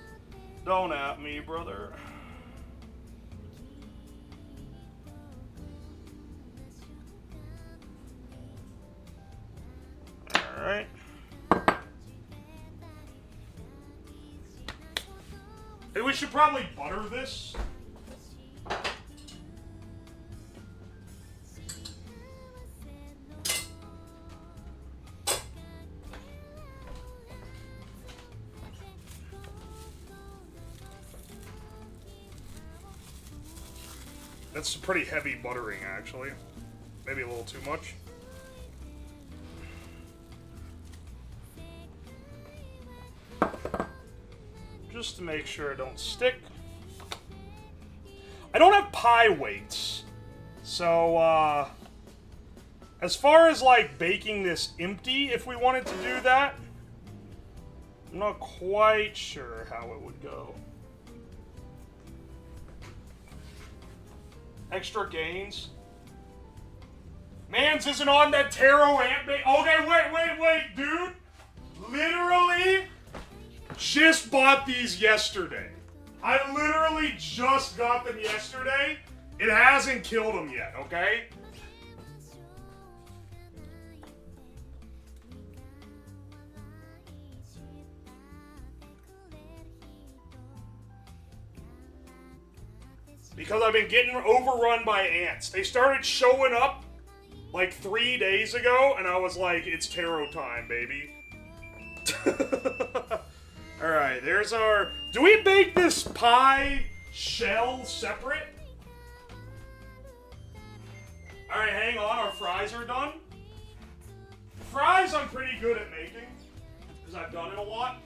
Don't at me, brother. Alright. Hey, we should probably butter this. That's pretty heavy buttering, actually. Maybe a little too much. Just to make sure it don't stick. I don't have pie weights. So, as far as, like, baking this empty, if we wanted to do that, I'm not quite sure how it would go. Extra gains. Mans isn't on that tarot amp. Okay, wait, dude. Literally just bought these yesterday. I literally just got them yesterday. It hasn't killed them yet, okay? Because I've been getting overrun by ants. They started showing up like 3 days ago, and I was like, it's tarot time, baby. Alright, there's our... Do we bake this pie shell separate? Alright, hang on, our fries are done. Fries I'm pretty good at making, because I've done it a lot.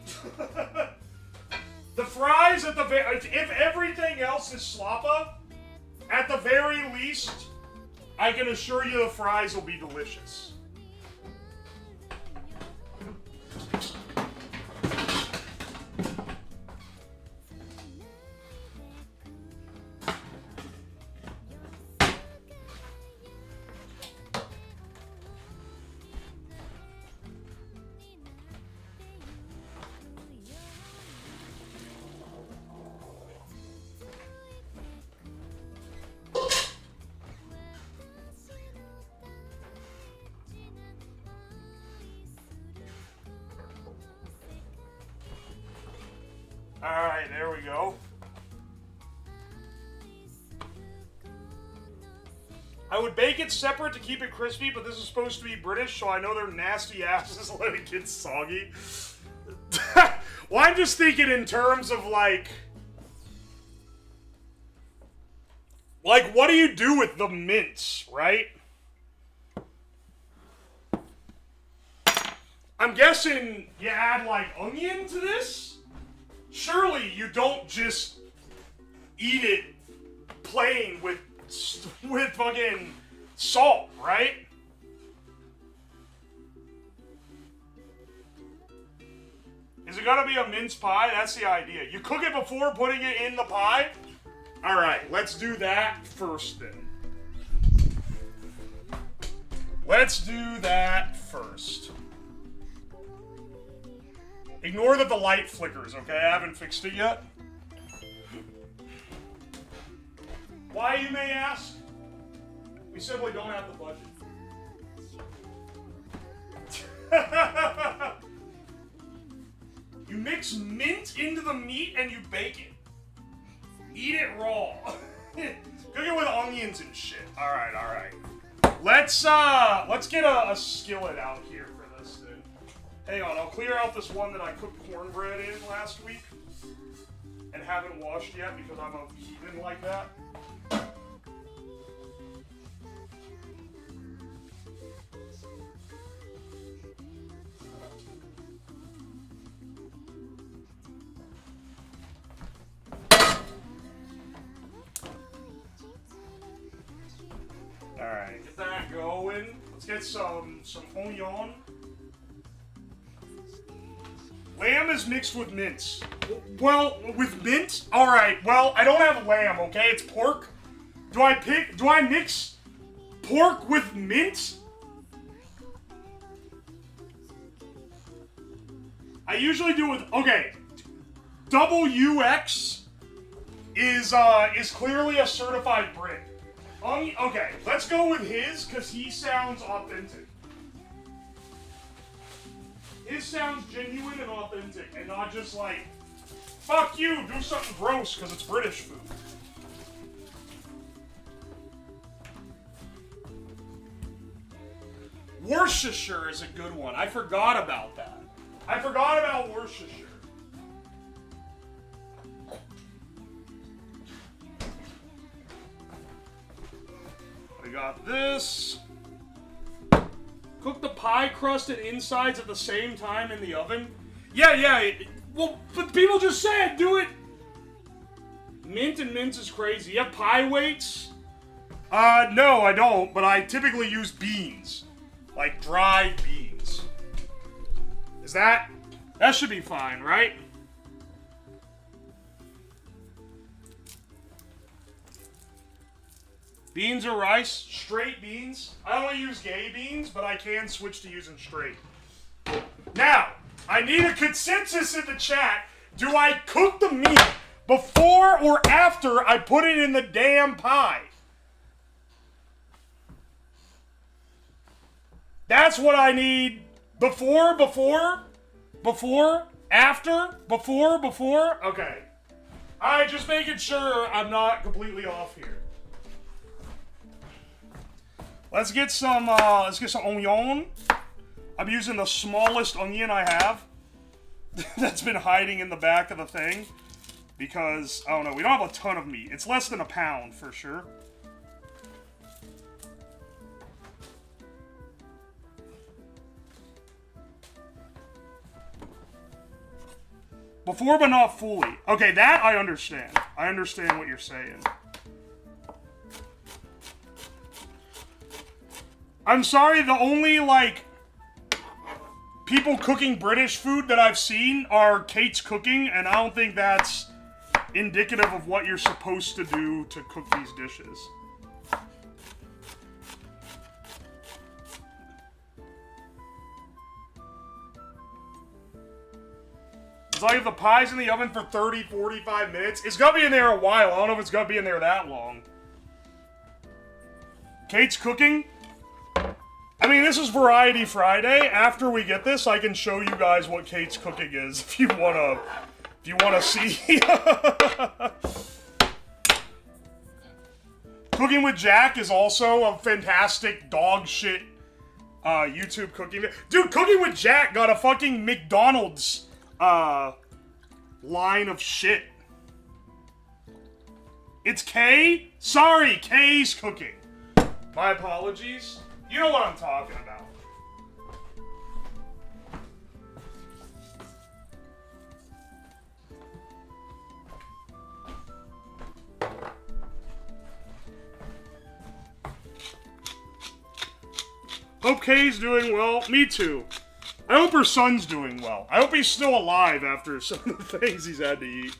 The fries at the very... If everything else is slappa, at the very least, I can assure you the fries will be delicious. Alright, there we go. I would bake it separate to keep it crispy, but this is supposed to be British, so I know their nasty asses let it get soggy. Well, I'm just thinking in terms of, like, what do you do with the mince, right? I'm guessing you add, like, onion to this? Surely you don't just eat it plain with fucking salt, right? Is it gonna be a mince pie? That's the idea. You cook it before putting it in the pie? Alright, let's do that first then. Let's do that first. Ignore that the light flickers, okay? I haven't fixed it yet. Why, you may ask? We simply don't have the budget. You mix mint into the meat and you bake it. Eat it raw. Cook it with onions and shit. Alright, alright. Let's get a skillet out here for this then. Hang on, I'll clear out this one that I cooked cornbread in last week and haven't washed yet because I'm a heathen like that. Alright, get that going. Let's get some onion. Lamb is mixed with mince. Well, with mint? Alright, well, I don't have lamb, okay? It's pork. Do I mix pork with mint? I usually do with, okay. WX is clearly a certified Brit. Okay, let's go with his, because he sounds authentic. His sounds genuine and authentic, and not just like, fuck you, do something gross, because it's British food. Worcestershire is a good one. I forgot about that. I forgot about Worcestershire. got this. Cook the pie crust and insides at the same time in the oven. Yeah. Well, but people just said do it. Mint and mince is crazy. You have pie weights? No, I don't, but I typically use beans. Like dried beans. Is that should be fine, right? Beans or rice? Straight beans. I only use gay beans, but I can switch to using straight. Now, I need a consensus in the chat. Do I cook the meat before or after I put it in the damn pie? That's what I need. Before, after, before. Okay. Alright, just making sure I'm not completely off here. Let's get some onion. I'm using the smallest onion I have. That's been hiding in the back of the thing. Because, I don't know, we don't have a ton of meat. It's less than a pound, for sure. Before, but not fully. Okay, that I understand. I understand what you're saying. I'm sorry, the only, like, people cooking British food that I've seen are Kate's Cooking, and I don't think that's indicative of what you're supposed to do to cook these dishes. It's like if the pie's in the oven for 30, 45 minutes, it's gonna be in there a while. I don't know if it's gonna be in there that long. Kate's Cooking? I mean, this is Variety Friday. After we get this, I can show you guys what Kate's Cooking is if you wanna see. Cooking with Jack is also a fantastic dog shit YouTube cooking. Dude, Cooking with Jack got a fucking McDonald's line of shit. It's Kay? Sorry, Kay's Cooking. My apologies. You know what I'm talking about. Hope Kay's doing well. Me too. I hope her son's doing well. I hope he's still alive after some of the things he's had to eat.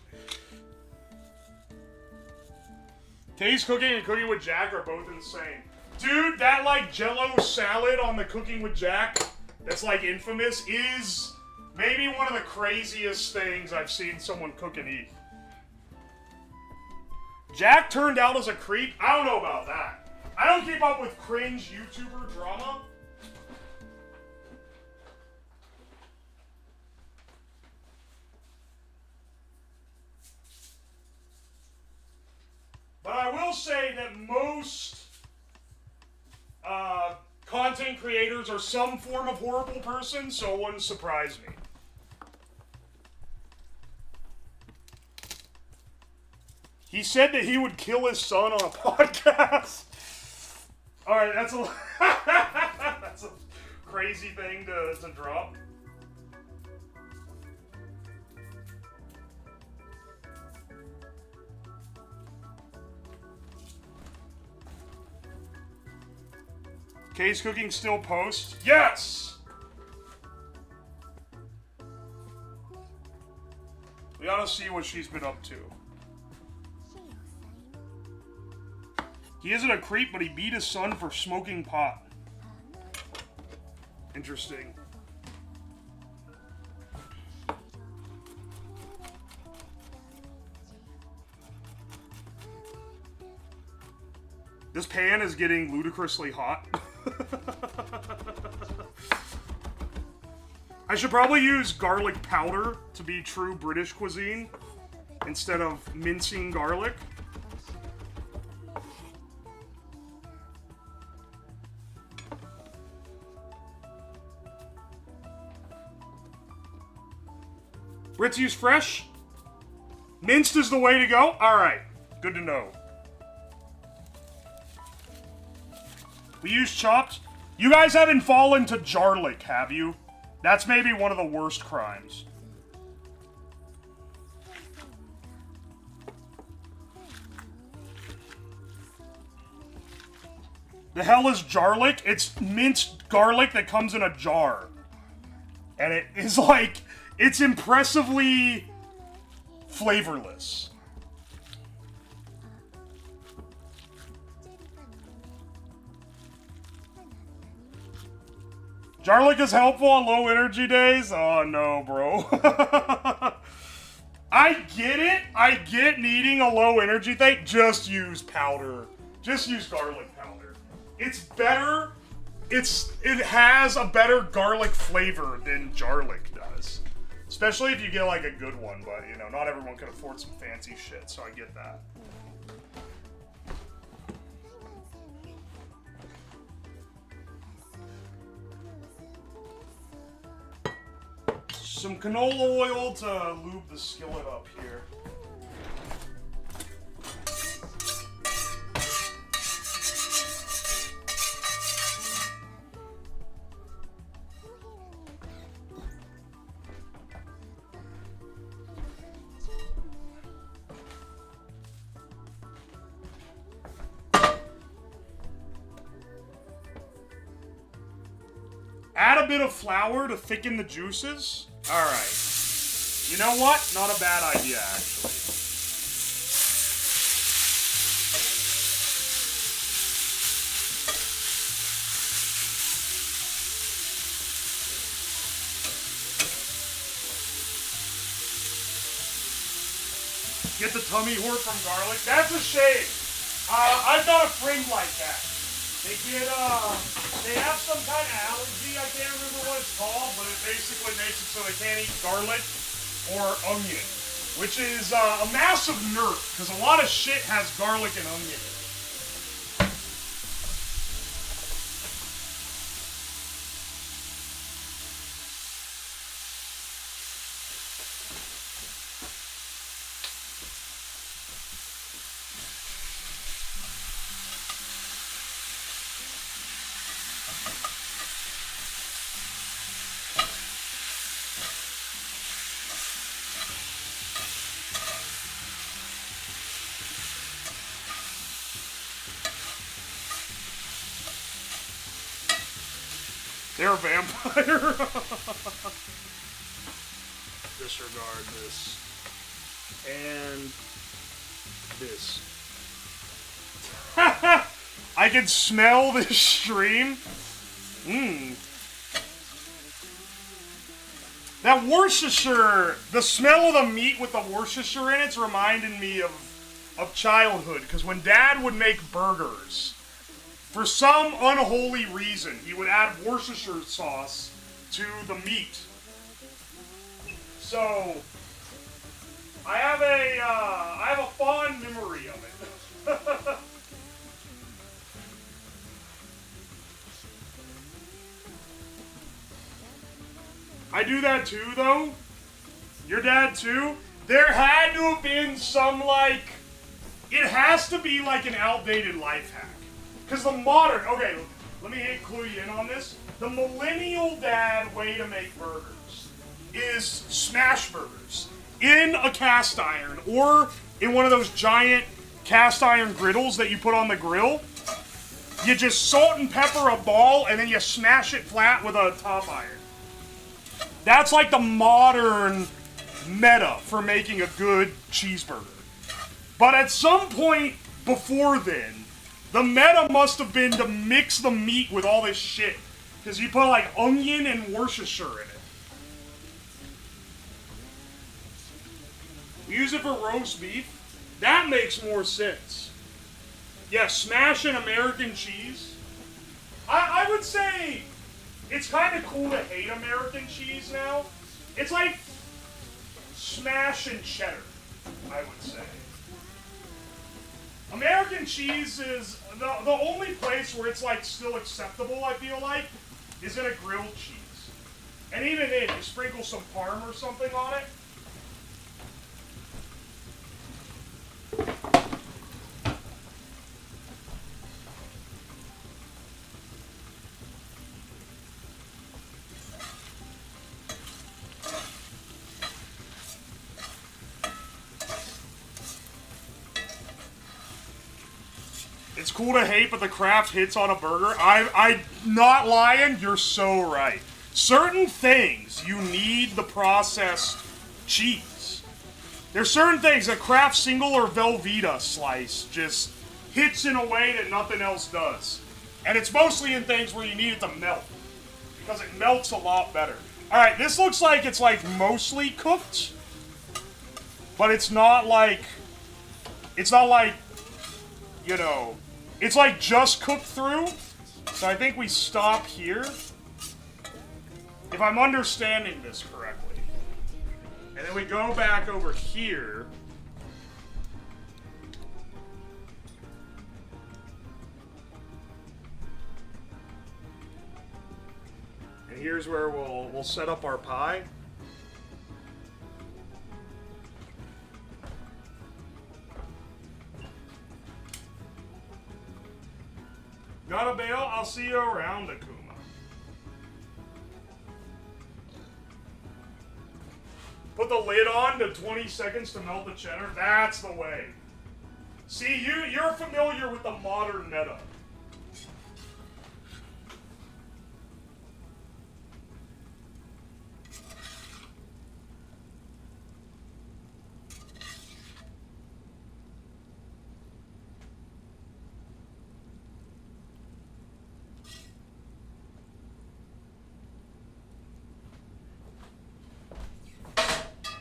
Kay's Cooking and Cooking with Jack are both insane. Dude, that, like, Jell-O salad on the Cooking with Jack that's, like, infamous is maybe one of the craziest things I've seen someone cook and eat. Jack turned out as a creep? I don't know about that. I don't keep up with cringe YouTuber drama. But I will say that most content creators are some form of horrible person, so it wouldn't surprise me. He said that he would kill his son on a podcast. Alright, that's a that's a crazy thing to drop. Kay's Cooking still posts? Yes! We gotta see what she's been up to. He isn't a creep, but he beat his son for smoking pot. Interesting. This pan is getting ludicrously hot. I should probably use garlic powder to be true British cuisine instead of mincing garlic. Brits use fresh? Minced is the way to go? Alright, good to know. We use chopped. You guys haven't fallen to garlic, have you? That's maybe one of the worst crimes. The hell is garlic? It's minced garlic that comes in a jar. And it is like, it's impressively flavorless. Garlic is helpful on low energy days? Oh no, bro. I get it. I get needing a low energy thing. Just use powder. Just use garlic powder. It's better. It has a better garlic flavor than garlic does. Especially if you get like a good one, but you know, not everyone can afford some fancy shit, so I get that. Some canola oil to lube the skillet up here. Add a bit of flour to thicken the juices. Alright. You know what? Not a bad idea, actually. Get the tummy whore from garlic? That's a shame. I've got a friend like that. They have some kind of allergy, I can't remember what it's called, but it basically makes it so they can't eat garlic or onion, which is a massive nerf, because a lot of shit has garlic and onion in it. They're a vampire. Disregard this. And this. I can smell this stream. That Worcestershire, the smell of the meat with the Worcestershire in it's reminding me of childhood. Because when Dad would make burgers, for some unholy reason, he would add Worcestershire sauce to the meat. So, I have a fond memory of it. I do that too, though. Your dad too? There had to have been some, like, it has to be like an outdated life hack. Because the modern, okay, let me clue you in on this. The millennial dad way to make burgers is smash burgers in a cast iron or in one of those giant cast iron griddles that you put on the grill. You just salt and pepper a ball and then you smash it flat with a top iron. That's like the modern meta for making a good cheeseburger. But at some point before then, the meta must have been to mix the meat with all this shit. Because you put like onion and Worcestershire in it. Use it for roast beef. That makes more sense. Yeah, smash an American cheese. I would say it's kind of cool to hate American cheese now. It's like smash and cheddar, I would say. American cheese is the only place where it's like still acceptable, I feel like, is in a grilled cheese. And even then, you sprinkle some parm or something on it. It's cool to hate, but the Kraft hits on a burger. I'm not lying. You're so right. Certain things, you need the processed cheese. There's certain things, a Kraft single or Velveeta slice just hits in a way that nothing else does. And it's mostly in things where you need it to melt, because it melts a lot better. Alright, this looks like it's like mostly cooked, but it's not like, you know, it's like just cooked through. So I think we stop here, if I'm understanding this correctly. And then we go back over here. And here's where we'll set up our pie. Gotta bail, I'll see you around, Akuma. Put the lid on to 20 seconds to melt the cheddar. That's the way. See, you're familiar with the modern meta.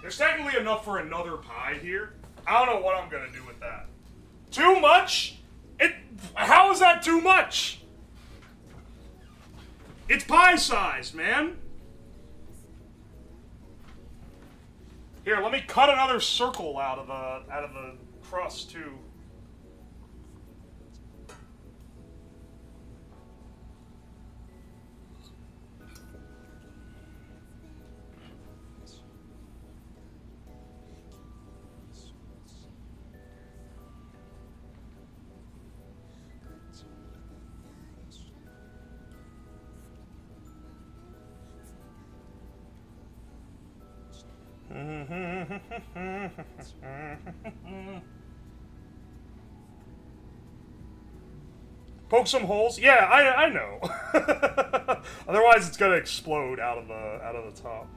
There's technically enough for another pie here. I don't know what I'm gonna do with that. Too much? How is that too much? It's pie size, man. Here, let me cut another circle out of the crust too. Poke some holes. Yeah, I know. Otherwise, it's gonna explode out of the top.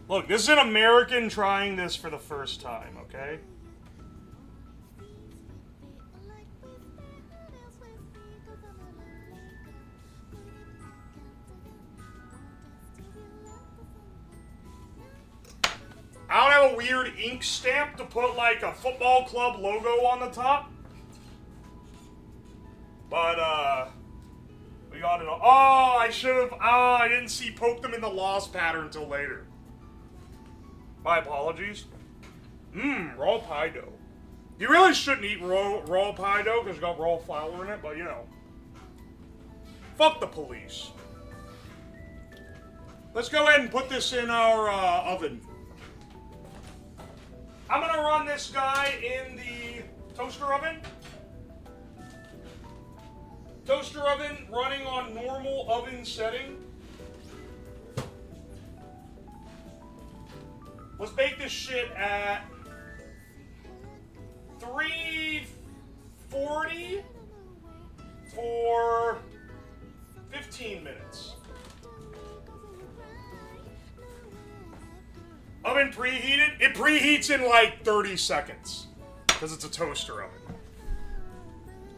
Look, this is an American trying this for the first time, okay? I don't have a weird ink stamp to put like a football club logo on the top. But, we got it all. Oh, I should have. Oh, I didn't see poke them in the lost pattern until later. My apologies. Raw pie dough. You really shouldn't eat raw pie dough because it's got raw flour in it, but you know. Fuck the police. Let's go ahead and put this in our oven. I'm gonna run this guy in the toaster oven. Toaster oven running on normal oven setting. Let's bake this shit at 340 for 15 minutes. Oven preheated. It preheats in like 30 seconds because it's a toaster oven.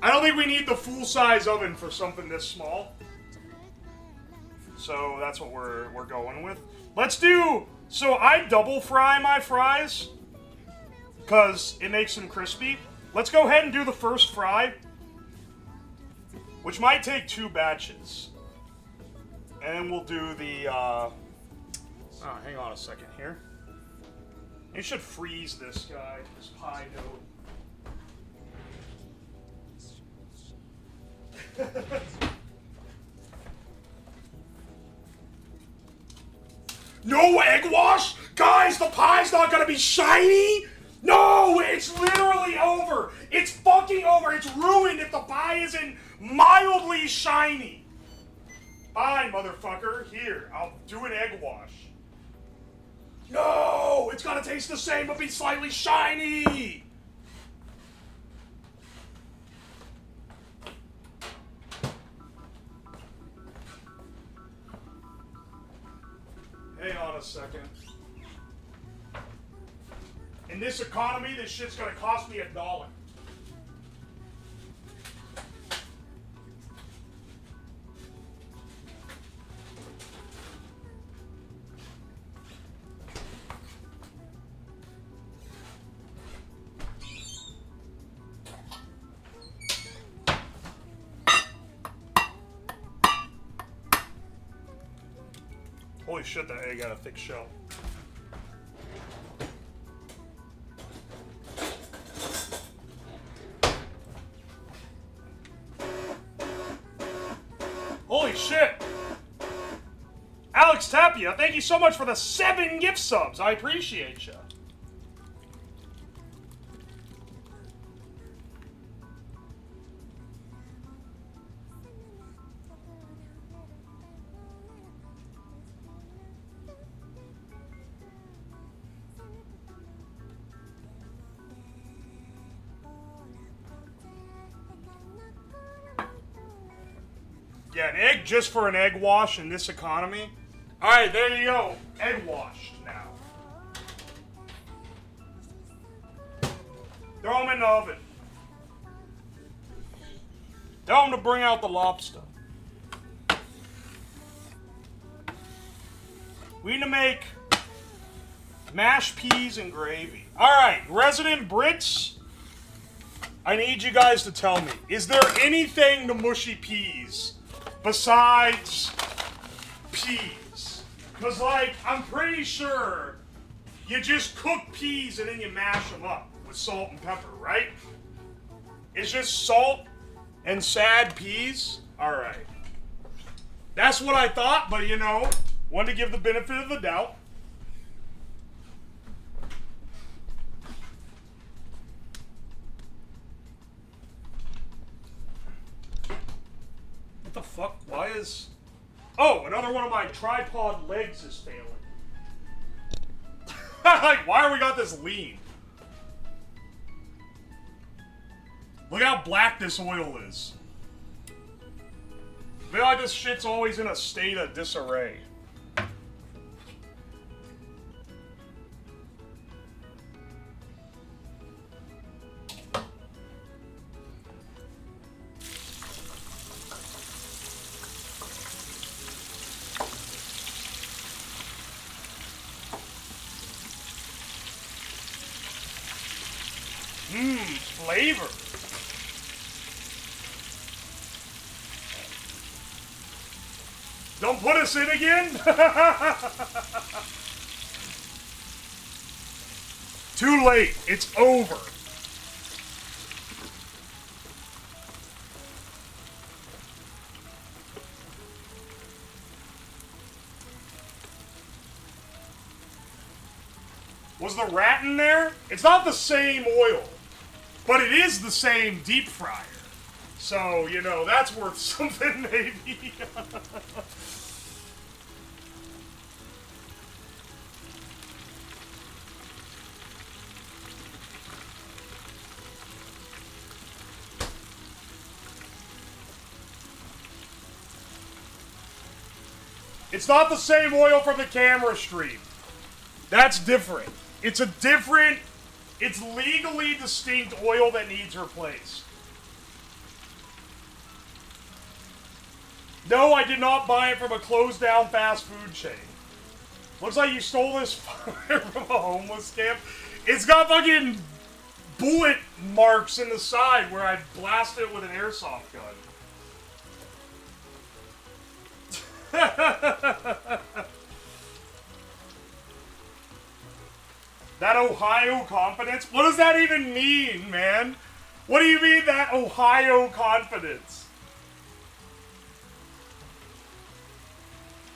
I don't think we need the full-size oven for something this small. So that's what we're going with. Let's do... So I double fry my fries because it makes them crispy. Let's go ahead and do the first fry, which might take 2 batches. And then we'll do the... Oh, hang on a second here. You should freeze this guy, this pie dough. No egg wash? Guys, the pie's not gonna be shiny? No, it's literally over. It's fucking over. It's ruined if the pie isn't mildly shiny. Fine, motherfucker. Here, I'll do an egg wash. No! It's gonna taste the same but be slightly shiny! Hang on a second. In this economy, this shit's gonna cost me $1. Holy shit, that egg got a thick shell. Holy shit! Alex Tapia, thank you so much for the 7 gift subs. I appreciate you. Yeah, an egg just for an egg wash in this economy. Alright, there you go. Egg washed now. Throw them in the oven. Tell them to bring out the lobster. We need to make mashed peas and gravy. Alright, resident Brits, I need you guys to tell me, is there anything to mushy peas besides peas? Because, like, I'm pretty sure you just cook peas and then you mash them up with salt and pepper, right? It's just salt and sad peas? Alright. That's what I thought, but, you know, wanted to give the benefit of the doubt. What the fuck? Why is... Oh, another one of my tripod legs is failing. Like, why are we got this lean? Look how black this oil is. I feel like this shit's always in a state of disarray. Flavor. Don't put us in again? Too late. It's over. Was the rat in there? It's not the same oil, but it is the same deep fryer. So, you know, that's worth something, maybe. It's not the same oil from the camera stream. That's different. It's a different... It's legally distinct oil that needs replaced. No, I did not buy it from a closed-down fast food chain. Looks like you stole this fire from a homeless camp. It's got fucking bullet marks in the side where I blasted it with an airsoft gun. That Ohio confidence? What does that even mean, man? What do you mean, that Ohio confidence?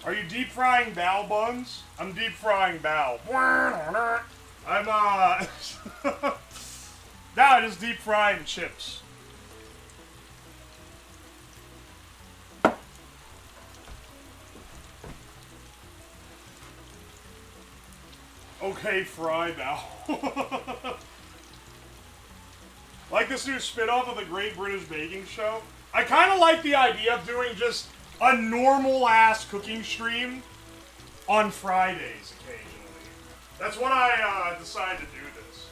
Are you deep frying bao buns? I'm deep frying bao. I'm, nah, just deep frying chips. Okay, fry now. Like this new spin-off of the Great British Baking Show. I kind of like the idea of doing just a normal-ass cooking stream on Fridays occasionally. That's when I decided to do this.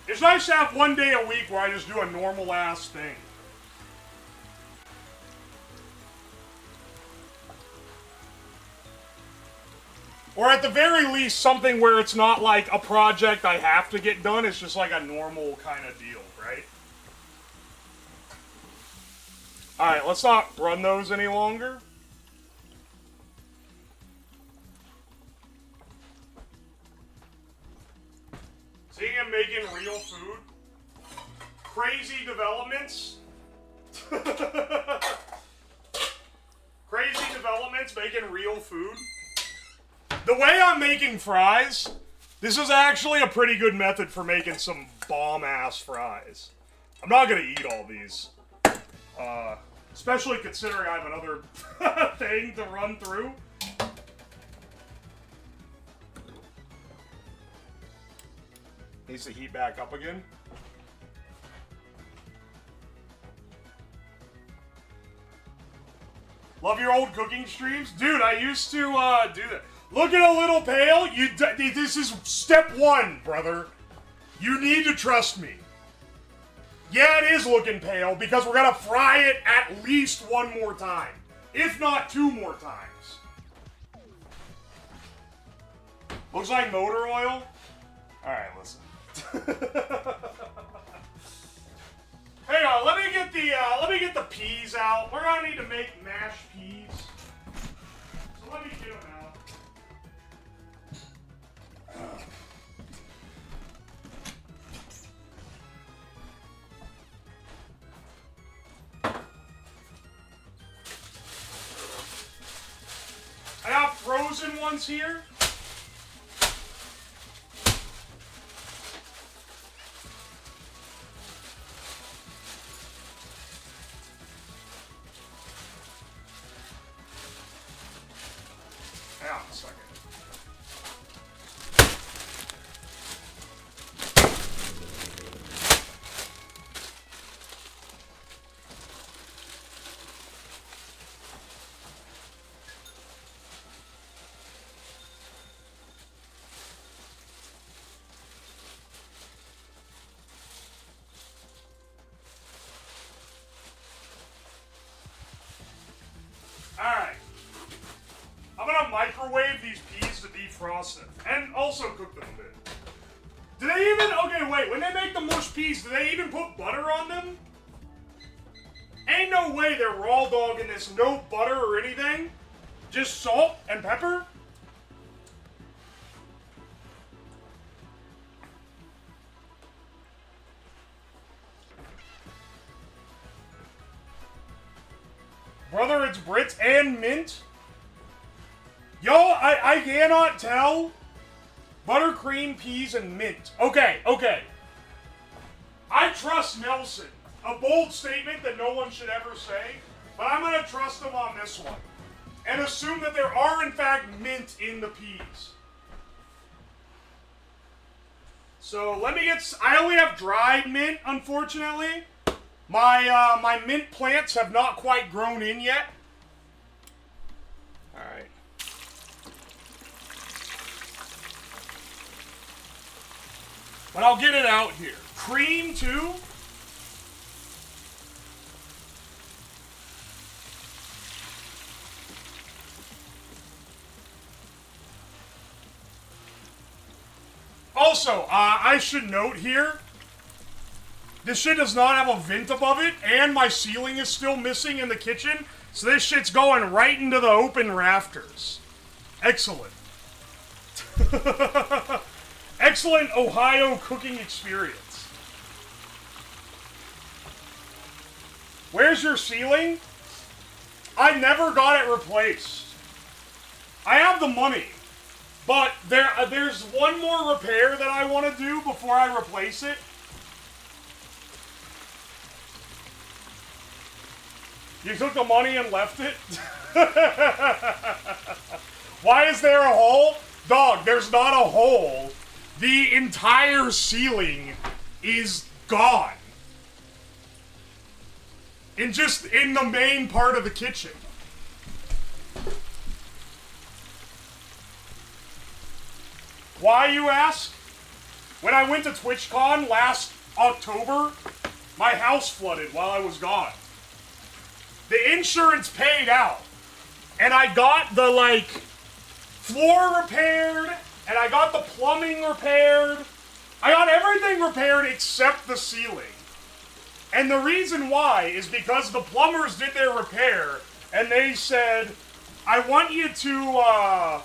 It's nice to have one day a week where I just do a normal-ass thing. Or at the very least, something where it's not like a project I have to get done. It's just like a normal kind of deal, right? Alright, let's not run those any longer. Seeing him making real food. Crazy developments. Crazy developments making real food. The way I'm making fries, this is actually a pretty good method for making some bomb-ass fries. I'm not gonna eat all these. Especially considering I have another thing to run through. Needs to heat back up again. Love your old cooking streams? Dude, I used to do that. Looking a little pale? This is step one, brother. You need to trust me. Yeah, it is looking pale because we're gonna fry it at least one more time. If not two more times. Looks like motor oil. Alright, listen. Hang on, let me get the peas out. We're gonna need to make mashed peas. So let me get them out. I have frozen ones here. Hang on a second. Alright. I'm gonna microwave these peas to defrost them. And also cook them a bit. Do they even... Okay, wait. When they make the mush peas, do they even put butter on them? Ain't no way they're raw dogging this. No butter or anything. Just salt and pepper? Brother, it's Brits and mint? Yo, I cannot tell. Buttercream, peas, and mint. Okay, okay. I trust Nelson. A bold statement that no one should ever say, but I'm gonna trust him on this one. And assume that there are, in fact, mint in the peas. So, let me get... I only have dried mint, unfortunately. My mint plants have not quite grown in yet. Alright. But I'll get it out here. Cream, too? Also, I should note here, this shit does not have a vent above it, and my ceiling is still missing in the kitchen, so this shit's going right into the open rafters. Excellent. Excellent Ohio cooking experience. Where's your ceiling? I never got it replaced. I have the money. But there's one more repair that I want to do before I replace it. You took the money and left it? Why is there a hole? Dog, there's not a hole. The entire ceiling is gone. In the main part of the kitchen. Why, you ask? When I went to TwitchCon last October, my house flooded while I was gone. The insurance paid out. And I got the, like, floor repaired, and I got the plumbing repaired. I got everything repaired except the ceiling. And the reason why is because the plumbers did their repair, and they said, I want you to,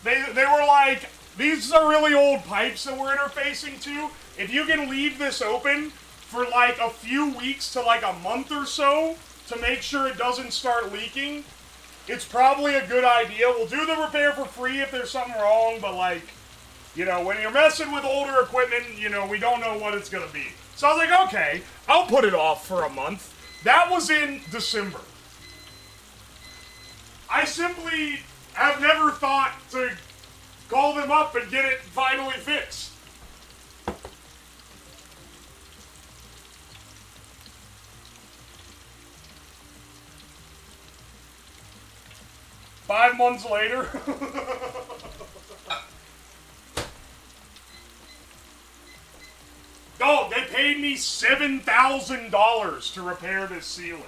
They were like, these are really old pipes that we're interfacing to. If you can leave this open for like a few weeks to like a month or so to make sure it doesn't start leaking, it's probably a good idea. We'll do the repair for free if there's something wrong, but like, you know, when you're messing with older equipment, you know, we don't know what it's gonna be. So I was like, okay, I'll put it off for a month. That was in December. I simply have never thought to call them up and get it finally fixed. Five months later. Dog, they paid me $7,000 to repair this ceiling.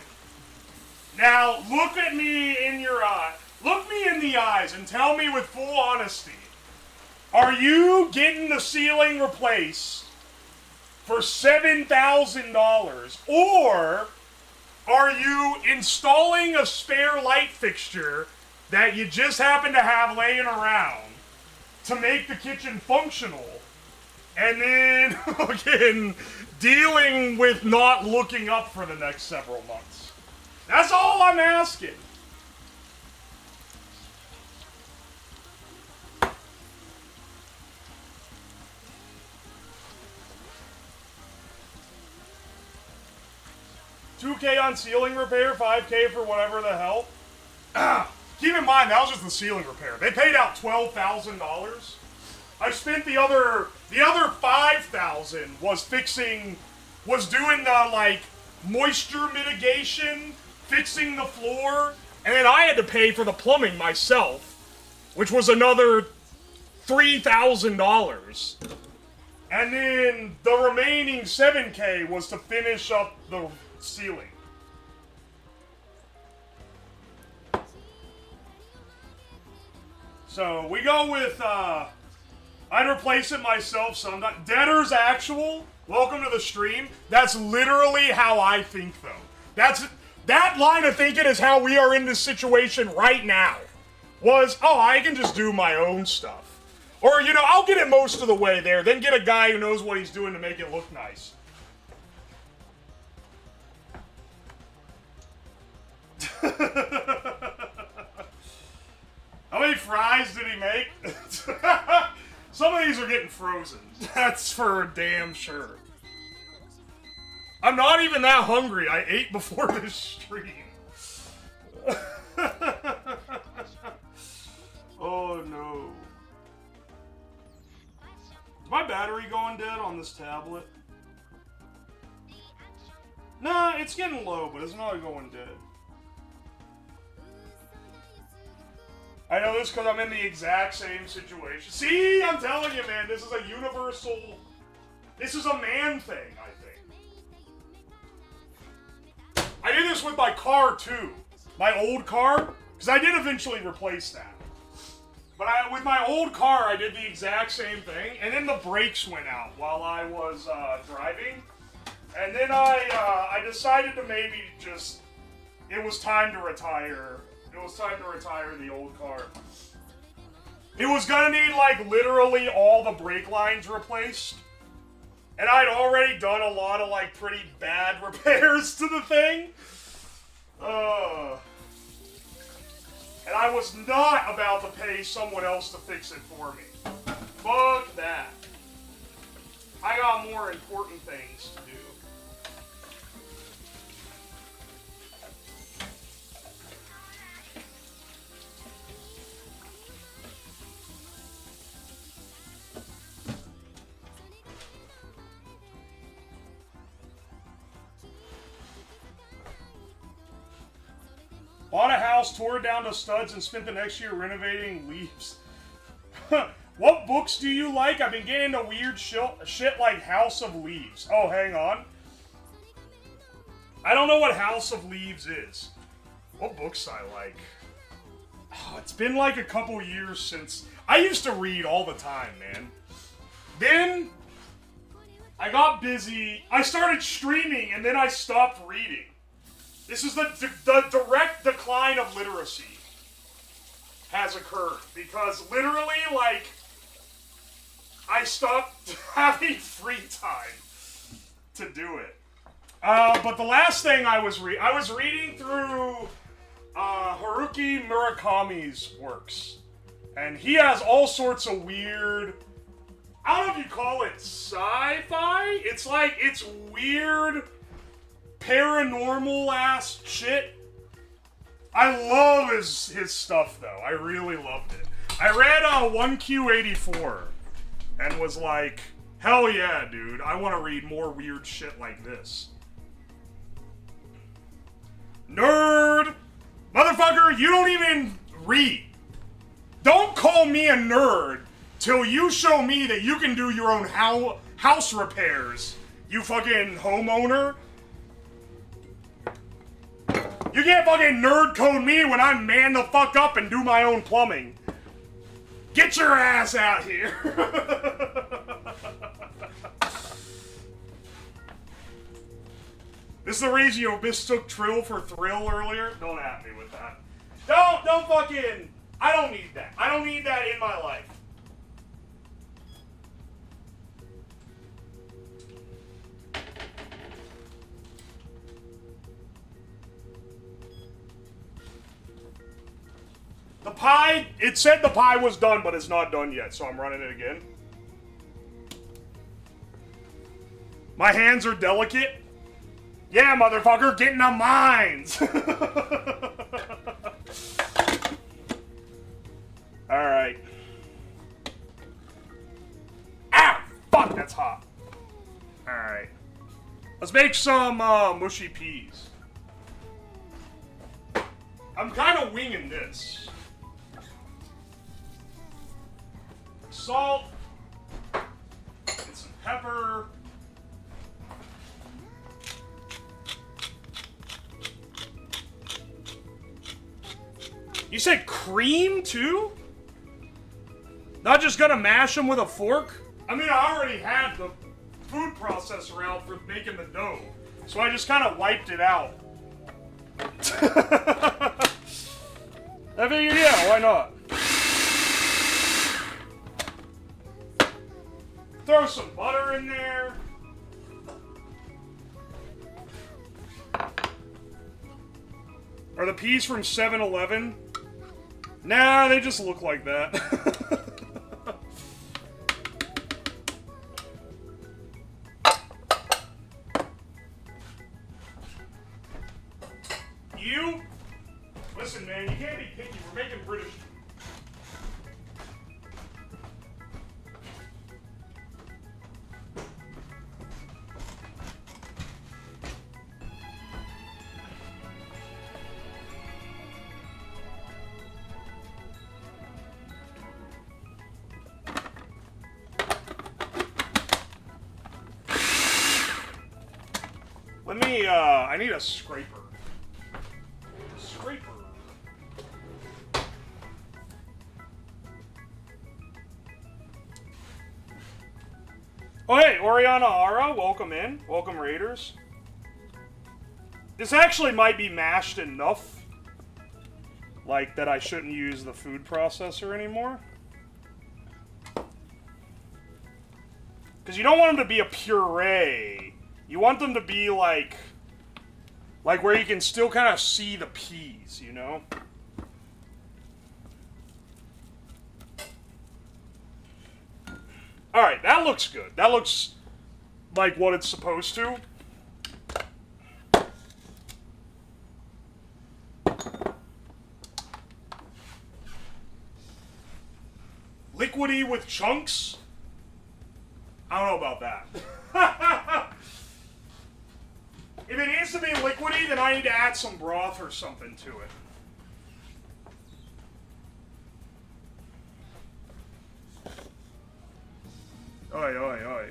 Now, look at me in your eye. Look me in the eyes and tell me with full honesty. Are you getting the ceiling replaced for $7,000? Or are you installing a spare light fixture that you just happen to have laying around to make the kitchen functional, and then again dealing with not looking up for the next several months? That's all I'm asking. $2K on ceiling repair, $5K for whatever the hell. Keep in mind, that was just the ceiling repair. They paid out $12,000. I spent the other $5,000 was doing the, like, moisture mitigation, fixing the floor, and then I had to pay for the plumbing myself, which was another $3,000. And then the remaining $7K was to finish up the ceiling. So we go with, I'd replace it myself sometime. Debtor's Actual, welcome to the stream. That's literally how I think, though. That line of thinking is how we are in this situation right now. Was, oh, I can just do my own stuff. Or, you know, I'll get it most of the way there, then get a guy who knows what he's doing to make it look nice. How many fries did he make? Some of these are getting frozen. That's for damn sure. I'm not even that hungry. I ate before this stream. Oh no. Is my battery going dead on this tablet? Nah, it's getting low, but it's not going dead. I know this because I'm in the exact same situation. See, I'm telling you, man, this is a universal... This is a man thing, I think. I did this with my car, too. My old car, because I did eventually replace that. But with my old car, I did the exact same thing, and then the brakes went out while I was driving. And then I decided to maybe just... It was time to retire. It was time to retire the old car. It was gonna need, like, literally all the brake lines replaced. And I'd already done a lot of, like, pretty bad repairs to the thing. And I was not about to pay someone else to fix it for me. Fuck that. I got more important things to do. house, tore it down to studs, and spent the next year renovating. Leaves. What books do you like? I've been getting into weird shit like House of Leaves. Oh, hang on. I don't know what House of Leaves is. What books I like? Oh, it's been like a couple years since... I used to read all the time, man. Then, I got busy. I started streaming, and then I stopped reading. This is the direct decline of literacy has occurred. Because literally, like, I stopped having free time to do it. But the last thing I was reading through Haruki Murakami's works. And he has all sorts of weird... I don't know if you call it sci-fi? It's like, it's weird, paranormal-ass shit. I love his stuff, though. I really loved it. I read 1Q84 and was like, hell yeah, dude. I want to read more weird shit like this. Nerd! Motherfucker, you don't even read. Don't call me a nerd till you show me that you can do your own house repairs, you fucking homeowner. You can't fucking nerd code me when I man the fuck up and do my own plumbing. Get your ass out here. This is the reason you mistook Trill for Thrill earlier? Don't at me with that. Don't fucking... I don't need that. I don't need that in my life. The pie, it said the pie was done, but it's not done yet, so I'm running it again. My hands are delicate. Yeah, motherfucker, get in the mines! Alright. Ow! Fuck, that's hot. Alright. Let's make some mushy peas. I'm kind of winging this. Salt. And some pepper. You said cream, too? Not just gonna mash them with a fork? I mean, I already had the food processor out for making the dough, so I just kind of wiped it out. I figured, yeah, why not? Throw some butter in there. Are the peas from 7-Eleven? Nah, they just look like that. You? Listen, man, you can't be picky. We're making British food. Let me, I need a scraper. Scraper. Oh, hey, Oriana Ara, welcome in. Welcome, Raiders. This actually might be mashed enough, like, that I shouldn't use the food processor anymore. Because you don't want them to be a puree. You want them to be like where you can still kind of see the peas, you know? Alright, that looks good. That looks like what it's supposed to. Liquidy with chunks? I don't know about that. If it needs to be liquidy, then I need to add some broth or something to it. Oi, oi, oi.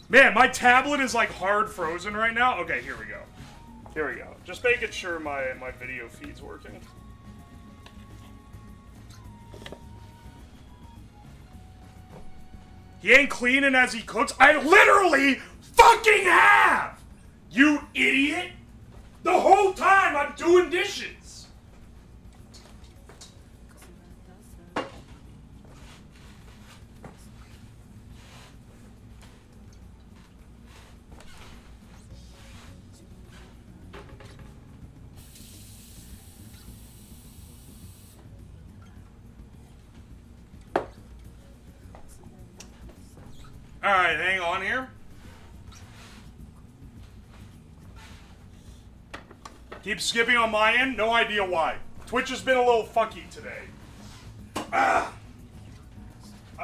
Man, my tablet is like hard frozen right now. Okay, here we go. Here we go. Just making sure my video feed's working. He ain't cleaning as he cooks. I literally fucking have! You idiot! The whole time I'm doing dishes! Alright, hang on here. Keep skipping on my end, no idea why. Twitch has been a little fucky today. I'm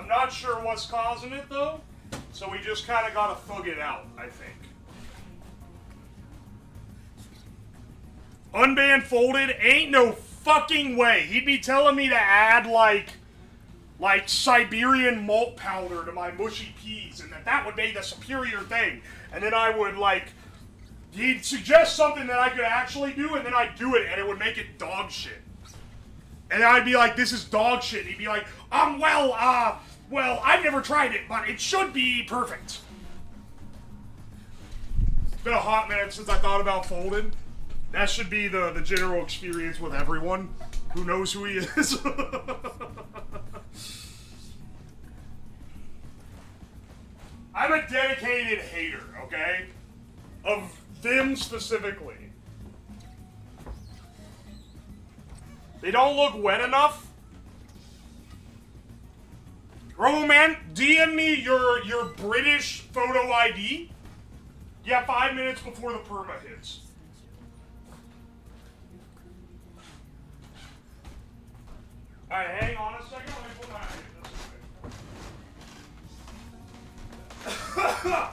not sure what's causing it though, so we just kind of gotta thug it out, I think. Unbanned folded? Ain't no fucking way. He'd be telling me to add like Siberian malt powder to my mushy peas, and that would be the superior thing. And then I would he'd suggest something that I could actually do, and then I'd do it, and it would make it dog shit. And I'd be like, this is dog shit. And he'd be like, well, I've never tried it, but it should be perfect. It's been a hot minute since I thought about folded. That should be the general experience with everyone who knows who he is. I'm a dedicated hater, okay? Of them specifically. They don't look wet enough. Robo Man, DM me your British photo ID. Yeah, 5 minutes before the perma hits. Alright, hang on a second. Let me put my ID this way.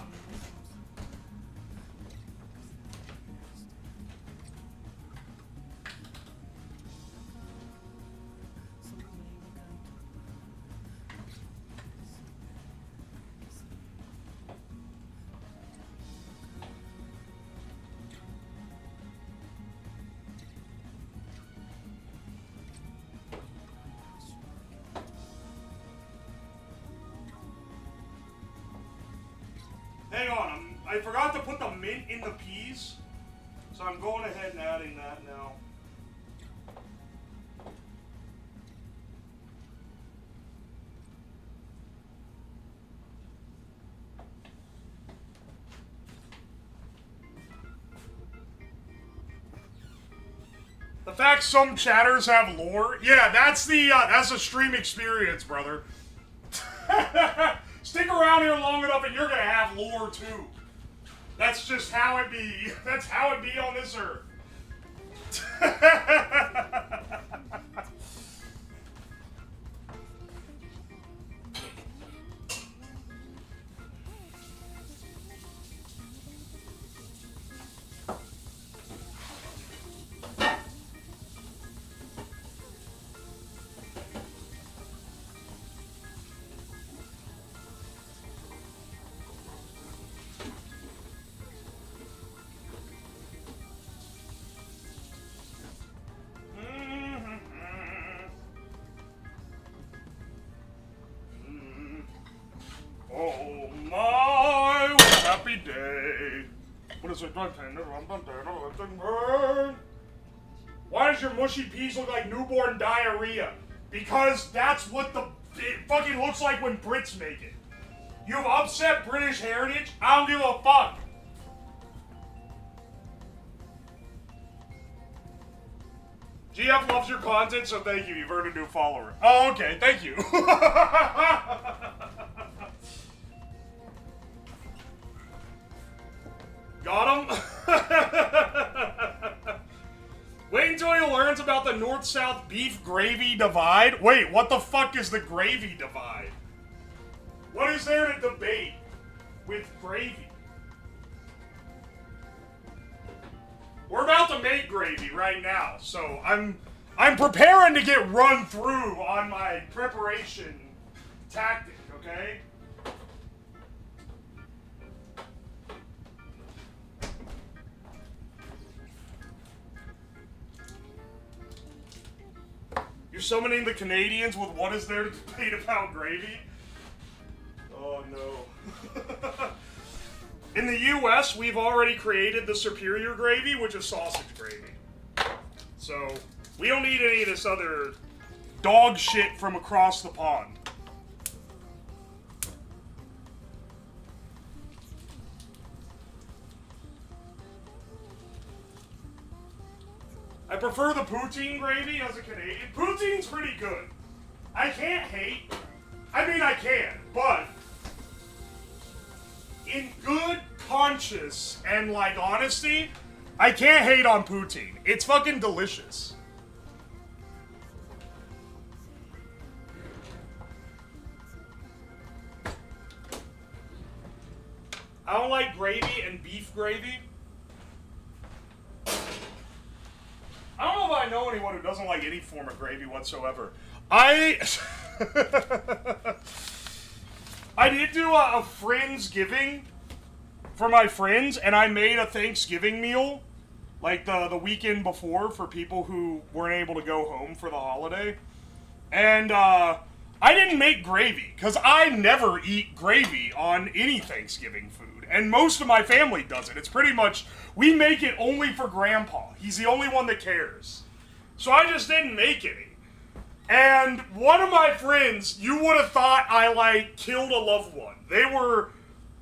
Hang on, I forgot to put the mint in the peas, so I'm going ahead and adding that now. The fact some chatters have lore, yeah, that's the stream experience, brother. Stick around here long enough and you're gonna have lore too. That's just how it be. That's how it be on this earth. Oh my happy day. What is it? Why does your mushy peas look like newborn diarrhea? Because that's what it fucking looks like when Brits make it. You've upset British heritage? I don't give a fuck. GF loves your content, so thank you. You've earned a new follower. Oh, okay. Thank you. Got him? Wait until he learns about the North-South beef gravy divide. Wait, what the fuck is the gravy divide? What is there to debate with gravy? We're about to make gravy right now, so I'm preparing to get run through on my preparation tactic, okay? You're summoning the Canadians with what is there to debate about gravy? Oh no. In the US, we've already created the superior gravy, which is sausage gravy. So, we don't need any of this other dog shit from across the pond. I prefer the poutine gravy as a Canadian. Poutine's pretty good. I can't hate. I mean, I can, but in good conscience and, like, honesty, I can't hate on poutine. It's fucking delicious. I don't like gravy and beef gravy. I don't know if I know anyone who doesn't like any form of gravy whatsoever. I did do a Friendsgiving for my friends, and I made a Thanksgiving meal, like the weekend before, for people who weren't able to go home for the holiday. And I didn't make gravy, because I never eat gravy on any Thanksgiving food. And most of my family doesn't. It's pretty much, we make it only for Grandpa. He's the only one that cares. So I just didn't make any. And one of my friends, you would have thought I, like, killed a loved one. They were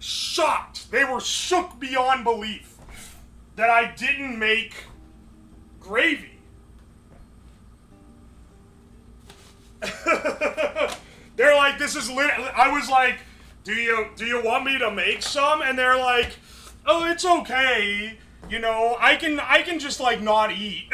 shocked. They were shook beyond belief that I didn't make gravy. They're like, this is lit. I was like, do you want me to make some? And they're like, oh, it's okay. You know, I can just, like, not eat.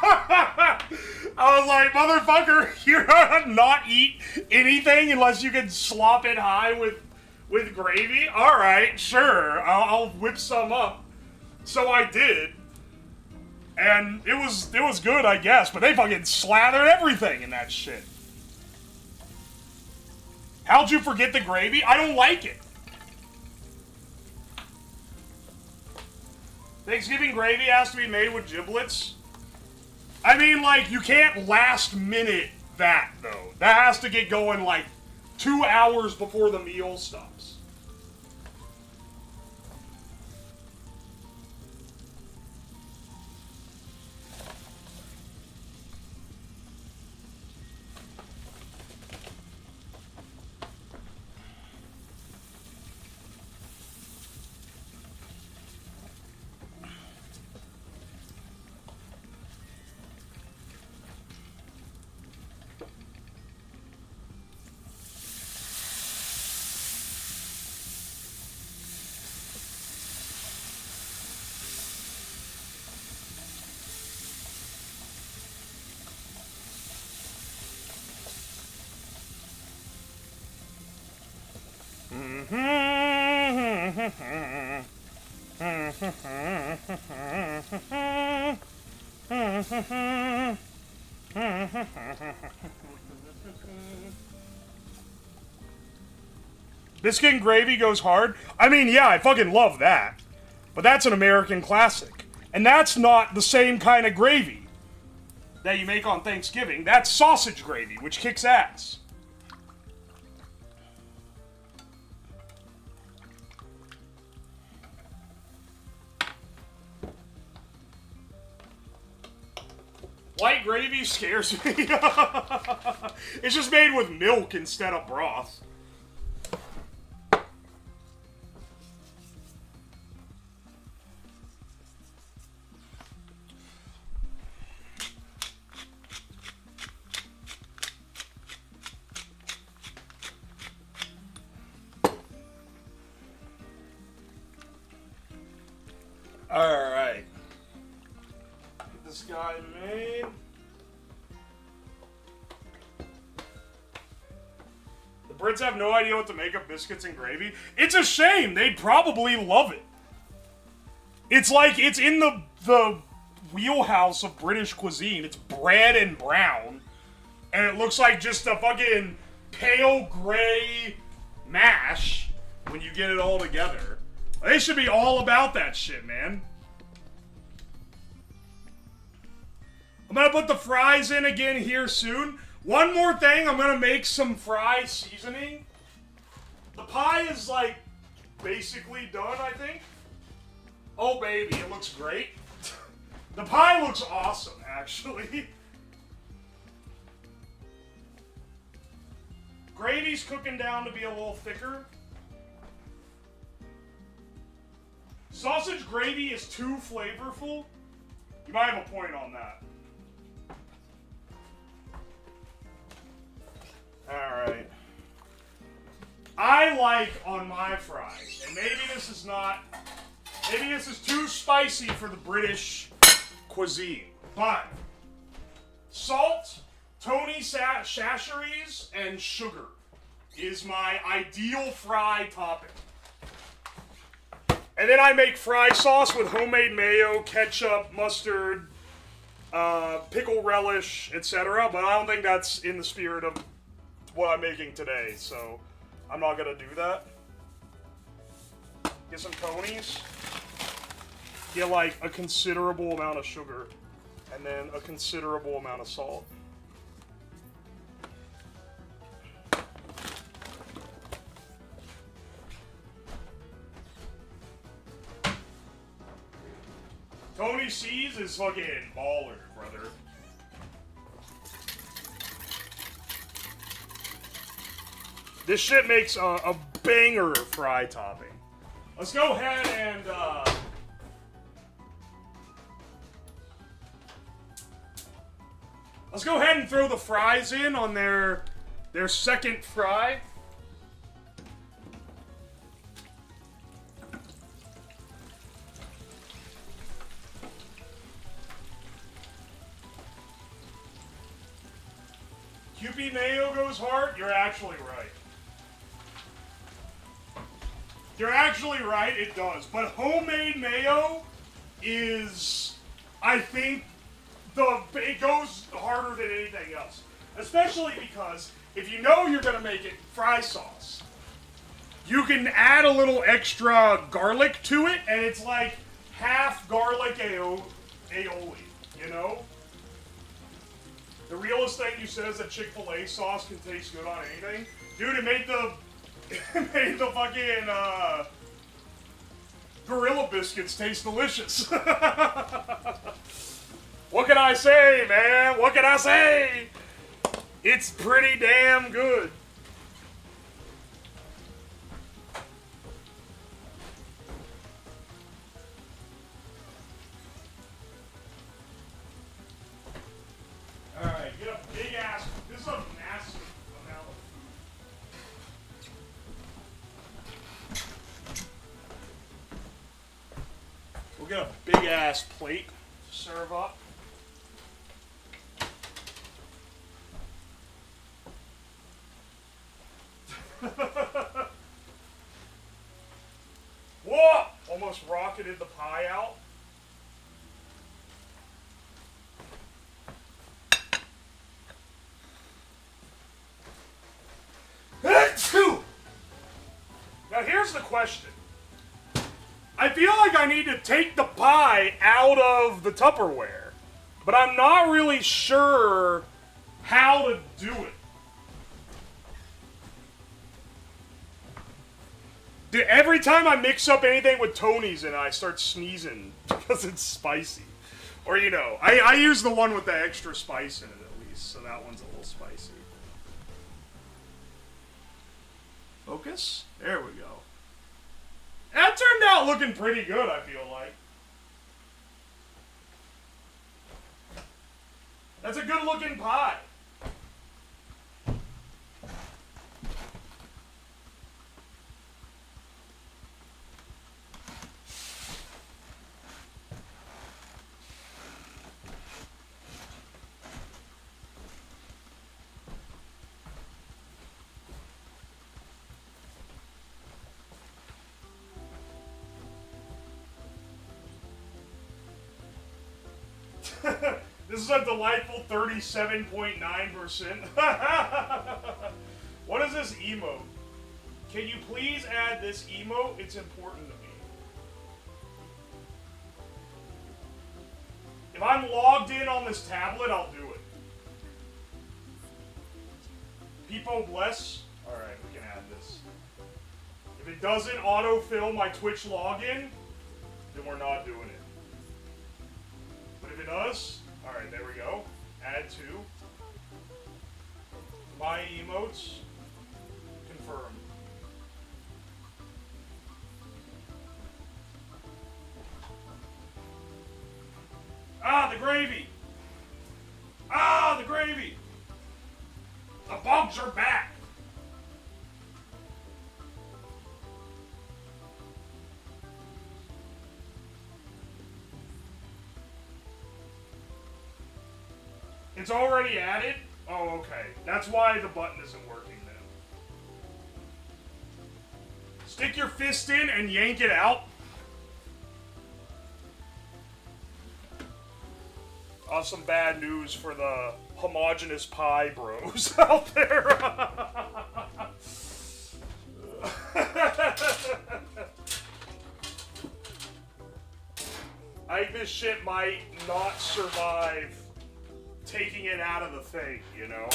I was like, motherfucker, you're gonna not eat anything unless you can slop it high with gravy? Alright, sure, I'll whip some up. So I did. And it was good, I guess, but they fucking slathered everything in that shit. How'd you forget the gravy? I don't like it. Thanksgiving gravy has to be made with giblets. I mean, like, you can't last minute that, though. That has to get going, like, 2 hours before the meal stops. Biscuit and gravy goes hard. I mean, yeah, I fucking love that. But that's an American classic. And that's not the same kind of gravy that you make on Thanksgiving. That's sausage gravy, which kicks ass. White gravy scares me. It's just made with milk instead of broth. Alright. Get this guy made. The Brits have no idea what to make of biscuits and gravy. It's a shame. They'd probably love it. It's like, it's in the wheelhouse of British cuisine. It's bread and brown. And it looks like just a fucking pale gray mash when you get it all together. They should be all about that shit, man. I'm gonna put the fries in again here soon. One more thing, I'm gonna make some fry seasoning. The pie is like basically done, I think. Oh baby, it looks great. The pie looks awesome, actually. Gravy's cooking down to be a little thicker. Sausage gravy is too flavorful. You might have a point on that. Alright. I like on my fries, and maybe this is not, maybe this is too spicy for the British cuisine, but salt, Tony Chachere's, and sugar is my ideal fry topping. And then I make fry sauce with homemade mayo, ketchup, mustard, pickle relish, etc. But I don't think that's in the spirit of what I'm making today, so I'm not gonna do that. Get some Tonys. Get like a considerable amount of sugar, and then a considerable amount of salt. Tony C's is fucking baller, brother. This shit makes a banger fry topping. Let's go ahead and let's go ahead and throw the fries in on their second fry. QP mayo goes hard? You're actually right. You're actually right, it does. But homemade mayo is, I think, it goes harder than anything else. Especially because if you know you're gonna make it fry sauce, you can add a little extra garlic to it, and it's like half garlic aioli, you know? The realest thing you said is that Chick-fil-A sauce can taste good on anything. Dude, it made the fucking Gorilla Biscuits taste delicious. What can I say, man? What can I say? It's pretty damn good. Alright, get a big ass. This is a massive amount of food. We'll get a big ass plate to serve up. Whoa! Almost rocketed the pie out. Now here's the question. I feel like I need to take the pie out of the Tupperware, but I'm not really sure how to do it. Dude, every time I mix up anything with Tony's in it, I start sneezing because it's spicy. Or, you know, I use the one with the extra spice in it at least, so that one's a little spicy. Focus? There we go. That turned out looking pretty good, I feel like. That's a good looking pie. This is a delightful 37.9%. What is this emote? Can you please add this emote? It's important to me. If I'm logged in on this tablet, I'll do it. People bless. Alright, we can add this. If it doesn't autofill my Twitch login, then we're not doing it. But if it does, alright, there we go. Add to. My emotes. Confirm. Ah, the gravy! Ah, the gravy! The bugs are back! It's already added? Oh, okay. That's why the button isn't working then. Stick your fist in and yank it out. Some bad news for the homogeneous pie bros out there. I think this shit might not survive taking it out of the thing, you know?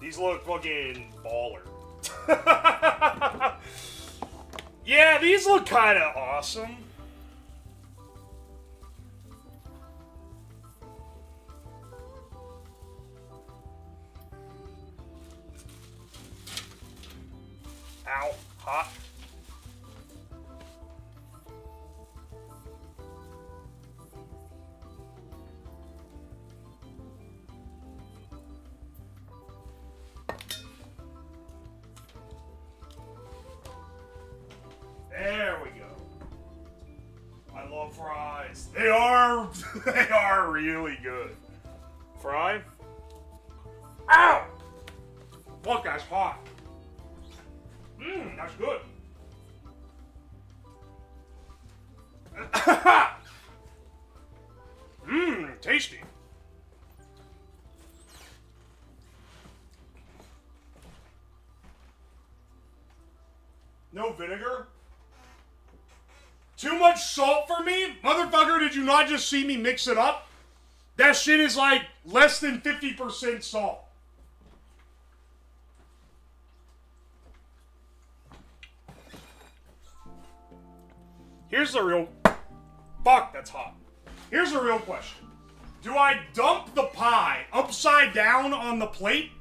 These look fucking baller. Yeah, these look kind of awesome. Ow, hot. There we go. I love fries. They are really good. Fry? Ow! Fuck, that's hot. Mmm, that's good. Mmm, tasty. No vinegar? Too much salt for me? Motherfucker, did you not just see me mix it up? That shit is like less than 50% salt. Here's the real... Fuck, that's hot. Here's the real question. Do I dump the pie upside down on the plate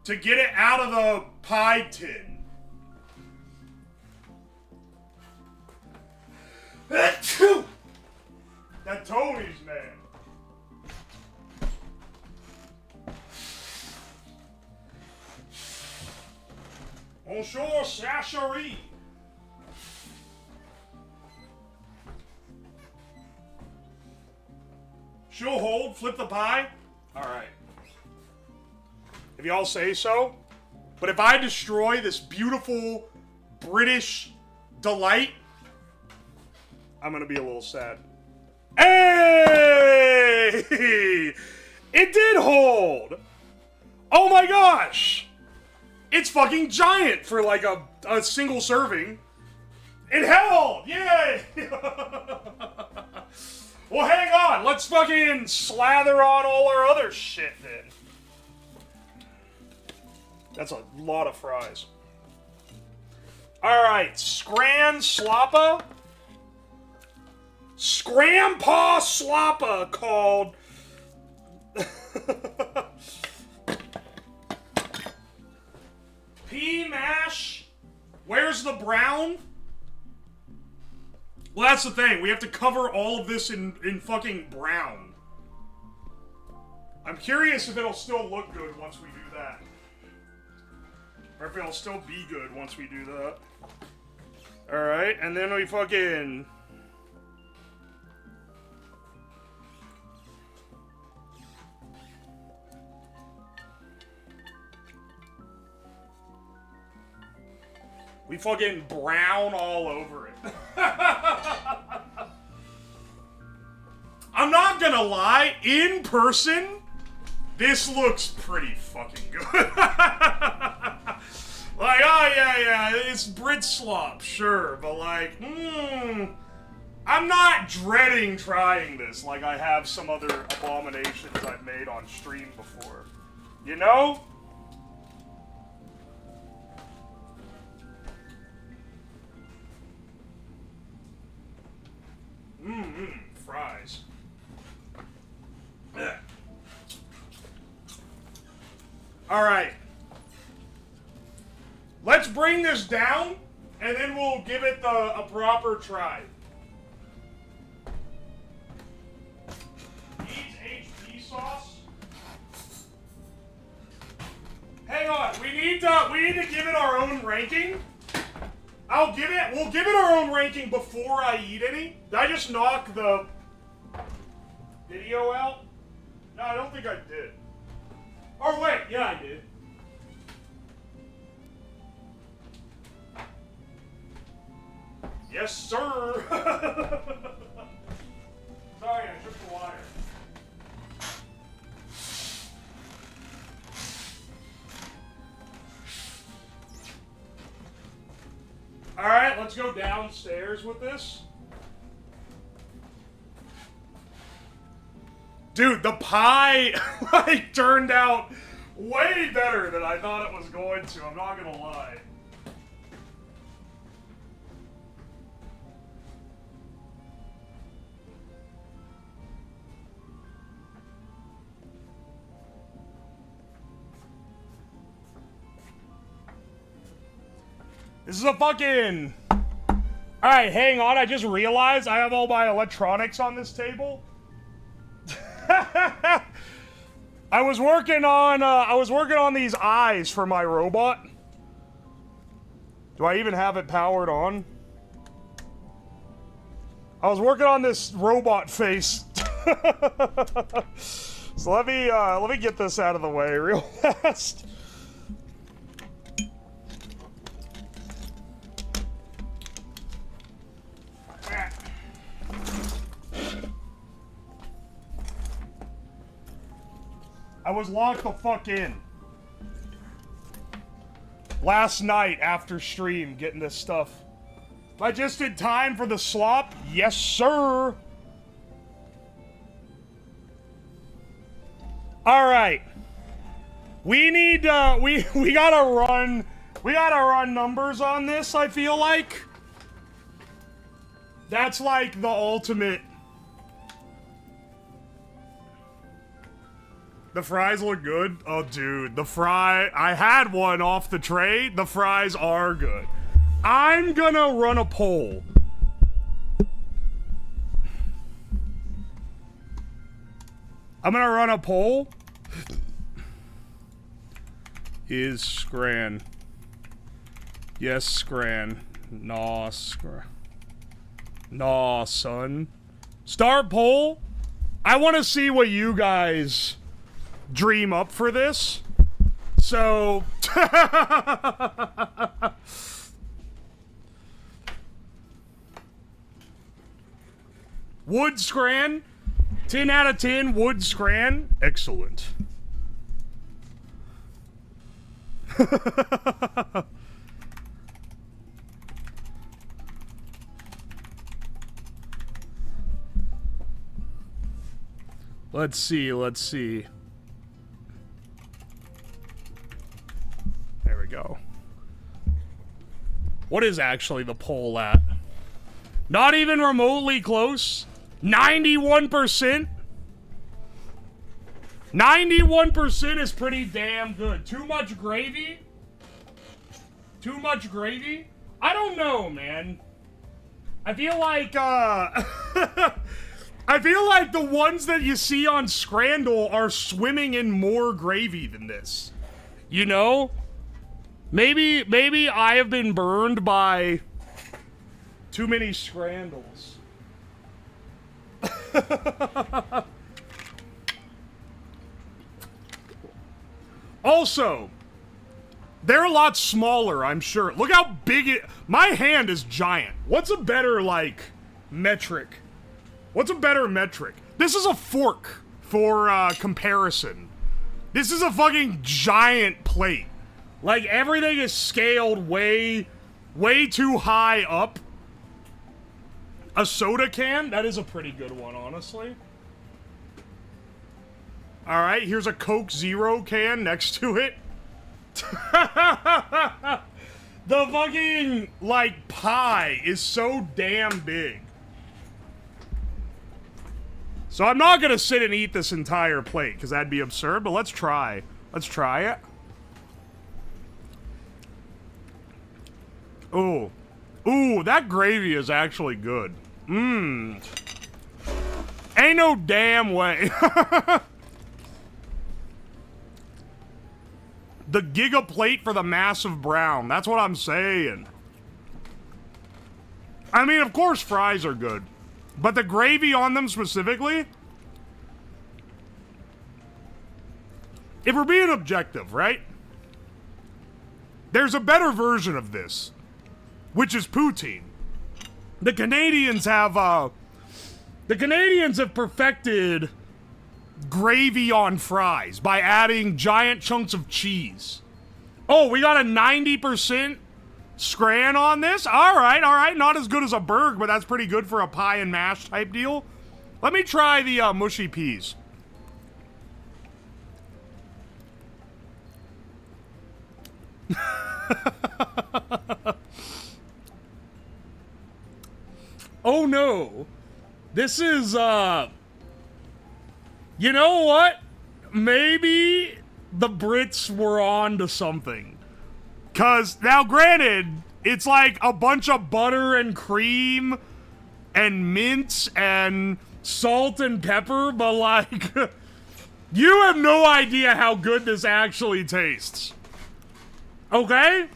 to get it out of the pie tin? That Tony's, man. Bonjour, Sacherie. She'll hold, flip the pie. Alright. If y'all say so. But if I destroy this beautiful British delight, I'm gonna be a little sad. Hey! It did hold! Oh my gosh! It's fucking giant for like a single serving. It held! Yay! Well, hang on. Let's fucking slather on all our other shit then. That's a lot of fries. Alright, Scran Sloppa. Scrampaw Sloppa called... Pea mash. Where's the brown? Well, that's the thing. We have to cover all of this in fucking brown. I'm curious if it'll still look good once we do that. Or if it'll still be good once we do that. Alright, and then we fucking... We fucking brown all over it. I'm not gonna lie, in person, this looks pretty fucking good. Like, oh yeah, it's BRITSLOP, sure, but like, I'm not dreading trying this like I have some other abominations I've made on stream before. You know? Fries. Yeah. Alright. Let's bring this down, and then we'll give it a proper try. Needs HP sauce. Hang on, we need to give it our own ranking. We'll give it our own ranking before I eat any. Did I just knock the video out? No, I don't think I did. Oh wait, yeah I did. Yes, sir. Sorry, I took the wire. Alright, let's go downstairs with this. Dude, the pie like turned out way better than I thought it was going to, I'm not gonna lie. This is a fucking... Alright, hang on, I just realized I have all my electronics on this table. I was working on these eyes for my robot. Do I even have it powered on? I was working on this robot face. So let me get this out of the way real fast. I was locked the fuck in. Last night after stream, getting this stuff. Am I just in time for the slop? Yes, sir. Alright. We need, we gotta run numbers on this, I feel like. That's like the ultimate. The fries look good? Oh, dude, I had one off the tray. The fries are good. I'm gonna run a poll. I'm gonna run a poll. Is Scran? Yes, Scran. Nah, Scran. Nah, son. Start poll. I want to see what you guys dream up for this. So wood Scran, 10 out of 10 wood Scran, excellent. Let's see. There we go. What is actually the poll at? Not even remotely close. 91%. 91% is pretty damn good. Too much gravy? Too much gravy? I don't know, man. I feel like, I feel like the ones that you see on Scrandle are swimming in more gravy than this. You know? Maybe I have been burned by too many Scrandles. Also, They're a lot smaller, I'm sure. Look how big it... My hand is giant. What's a better, like, metric? What's a better metric? This is a fork for, comparison. This is a fucking giant plate. Like, everything is scaled way too high up. A soda can? That is a pretty good one, honestly. Alright, here's a Coke Zero can next to it. The fucking, like, pie is so damn big. So I'm not gonna sit and eat this entire plate, because that'd be absurd, but let's try. Let's try it. Ooh. Ooh, that gravy is actually good. Mmm. Ain't no damn way. The giga plate for the massive brown. That's what I'm saying. I mean, of course fries are good. But the gravy on them specifically... If we're being objective, right? There's a better version of this. Which is poutine. The Canadians have perfected gravy on fries by adding giant chunks of cheese. Oh, we got a 90% scran on this? Alright. Not as good as a burg, but that's pretty good for a pie and mash type deal. Let me try the mushy peas. Oh no. This is, you know what? Maybe the Brits were on to something. 'Cause, now granted, it's like a bunch of butter and cream and mint and salt and pepper, but like, you have no idea how good this actually tastes. Okay?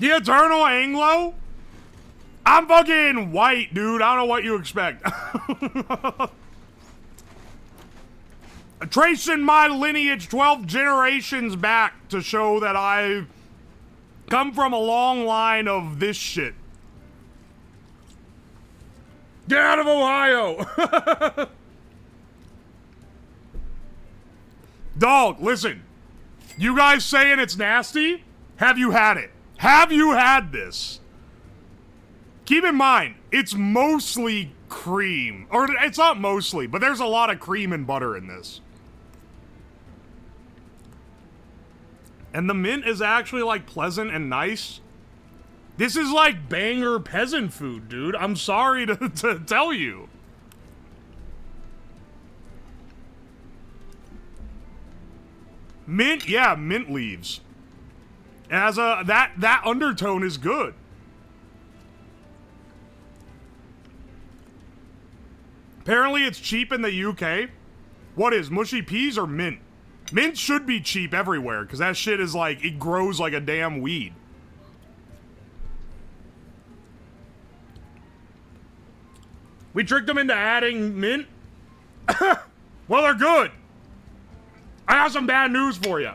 The Eternal Anglo? I'm fucking white, dude. I don't know what you expect. Tracing my lineage 12 generations back to show that I come from a long line of this shit. Get out of Ohio! Dog, listen. You guys saying it's nasty? Have you had it? Have you had this? Keep in mind, it's mostly cream. Or, it's not mostly, but there's a lot of cream and butter in this. And the mint is actually, like, pleasant and nice. This is, like, banger peasant food, dude. I'm sorry to tell you. Mint, yeah, mint leaves. As a, that undertone is good. Apparently it's cheap in the UK. What is, mushy peas or mint? Mint should be cheap everywhere, because that shit is like, it grows like a damn weed. We tricked them into adding mint? Well, they're good. I have some bad news for you.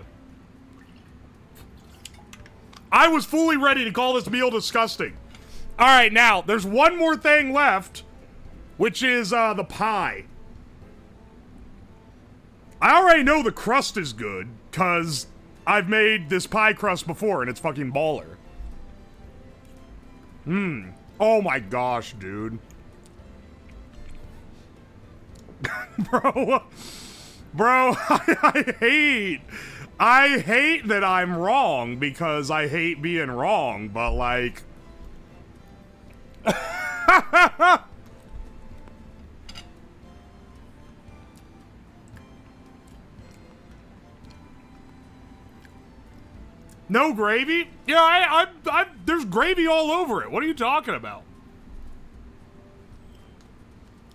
I was fully ready to call this meal disgusting. Alright, now, there's one more thing left, which is, the pie. I already know the crust is good, because I've made this pie crust before, and it's fucking baller. Oh my gosh, dude. Bro, I hate that I'm wrong because I hate being wrong, but like... No gravy? Yeah, there's gravy all over it. What are you talking about?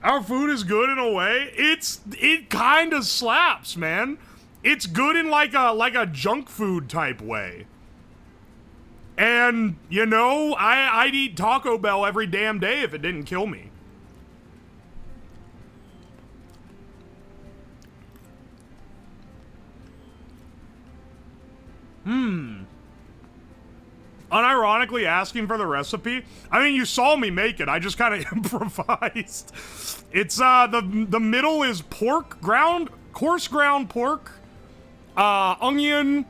Our food is good in a way. It kind of slaps, man. It's good in like a junk food type way. And, you know, I'd eat Taco Bell every damn day if it didn't kill me. Unironically asking for the recipe. I mean, you saw me make it. I just kind of improvised. It's, the middle is pork, coarse ground pork, onion,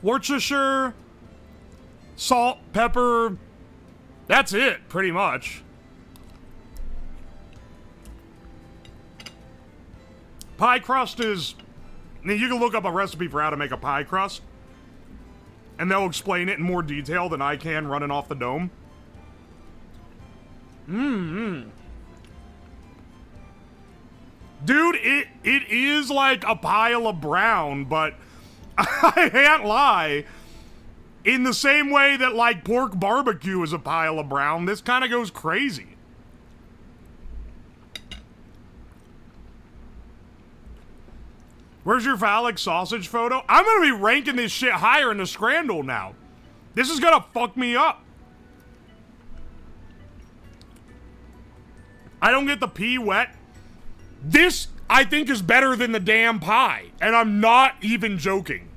Worcestershire, salt, pepper. That's it, pretty much. Pie crust is... I mean, you can look up a recipe for how to make a pie crust, and they'll explain it in more detail than I can running off the dome. Dude, it is like a pile of brown, but I can't lie. In the same way that, like, pork barbecue is a pile of brown, this kind of goes crazy. Where's your phallic sausage photo? I'm gonna be ranking this shit higher in the Scrandle now. This is gonna fuck me up. I don't get the pea wet. This, I think, is better than the damn pie. And I'm not even joking.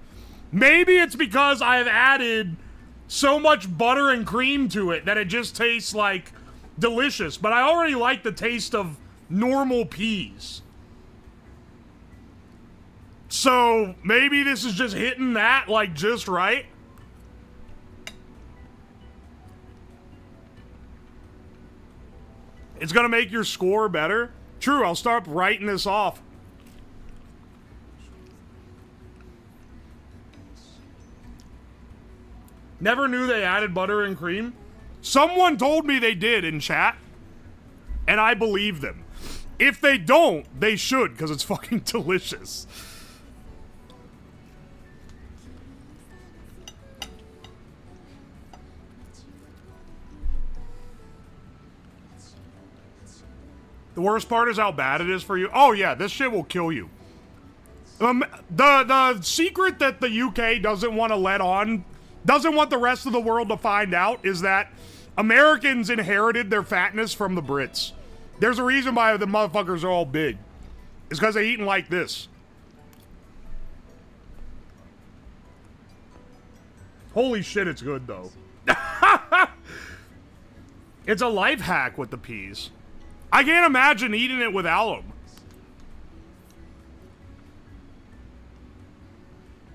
Maybe it's because I've added so much butter and cream to it that it just tastes, like, delicious. But I already like the taste of normal peas. So, maybe this is just hitting that, like, just right. It's gonna make your score better. True, I'll start writing this off. Never knew they added butter and cream. Someone told me they did in chat, and I believe them. If they don't, they should, because it's fucking delicious. The worst part is how bad it is for you. Oh yeah, this shit will kill you. The secret that the UK doesn't want to doesn't want the rest of the world to find out is that Americans inherited their fatness from the Brits. There's a reason why the motherfuckers are all big. It's because they eating like this. Holy shit, it's good though. It's a life hack with the peas. I can't imagine eating it without them.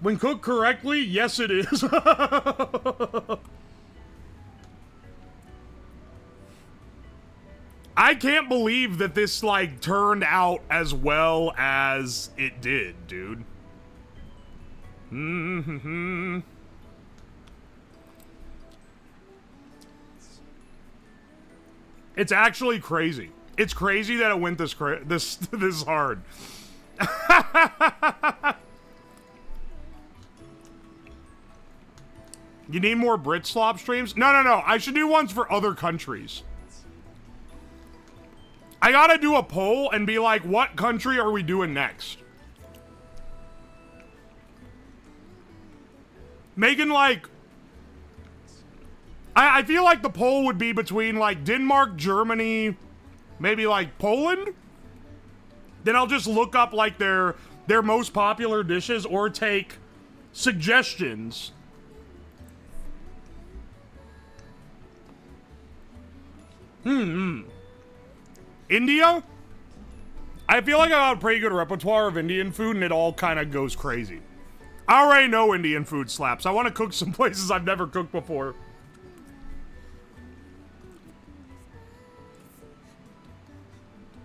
When cooked correctly, yes it is. I can't believe that this, like, turned out as well as it did, dude. It's actually crazy. It's crazy that it went this hard. You need more BRITSLOP streams? No. I should do ones for other countries. I gotta do a poll and be like, what country are we doing next? Making, like... I feel like the poll would be between, like, Denmark, Germany... Maybe like Poland? Then I'll just look up like their most popular dishes or take suggestions. India? I feel like I got a pretty good repertoire of Indian food and it all kind of goes crazy. I already know Indian food slaps. I want to cook some places I've never cooked before.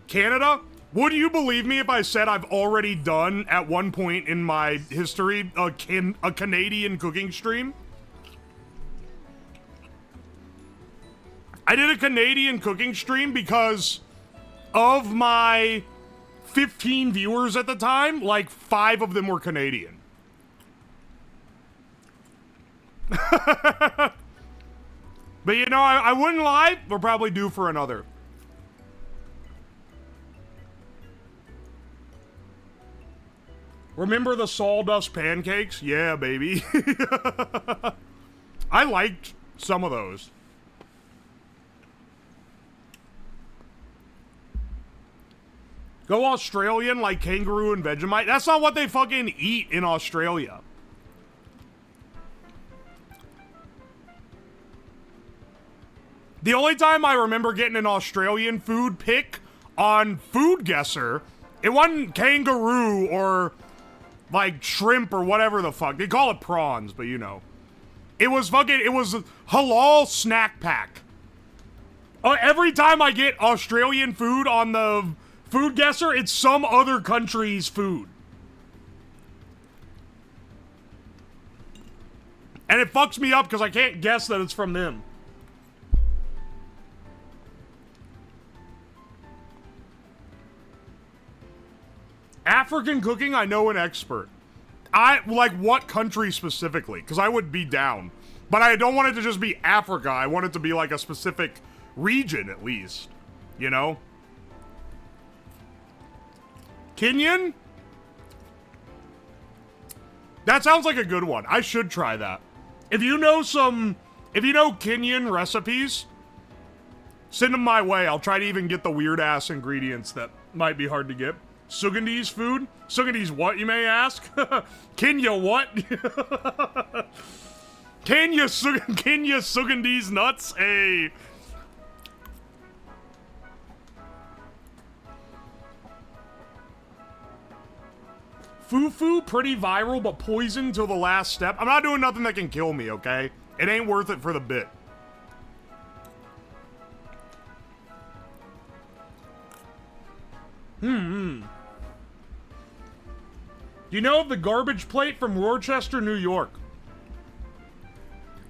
Canada? Would you believe me if I said I've already done, at one point in my history, a Canadian cooking stream? I did a Canadian cooking stream because of my 15 viewers at the time, like 5 of them were Canadian. But you know, I wouldn't lie, we're probably due for another. Remember the sawdust pancakes? Yeah, baby. I liked some of those. Go Australian like kangaroo and Vegemite. That's not what they fucking eat in Australia. The only time I remember getting an Australian food pick on Food Guesser, it wasn't kangaroo or like shrimp or whatever the fuck. They call it prawns, but you know. It was halal snack pack. Every time I get Australian food on the Food Guesser, it's some other country's food. And it fucks me up because I can't guess that it's from them. African cooking, I know an expert. Like, what country specifically? Because I would be down. But I don't want it to just be Africa. I want it to be, like, a specific region, at least. You know? Kenyan? That sounds like a good one. I should try that. If you know Kenyan recipes, send them my way. I'll try to even get the weird-ass ingredients that might be hard to get. Sugandese food? Sugandese what, you may ask? Kenya what? Kenya Sugandese nuts? Hey. Fufu, pretty viral, but poison till the last step. I'm not doing nothing that can kill me, okay? It ain't worth it for the bit. Do you know of the garbage plate from Rochester, New York?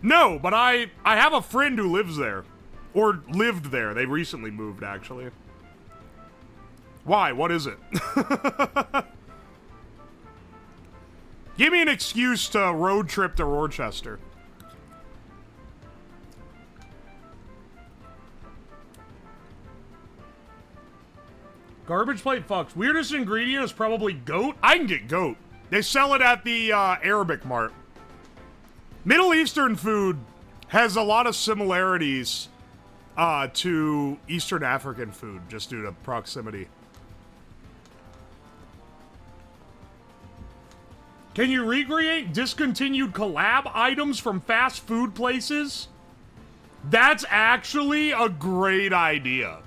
No, but I have a friend who lives there. Or lived there. They recently moved, actually. Why? What is it? Give me an excuse to road trip to Rochester. Garbage plate fucks. Weirdest ingredient is probably goat. I can get goat. They sell it at the Arabic Mart. Middle Eastern food has a lot of similarities to Eastern African food, just due to proximity. Can you recreate discontinued collab items from fast food places? That's actually a great idea.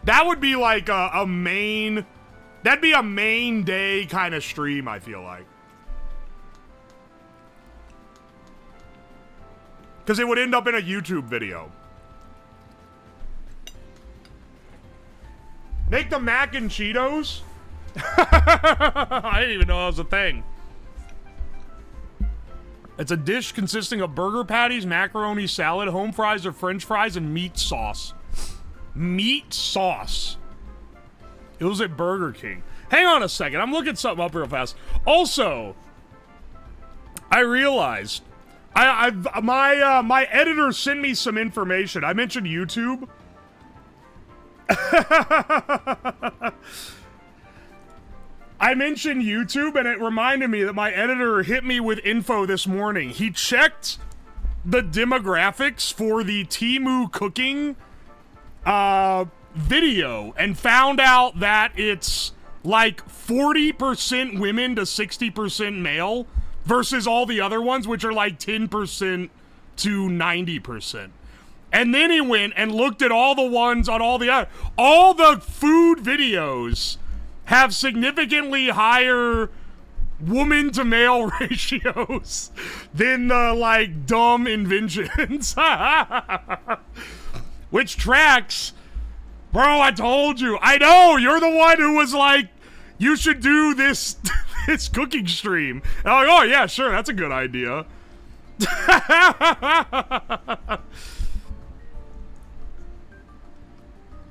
That would be like a main... That'd be a main day kind of stream, I feel like. Because it would end up in a YouTube video. Make the mac and Cheetos? I didn't even know that was a thing. It's a dish consisting of burger patties, macaroni salad, home fries or french fries, and meat sauce. Meat sauce. It was at Burger King. Hang on a second. I'm looking something up real fast. Also, I realized my editor sent me some information. I mentioned YouTube. I mentioned YouTube, and it reminded me that my editor hit me with info this morning. He checked the demographics for the Temu cooking video and found out that it's like 40% women to 60% male versus all the other ones, which are like 10% to 90%. And then he went and looked at all the ones on all the food videos have significantly higher woman to male ratios than the like dumb inventions. Which tracks. Bro, I told you. I know, you're the one who was like, you should do this this cooking stream. And I'm like, oh yeah, sure, that's a good idea.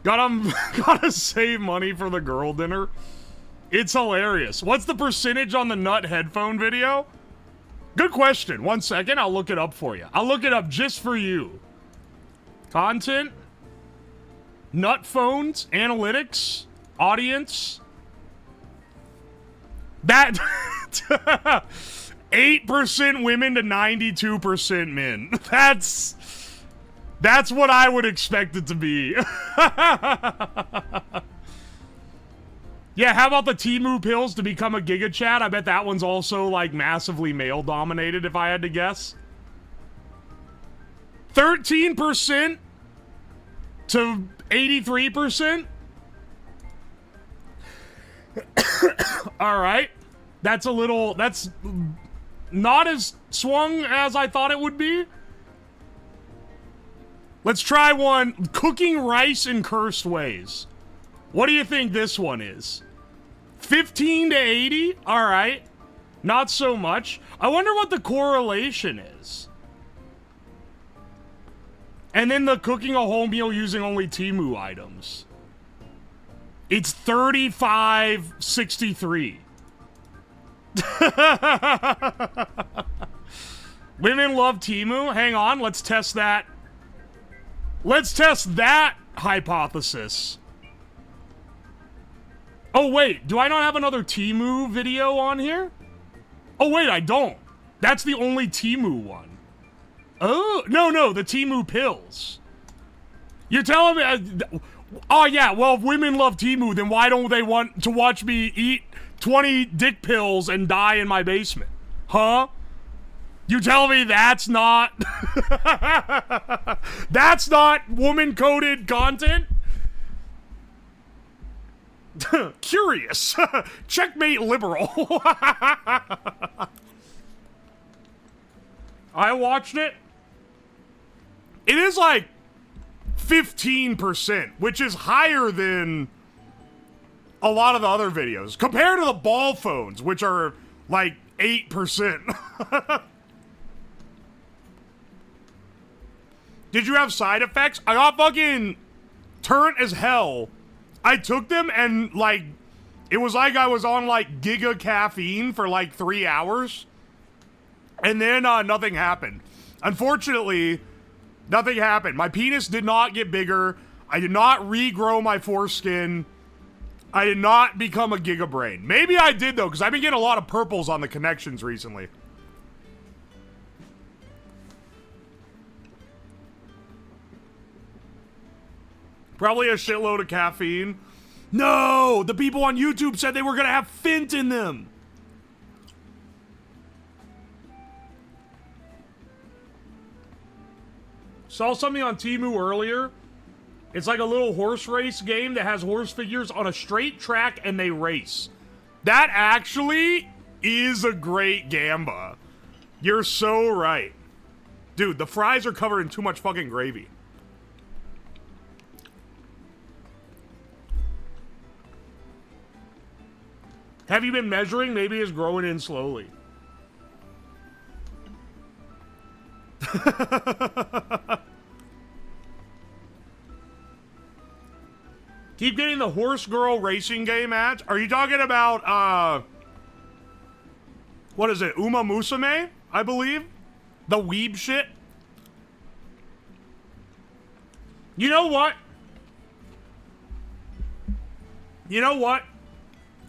Gotta save money for the girl dinner. It's hilarious. What's the percentage on the nut headphone video? Good question. 1 second, I'll look it up for you. I'll look it up just for you. Content, nut phones, analytics, audience. That 8% women to 92% men. That's what I would expect it to be. Yeah, how about the Temu pills to become a Giga Chat? I bet that one's also like massively male dominated if I had to guess. 13% to 83%. All right. That's not as swung as I thought it would be. Let's try one. Cooking rice in cursed ways. What do you think this one is? 15 to 80? All right. Not so much. I wonder what the correlation is. And then the cooking a whole meal using only Temu items. It's 35-63. Women love Temu. Hang on, let's test that. Let's test that hypothesis. Oh wait, do I not have another Temu video on here? Oh wait, I don't. That's the only Temu one. Oh, no, the Temu pills. You're telling me... oh yeah, well, if women love Temu, then why don't they want to watch me eat 20 dick pills and die in my basement? Huh? You tell me that's not... that's not woman-coded content? Curious. Checkmate liberal. I watched it. It is like 15%, which is higher than a lot of the other videos. Compared to the ball phones, which are like 8%. Did you have side effects? I got fucking turnt as hell. I took them and like, it was like I was on like giga caffeine for like 3 hours. And then nothing happened. Unfortunately, nothing happened. My penis did not get bigger. I did not regrow my foreskin. I did not become a giga brain. Maybe I did though, because I've been getting a lot of purples on the connections recently. Probably a shitload of caffeine. No! The people on YouTube said they were gonna have Fint in them. Saw something on Temu earlier. It's like a little horse race game that has horse figures on a straight track and they race. That actually is a great gamba. You're so right. Dude, the fries are covered in too much fucking gravy. Have you been measuring? Maybe it's growing in slowly. Keep getting the horse girl racing game ads. Are you talking about, what is it? Uma Musume, I believe? The weeb shit? You know what? You know what?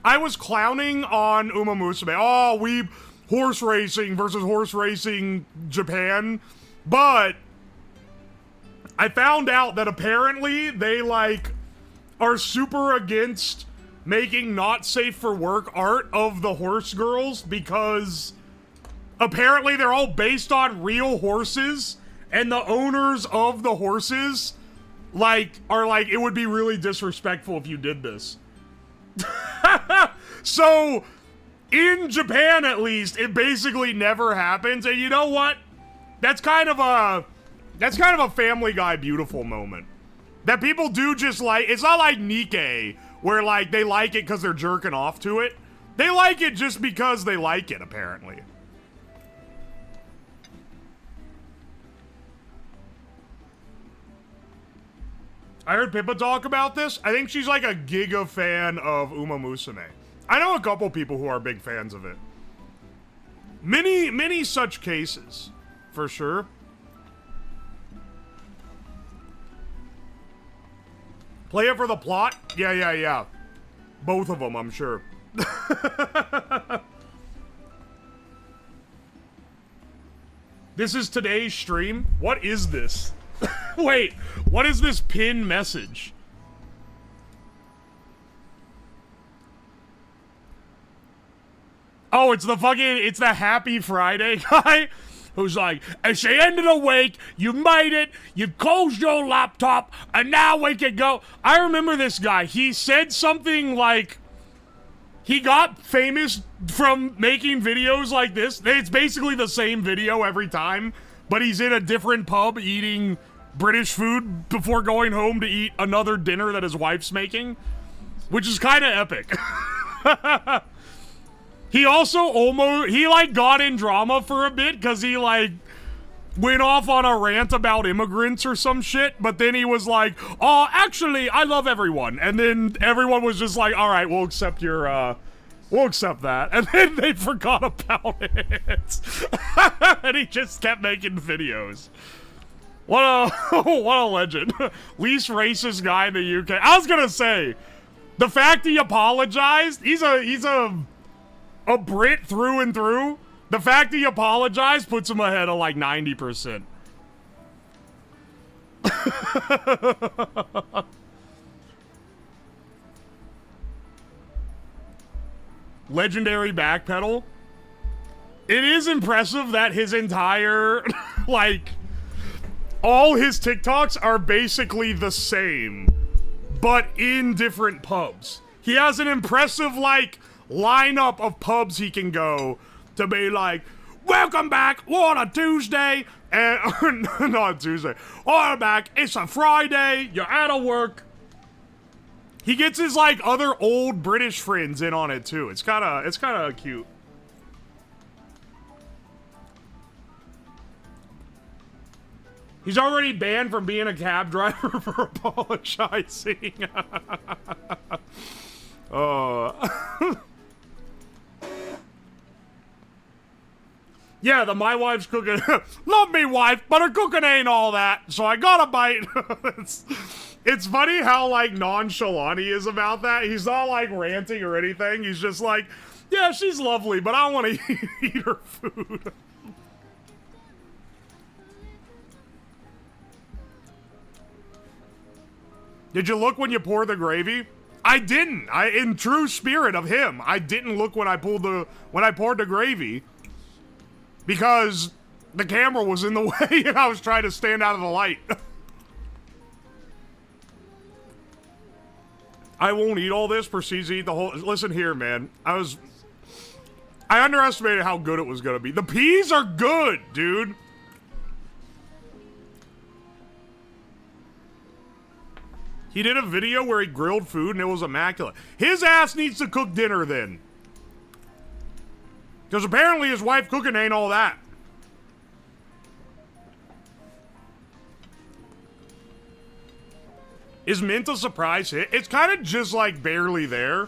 I was clowning on Uma Musume. Oh, weeb horse racing versus horse racing Japan. But I found out that apparently they, like, are super against making not safe for work art of the horse girls because apparently they're all based on real horses and the owners of the horses, like, are like, it would be really disrespectful if you did this. So, in Japan at least, it basically never happens, and you know what? That's kind of a Family Guy beautiful moment. That people do just like, it's not like Nikkei, where like, they like it because they're jerking off to it. They like it just because they like it, apparently. I heard Pippa talk about this. I think she's like a giga fan of Uma Musume. I know a couple people who are big fans of it. Many such cases, for sure. Play it for the plot? Yeah. Both of them, I'm sure. This is today's stream? What is this? Wait, what is this pin message? Oh, it's the Happy Friday guy? who's like, it's the end of the week, you made it, you closed your laptop, and now we can go. I remember this guy. He said something like, he got famous from making videos like this. It's basically the same video every time, but he's in a different pub eating British food before going home to eat another dinner that his wife's making, which is kind of epic. He also he like got in drama for a bit because he like went off on a rant about immigrants or some shit, but then he was like, oh, actually, I love everyone. And then everyone was just like, all right, we'll accept your, we'll accept that. And then they forgot about it. And he just kept making videos. What a legend. Least racist guy in the UK. I was gonna say, the fact he apologized, he's a Brit through and through. The fact he apologized puts him ahead of like 90%. Legendary backpedal. It is impressive that his entire, like, all his TikToks are basically the same, but in different pubs. He has an impressive, like, lineup of pubs he can go to be like, welcome back on a Tuesday, and not Tuesday, on back, it's a Friday, you're out of work. He gets his like other old British friends in on it too. It's kind of cute. He's already banned from being a cab driver for apologizing. Yeah, the my wife's cooking. Love me, wife, but her cooking ain't all that, so I gotta bite. It's funny how, like, nonchalant he is about that. He's not, like, ranting or anything. He's just like, yeah, she's lovely, but I don't want to eat her food. Did you look when you poured the gravy? I didn't. In true spirit of him, I didn't look when I poured the gravy. Because the camera was in the way and I was trying to stand out of the light. I won't eat all this. Proceeds to eat the whole... Listen here, man. I underestimated how good it was going to be. The peas are good, dude. He did a video where he grilled food and it was immaculate. His ass needs to cook dinner then. Because apparently his wife cooking ain't all that. Is mint a surprise hit? It's kind of just like barely there.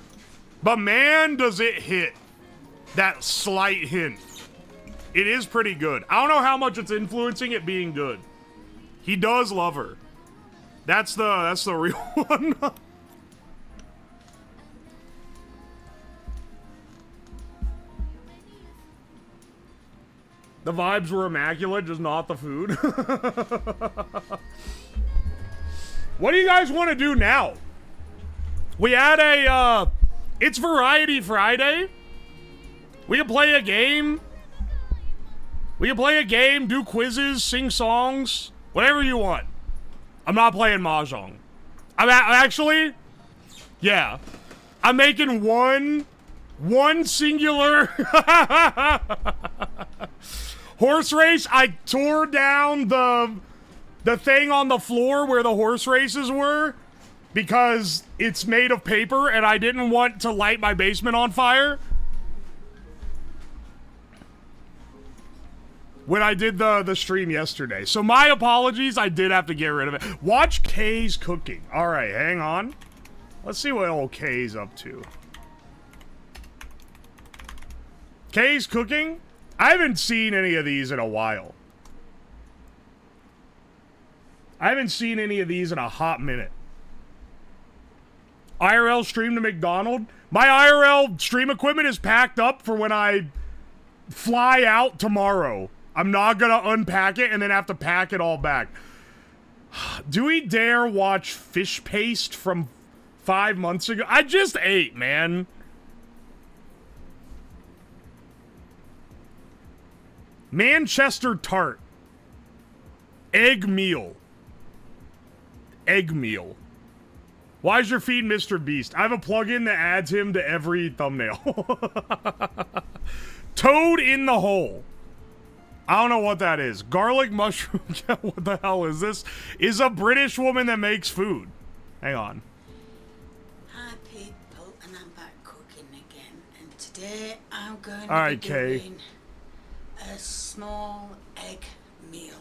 But man, does it hit that slight hint. It is pretty good. I don't know how much it's influencing it being good. He does love her. That's the real one. The vibes were immaculate, just not the food. What do you guys want to do now? We had a, it's Variety Friday. We can play a game. We can play a game, do quizzes, sing songs, whatever you want. I'm not playing Mahjong. I'm actually, yeah. I'm making one singular horse race. I tore down the thing on the floor where the horse races were because it's made of paper and I didn't want to light my basement on fire when I did the stream yesterday. So my apologies, I did have to get rid of it. Watch Kay's cooking. All right, hang on. Let's see what old Kay's up to. Kay's cooking? I haven't seen any of these in a while. I haven't seen any of these in a hot minute. IRL stream to McDonald's. My IRL stream equipment is packed up for when I fly out tomorrow. I'm not gonna unpack it and then have to pack it all back. Do we dare watch Fish Paste from 5 months ago? I just ate, man. Manchester tart. Egg meal. Egg meal. Why is your feed Mr. Beast? I have a plugin that adds him to every thumbnail. Toad in the hole. I don't know what that is. Garlic mushroom. What the hell is this? Is a British woman that makes food. Hang on. Hi people, and I'm back cooking again. And today I'm going to Alright, be Kay. doing a small egg meal.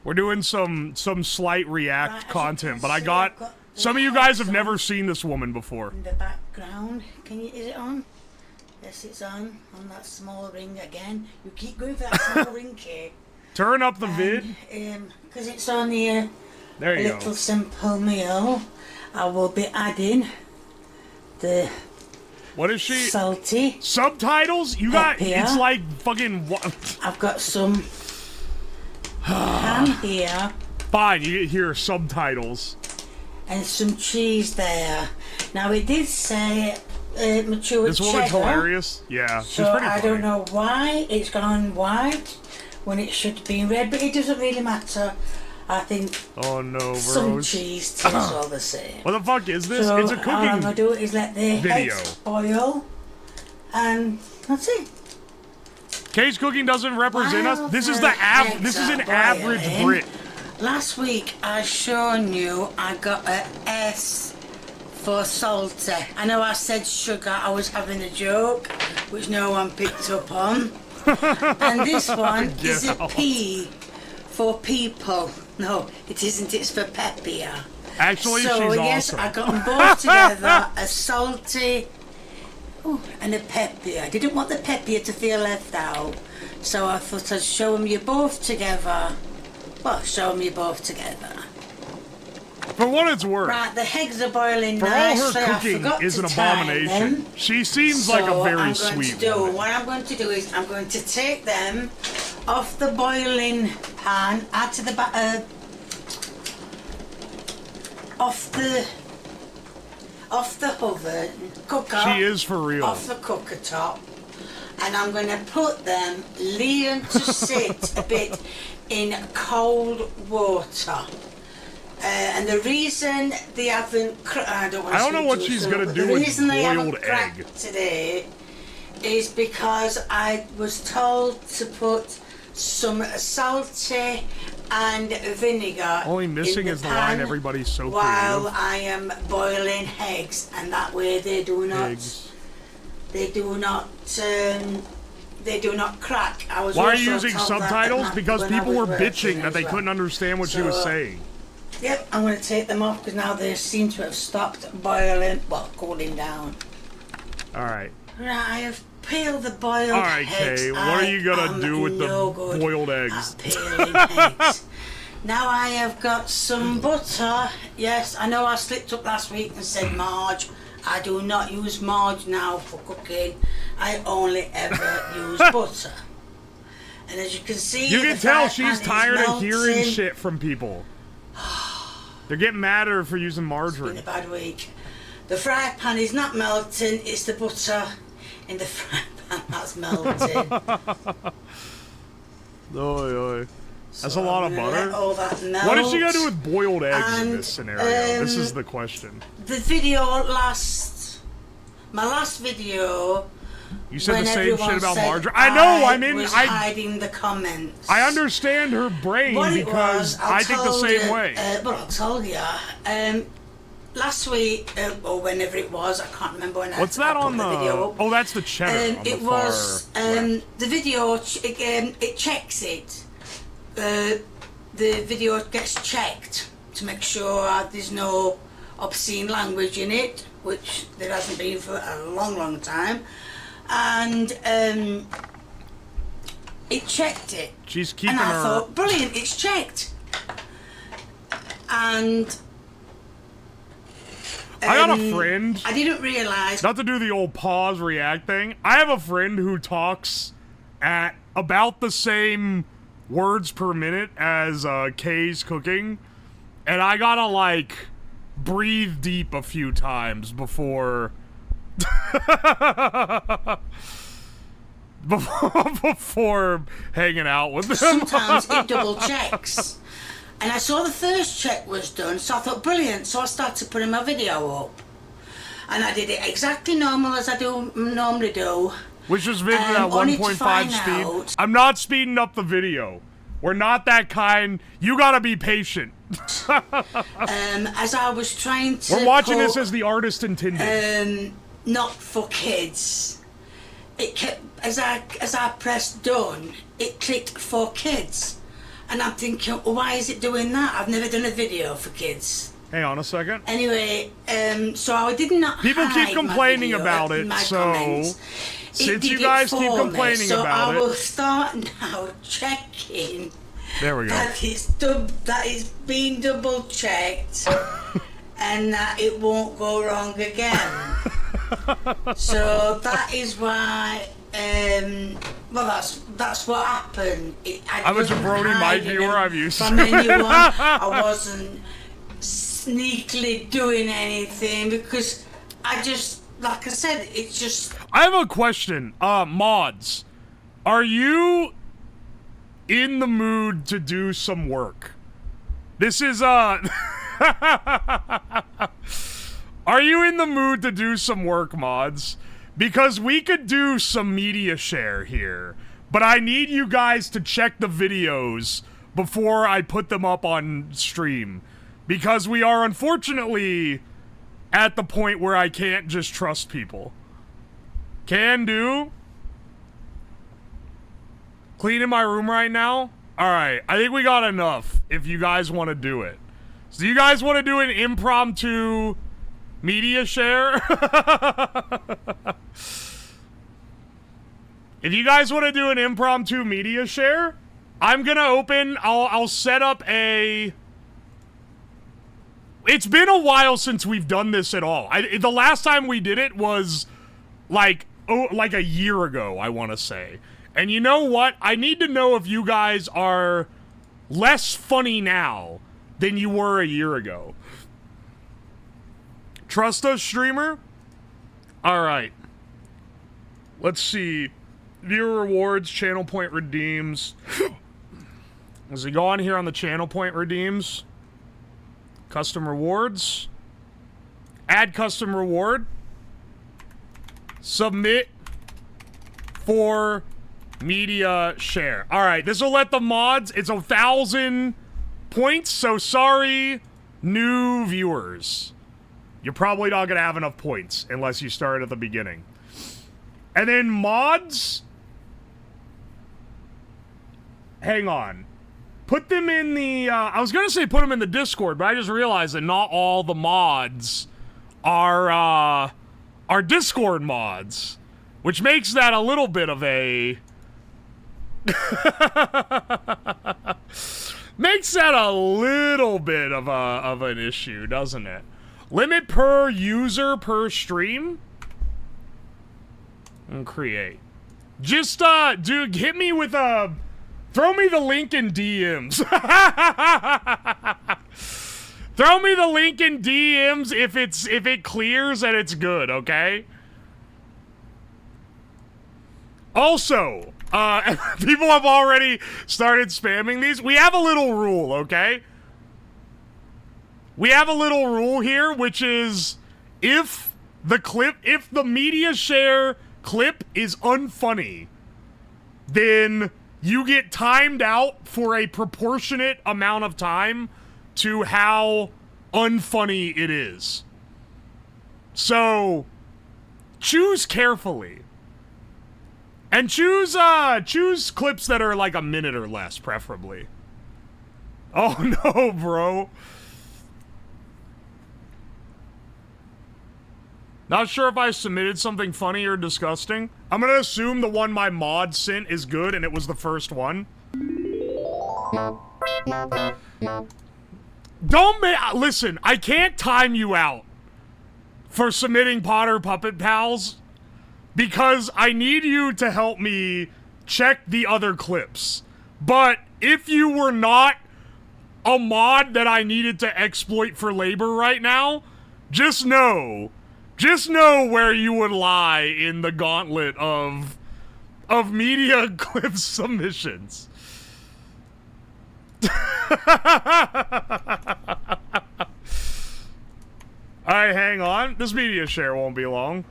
We're doing some slight react Right, content, but so I got... I've got Some of you guys have lights never on seen this woman before. in the background. Is it on? Yes, it's on that small ring again. You keep going for that small ring, Kay. Turn up the vid. Because it's only a There you little go. simple meal, I will be adding the What is she? salty. Subtitles? You got... Pepper. It's like fucking... I've got some ham here Fine, you hear subtitles. and some cheese there. Now it did say mature This woman's cheddar, hilarious. Yeah, she's so pretty I funny. don't know why it's gone white when it should have been red, but it doesn't really matter. I think Oh no, some bros. cheese tastes all the same. What the fuck is this? So It's a all I'm cooking gonna do is let the video. eggs boil, and that's it. Case cooking doesn't represent While us. This is the the eggs this is an are average boiling, Brit. Last week I shown you I got a S for salty. I know I said sugar, I was having a joke, which no one picked up on. And this one is a P for people. No, it isn't, it's for peppier. Actually, So she's yes, awesome. I got them both together, a salty and a peppier. I didn't want the peppier to feel left out, so I thought I'd show them you both together. Well, show them you both together. For what it's worth, Right, the eggs are boiling for all nicely. her I cooking forgot is to an time abomination. them. She seems So like a very I'm going sweet to do, woman. what I'm going to do is I'm going to take them off the boiling pan, add to the off the oven, cooker. She is for real. Off the cooker top, and I'm going to put them, leave them to sit a bit in cold water. And the reason they haven't, I don't know what she's gonna do with The reason they haven't boiled cracked egg. today is because I was told to put some salty and vinegar. Only missing in the is the pan line, everybody's so while creative. I am boiling eggs, and that way they do not, Eggs. they do not crack. I was Why are you also using told that subtitles? when Because I people was were working bitching that as they well. couldn't understand what she was So, saying. Yep, I'm going to take them off because now they seem to have stopped boiling, well, cooling down. Alright. Right, I have peeled the boiled Alright, eggs. Kay, what are you gonna I do am with the no good boiled eggs? at peeling eggs. Now I have got some butter. Yes, I know I slipped up last week and said Marge. I do not use Marge now for cooking. I only ever use butter. And as you can see, You can the tell fry she's pan is tired of hearing melting. shit from people. They're getting mad at her for using Been margarine. a bad week. The fry pan is not melting, it's the butter in the fry pan that's melting. Oy, oy. That's So a lot I'm of gonna let butter. all that melt. What is she gonna do with boiled eggs in And, this scenario? This is the question. The video my last video, You said when the same everyone shit about said margarine. I know. was I hiding the comments. understand her brain What it because was, I think the told same you, way. Well, I told you. Last week, or whenever it was, I can't remember when What's I that put on the? video up. Oh, that's the cheddar. on the It was far left. the video. It checks it. The video gets checked to make sure there's no obscene language in it, which there hasn't been for a long, long time. And it checked it. She's keeping And I her. thought, brilliant, it's checked. And I got a friend. I didn't realise. Not to do the old pause react thing. I have a friend who talks at about the same words per minute as Kay's cooking, and I gotta like breathe deep a few times before. before hanging out with them. Sometimes it double checks. And I saw the first check was done, so I thought, brilliant. So I started putting my video up. And I did it exactly normal as I normally do. Which was video at only to 1.5 find speed. out- I'm not speeding up the video. We're not that kind. You gotta be patient. As I was trying to We're watching put, this as the artist intended. not for kids. It kept, as I pressed done, it clicked for kids. And I'm thinking, well, why is it doing that? I've never done a video for kids. Hang on a second. Anyway, so I did not People keep hide complaining my video, about it, my so comments. It since did you it guys keep for me, complaining so about I will it, start now checking there we go. that it's been double checked and that it won't go wrong again. So that is why. Well, that's what happened. I'm a jabroni Mike viewer. I'm used to from it. anyone. I wasn't sneakily doing anything because I just, like I said, it's just. I have a question. Mods, are you in the mood to do some work? This is, are you in the mood to do some work, mods? Because we could do some media share here, but I need you guys to check the videos before I put them up on stream. Because we are unfortunately at the point where I can't just trust people. Can do. Cleaning my room right now? Alright, I think we got enough if you guys want to do it. So you guys want to do an impromptu media share? If you guys want to do an impromptu media share, I'm gonna open, I'll set up a... It's been a while since we've done this at all. The last time we did it was like a year ago, I want to say. And you know what? I need to know if you guys are less funny now than you were a year ago. Trust us, streamer? Alright. Let's see. Viewer rewards, channel point redeems. As we go on here on the channel point redeems. Custom rewards. Add custom reward. Submit for media share. Alright, this will let the mods. It's 1,000 points, so sorry, new viewers. You're probably not going to have enough points unless you start at the beginning. And then mods. Hang on. Put them in the, I was going to say put them in the Discord, but I just realized that not all the mods are Discord mods, which makes that a little bit of a... makes that a little bit of an issue, doesn't it? Limit per user per stream? And create. Just, dude, hit me with a... Throw me the link in DMs. Throw me the link in DMs if it clears and it's good, okay? Also, people have already started spamming these. We have a little rule, okay? We have a little rule here, which is if the media share clip is unfunny, then you get timed out for a proportionate amount of time to how unfunny it is. So, choose carefully. And choose clips that are like a minute or less, preferably. Oh no, bro. Not sure if I submitted something funny or disgusting. I'm gonna assume the one my mod sent is good and it was the first one. Listen, I can't time you out for submitting Potter Puppet Pals because I need you to help me check the other clips. But if you were not a mod that I needed to exploit for labor right now, just know where you would lie in the gauntlet of of media clip submissions. Alright, hang on. This media share won't be long.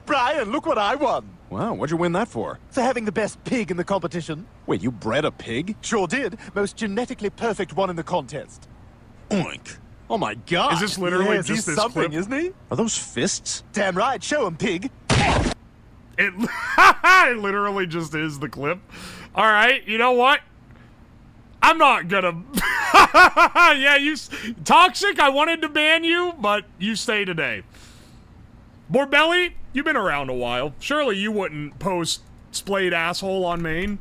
Brian, look what I won. Wow, what'd you win that for? For having the best pig in the competition. Wait, you bred a pig? Sure did. Most genetically perfect one in the contest. Oink. Oh my god. Is this literally yes, just he's this something, clip? isn't he? Are those fists? Damn right, show him, pig. It, it literally just is the clip. Alright, you know what? I'm not gonna... yeah, Toxic, I wanted to ban you, but you stay today. Borbelli, you've been around a while. Surely you wouldn't post splayed asshole on main?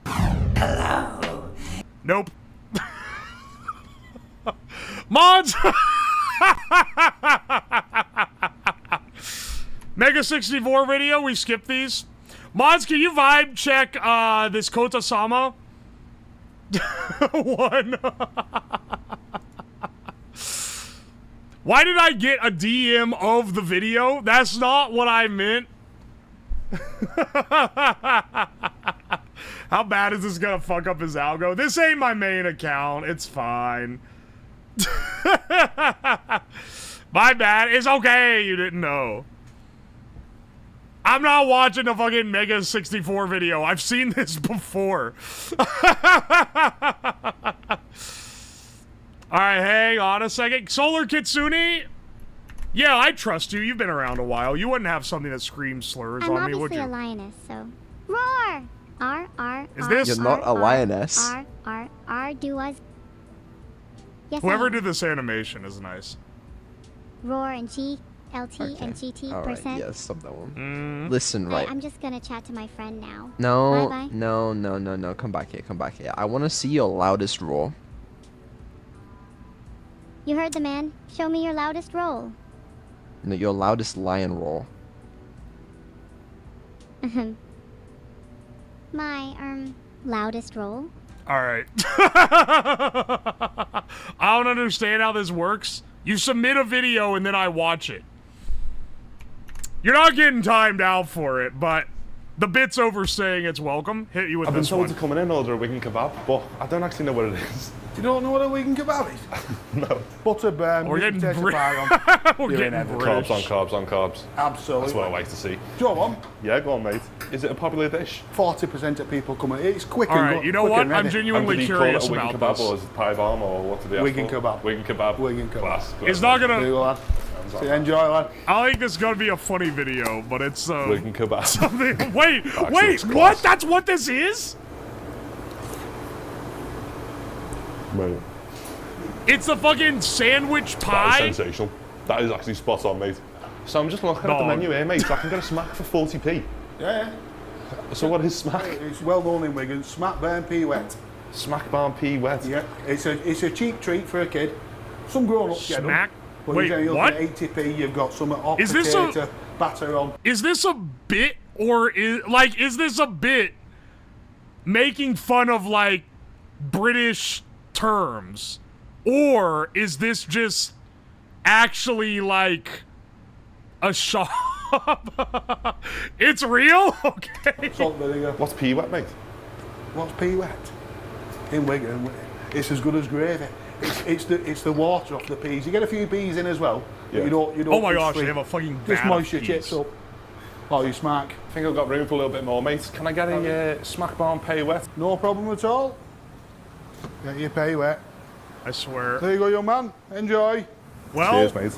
Hello. Nope. Mods! Mega 64 video, we skipped these. Mods, can you vibe check this Kota-sama? One. Why did I get a DM of the video? That's not what I meant. How bad is this gonna fuck up his algo? This ain't my main account. It's fine. My bad. It's okay. You didn't know. I'm not watching a fucking Mega 64 video. I've seen this before. Alright, hang on a second. Solar Kitsune? Yeah, I trust you. You've been around a while. You wouldn't have something that screams slurs I'm on me, would obviously you? a lioness, so roar! R R. Is this- You're not a lioness. R R R. Do us. Yes. Whoever I am. did this animation is nice. Roar and G L T and GT All right, percent. yeah, stop that one. Mm. Listen, Right, right. I'm just gonna chat to my friend now. No, Bye-bye. no. Come back here, come back here. I want to see your loudest roar. You heard the man. Show me your loudest roll. No, your loudest lion roar. My loudest roll. Alright. I don't understand how this works. You submit a video and then I watch it. You're not getting timed out for it, but the bit's over saying it's welcome. Hit you with I've been this told one. to come in and order a wing kebab, but I don't actually know what it is. You don't know what a vegan kebab is? No. Butter burn, We're getting taste of Brit- fire on. We're You're getting in heaven. British. Carbs on carbs on carbs. Absolutely. That's what I like to see. Do you want one? Yeah, go on, mate. Is it a popular dish? 40% of people come in. It's quick All and right, good. you know quick what? and I'm ready. And genuinely did he curious call it a wing about kebab, or this. is it pie bomb, or what did they ask Wing and for? kebab. Wing kebab. Wing and kebab. Class. It's not There you gonna... go, lad. So enjoy, lad. I think this is gonna be a funny video, but it's Wing kebab. something... Wait, Actually, wait, it's what? class. That's what this is? Mate, It's a fucking sandwich that pie? is sensational. That is actually spot on, mate. So I'm just looking at the Dog. menu here, mate. So I can get a smack for 40p. Yeah, So what is smack? it's well known in Wigan. Smack burn pea wet. Smack barn pea wet. Yeah, it's a cheap treat for a kid. Some grown-ups get them. Smack? But Wait, you're what? looking at 80p, you've got some hot Is this a- potato batter on. Is this a bit, or is this a bit making fun of, like, British terms? Or is this just actually, like, a shop? It's real? Okay. Salt vinegar. What's pea wet, mate? What's pea wet? In Wigan, it's as good as gravy. It's the water off the peas. You get a few peas in as well. But Yeah. you don't. Oh my push gosh, through. they have a fucking Just vat of moist your peas. chips up. Oh, you smack. I think I've got room for a little bit more, mate. Can I get a smack barn pea wet? No problem at all. Get your pea wet. I swear. There you go, young man. Enjoy. Well, Cheers, mate.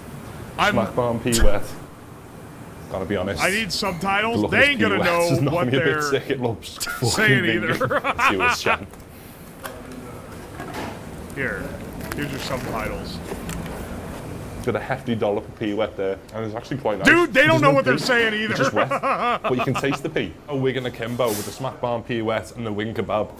I'm, Smack barn pea wet. Gotta be honest. I need The subtitles. look of They this ain't pea gonna wet know has knocked what me a bit they're sick. It looks saying fucking either. minging. See what's chatting. Here, here's your subtitles. Got a hefty dollop of pea wet there, and it's actually quite nice. Dude, they don't There's know no what they're pea. saying It's either. just wet, but you can taste the pea. A wig and a kimbo with the smack barn pea wet and the wing kebab.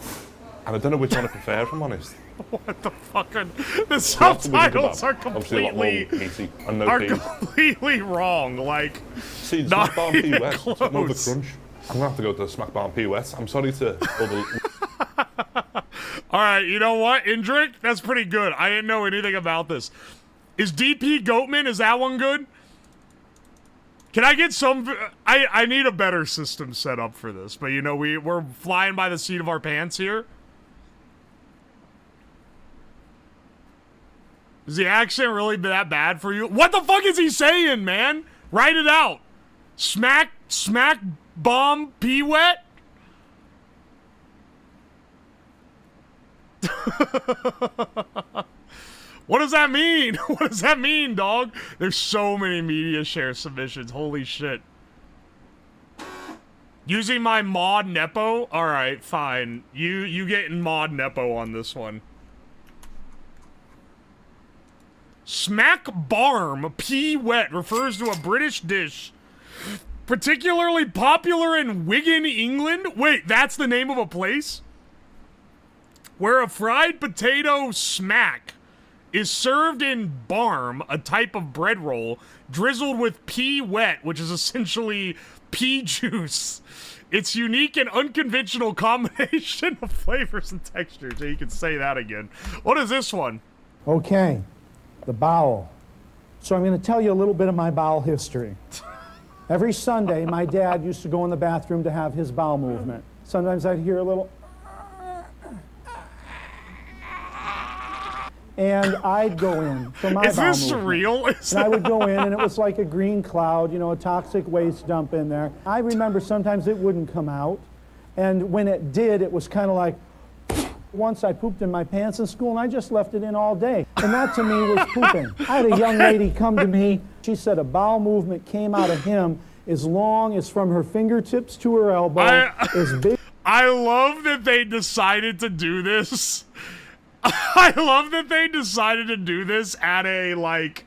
And I don't know which one I prefer, if I'm honest. What the fucking... The Perhaps the wing subtitles kebab. are Obviously a lot more completely... meaty and no Are peas. completely wrong. Like, See, the not smack barn pea even wet, it's more of a close. crunch. I'm gonna have to go to the smack barn pea wet. I'm sorry to all right, you know what, Indrik? That's pretty good. I didn't know anything about this. Is DP Goatman? Is that one good? Can I get some? I need a better system set up for this, but you know we're flying by the seat of our pants here. Is the accent really that bad for you? What the fuck is he saying, man? Write it out. Smack bomb pee wet. What does that mean? What does that mean, dog? There's so many media share submissions. Holy shit. Using my mod Nepo? Alright, fine. You getting mod Nepo on this one. Smack barm pea wet refers to a British dish particularly popular in Wigan, England. Wait, that's the name of a place? Where a fried potato smack is served in barm, a type of bread roll, drizzled with pea wet, which is essentially pea juice. It's unique and unconventional combination of flavors and textures. Yeah, you can say that again. What is this one? Okay, the bowel. So I'm going to tell you a little bit of my bowel history. Every Sunday, my dad used to go in the bathroom to have his bowel movement. Sometimes I'd hear a little... And I'd go in for my Is bowel this movement. surreal? And I would go in, and it was like a green cloud, you know, a toxic waste dump in there. I remember sometimes it wouldn't come out, and when it did, it was kind of like... Once I pooped in my pants in school, and I just left it in all day. And that, to me, was pooping. I had a young lady come to me. She said a bowel movement came out of him as long as from her fingertips to her elbow, as big... I love that they decided to do this. I love that they decided to do this at a, like,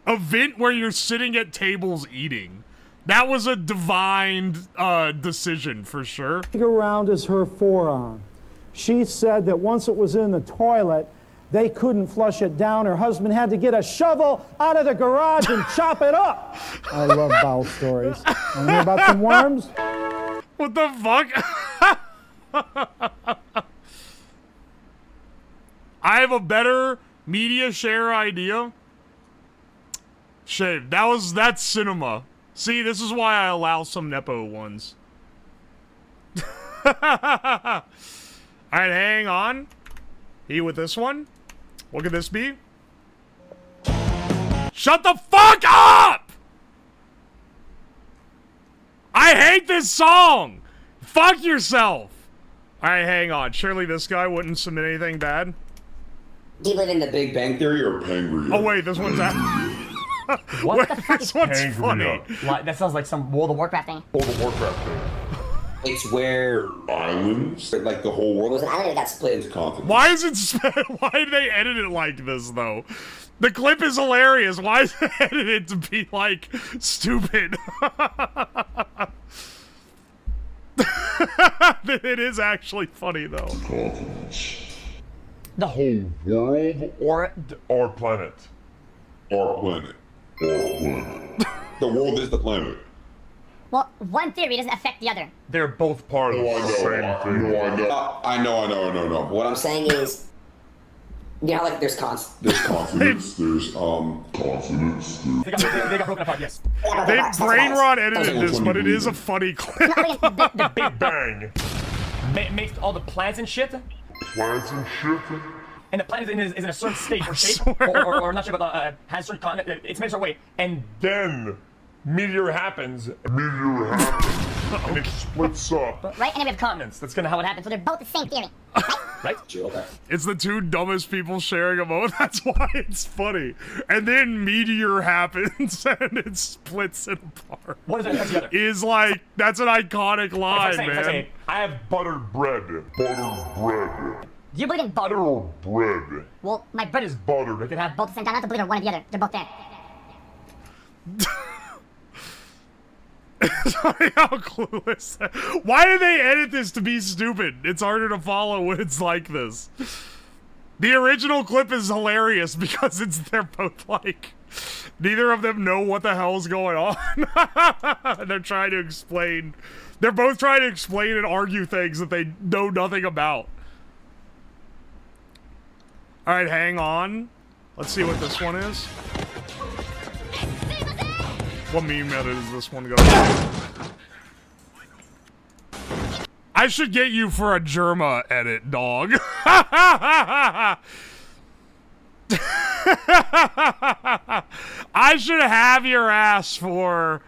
event where you're sitting at tables eating. That was a divine decision, for sure. Big around as her forearm. She said that once it was in the toilet, they couldn't flush it down. Her husband had to get a shovel out of the garage and chop it up. I love bowel stories. Want to hear about some worms? What the fuck? I have a better media share idea. Shave. That's cinema. See, this is why I allow some Nepo ones. Alright, hang on. He with this one. What could this be? Shut the fuck up! I hate this song! Fuck yourself! Alright, hang on. Surely this guy wouldn't submit anything bad? Do you live in the Big Bang Theory or Pangria? Oh wait, this one's What the fuck this one's funny. Like, that sounds like some World of Warcraft thing. World of Warcraft thing. It's where islands, like the whole world was an island that got split into continents. Why is it? Why did they edit it like this though? The clip is hilarious. Why is it edited to be like stupid? It is actually funny though. The whole world or our planet. Our planet. Our planet. The world is the planet. Well, one theory doesn't affect the other. They're both part of the same thing. I know. What I'm saying is, you know, like there's consonants, there's consonants. They got broken apart, yes. They brain rot edited this, but it is a funny clip. The Big Bang makes all the plants and shit. And the planet is in a certain state or shape, or I'm not sure about has certain continent. It's made a certain way, and then meteor happens, and it splits up. Right, and then we have continents. That's kind of how it happens. So they're both the same theory. Right? It's the two dumbest people sharing a moment. That's why it's funny. And then meteor happens and it splits it apart. What is that together? Is like, that's an iconic line, man. I have buttered bread. Buttered bread. Do you believe in butter? Bread. Well, my bread is Buttered. They can have both at the same time. Not to believe in one or the other. They're both there. Sorry, how clueless. Why did they edit this to be stupid? It's harder to follow when it's like this. The original clip is hilarious because they're both like, neither of them know what the hell's going on. They're trying to explain. They're both trying to explain and argue things that they know nothing about. All right, hang on. Let's see what this one is. What meme edit is this one gonna be? I should get you for a Germa edit, dog. I should have your ass for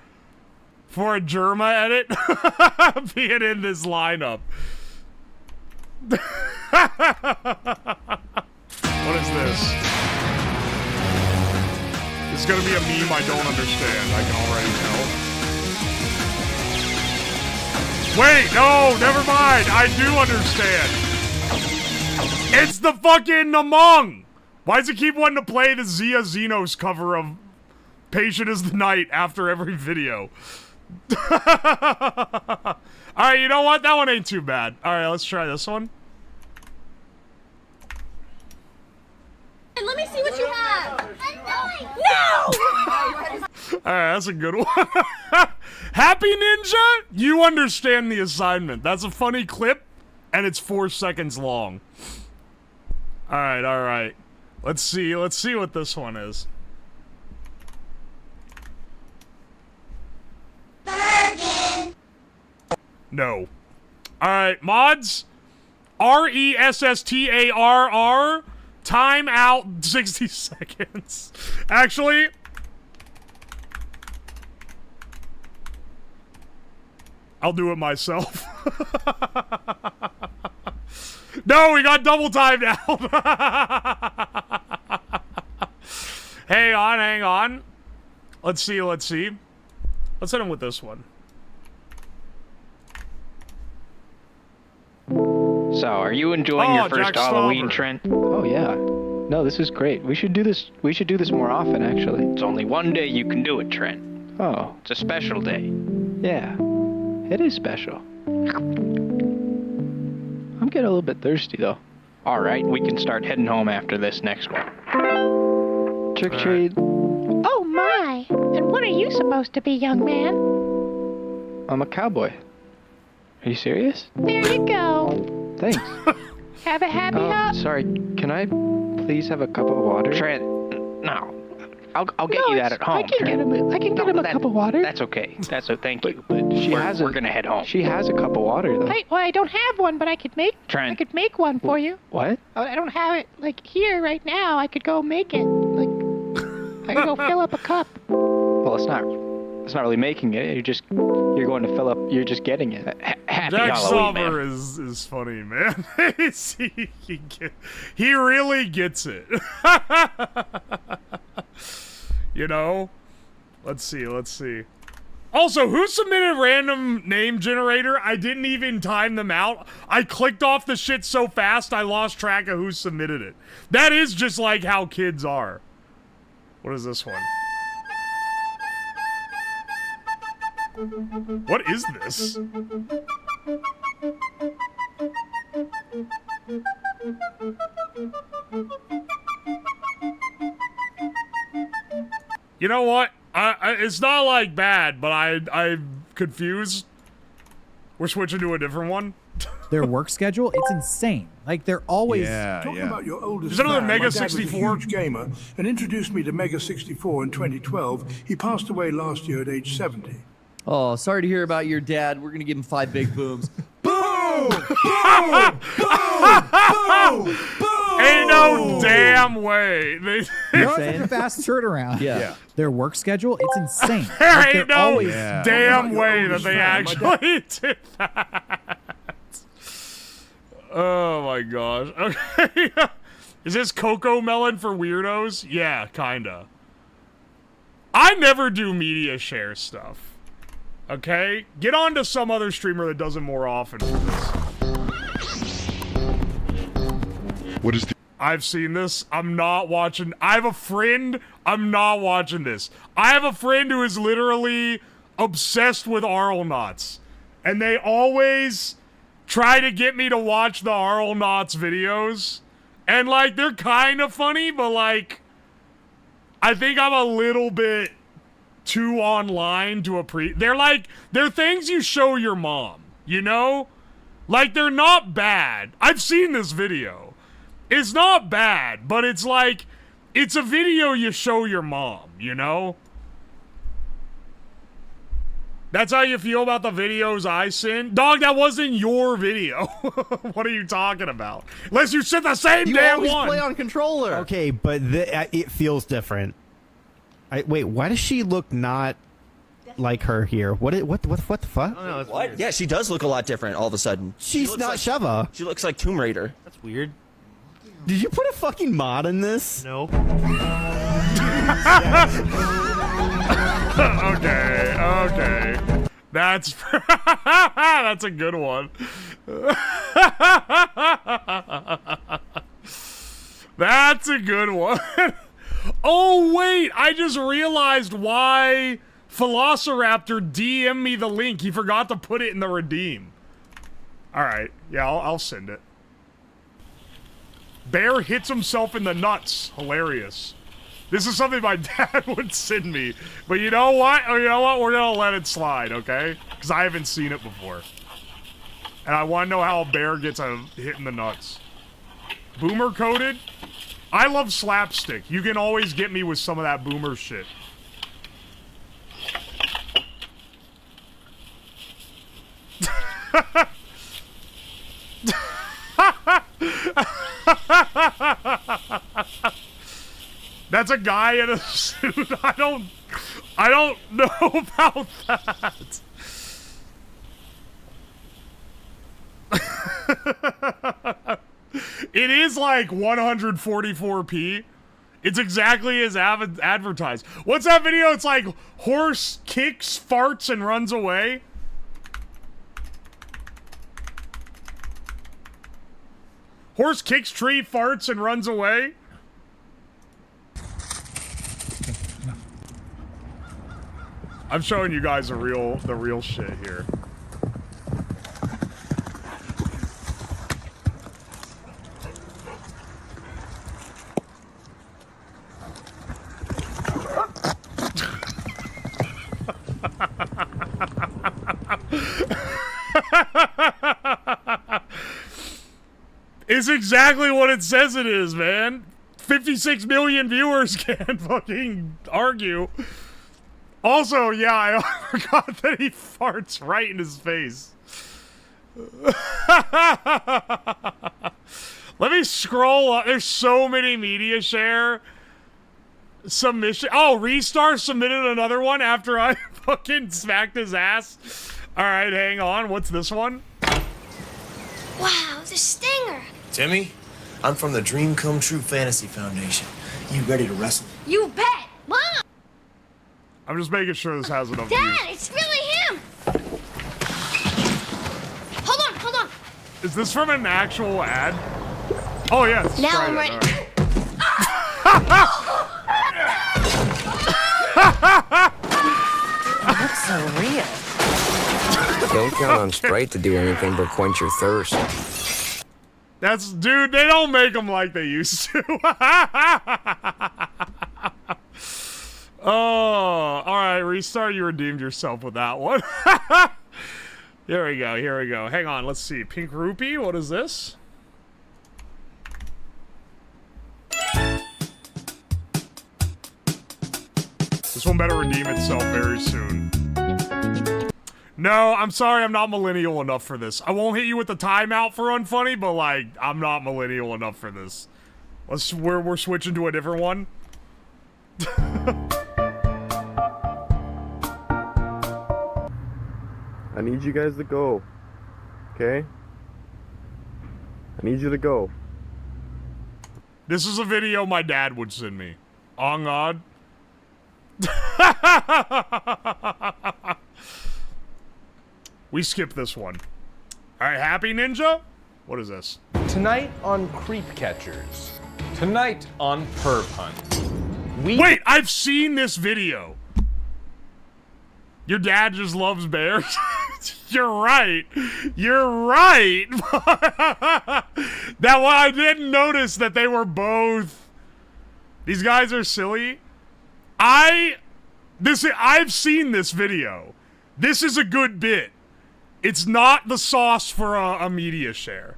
a Germa edit being in this lineup. What is this? It's gonna be a meme I don't understand, I can already tell. Wait, no, never mind, I do understand. It's the fucking Among! Why does it keep wanting to play the Zia Xenos cover of Patient as the Night after every video? Alright, you know what? That one ain't too bad. Alright, let's try this one. And let me see what you have. No! Alright, that's a good one. Happy Ninja, you understand the assignment. That's a funny clip, and it's 4 seconds long. Alright, alright. Let's see what this one is. No. Alright, mods. RESSTARR. Time out 60 seconds. Actually, I'll do it myself. No, we got double timed out. Hang on, hang on. Let's see. Let's hit him with this one. So, are you enjoying your first Jack Halloween, Stauber. Trent? Oh yeah. No, this is great. We should do this more often, actually. It's only one day you can do it, Trent. Oh. It's a special day. Yeah. It is special. I'm getting a little bit thirsty, though. Alright, we can start heading home after this next one. Trick or treat. Oh my! And what are you supposed to be, young man? I'm a cowboy. Are you serious? There you go. Thanks. Have a happy hop. Sorry, can I please have a cup of water? Trent, no. I'll get you that at home. I can get him a cup of water. That's okay. Thank you. But we're gonna head home. She has a cup of water, though. I don't have one, but I could make one for you. What? I don't have it like here right now. I could go make it. Like I could go fill up a cup. Well, it's not really making it. You're going to fill up. You're just getting it. Happy Jack Halloween, Stauber man. is funny, man. he really gets it. You know? Let's see. Also, who submitted random name generator? I didn't even time them out. I clicked off the shit so fast I lost track of who submitted it. That is just like how kids are. What is this one? What is this? You know what? It's not like bad, but I'm confused. We're switching to a different one. Their work schedule, it's insane. Like they're always Talking about your oldest Is another fan, Mega my dad was a 64? huge gamer and introduced me to Mega 64 in 2012. He passed away last year at age 70. Oh, sorry to hear about your dad. We're gonna give him 5 big booms. Boom! Boom! Ain't no damn way. you know, it's a fast turnaround. Yeah. Their work schedule, it's insane. There Like, ain't they're no always damn way that they actually did that. Oh my gosh. Okay. Is this Coco Melon for weirdos? Yeah, kinda. I never do media share stuff. Okay? Get on to some other streamer that does it more often for this. What is the... I've seen this. I'm not watching. I have a friend. I'm not watching this. I have a friend who is literally obsessed with Arlnauts. And they always try to get me to watch the Arlnauts videos. And, like, they're kind of funny, but, like, I think I'm a little bit too online to they're things you show your mom, you know? Like, they're not bad. I've seen this video. It's not bad, but it's like, it's a video you show your mom, you know? That's how you feel about the videos I send? Dog, that wasn't your video. What are you talking about? Unless you sent the same You damn always one. play on controller. Okay, but it feels different. Wait, why does she look not like her here? What the fuck? What? Yeah, she does look a lot different all of a sudden. She's not Sheva. She looks like Tomb Raider. That's weird. Did you put a fucking mod in this? No. Okay. That's that's a good one. That's a good one. Oh wait, I just realized why Velociraptor DM'd me the link. He forgot to put it in the redeem. All right, yeah, I'll send it. Bear hits himself in the nuts. Hilarious. This is something my dad would send me. But you know what? We're gonna let it slide, okay? Because I haven't seen it before. And I want to know how a bear gets a hit in the nuts. Boomer coded? I love slapstick. You can always get me with some of that boomer shit. That's a guy in a suit. I don't know about that. It is like 144p. It's exactly as advertised. What's that video? It's like horse kicks, farts, and runs away. Horse kicks tree, farts, and runs away. I'm showing you guys the real shit here. It's exactly what it says it is, man. 56 million viewers can't fucking argue. Also, yeah, I forgot that he farts right in his face. Let me scroll up. There's so many media share submission. Oh, Restar submitted another one after I fucking smacked his ass. All right, hang on. What's this one? Wow, the stinger. Timmy, I'm from the Dream Come True Fantasy Foundation. You ready to wrestle? You bet. Mom! I'm just making sure this has enough Dad, views. it's really him! Hold on. Is this from an actual ad? Oh, yeah. It's Now I'm ready. You look so real. Don't count on Sprite to do anything but quench your thirst. Dude, they don't make them like they used to. Oh, alright, Restart, you redeemed yourself with that one. Here we go. Hang on, let's see. Pink Rupee, what is this? This one better redeem itself very soon. No, I'm sorry, I'm not millennial enough for this. I won't hit you with the timeout for unfunny, but like, I'm not millennial enough for this. We're switching to a different one. I need you guys to go. Okay? I need you to go. This is a video my dad would send me. On God. We skipped this one. Alright, Happy Ninja? What is this? Tonight on Creep Catchers. Tonight on Perv Hunt. Wait, I've seen this video. Your dad just loves bears? You're right. That one, I didn't notice that they were both. These guys are silly. I've seen this video. This is a good bit. It's not the sauce for a media share.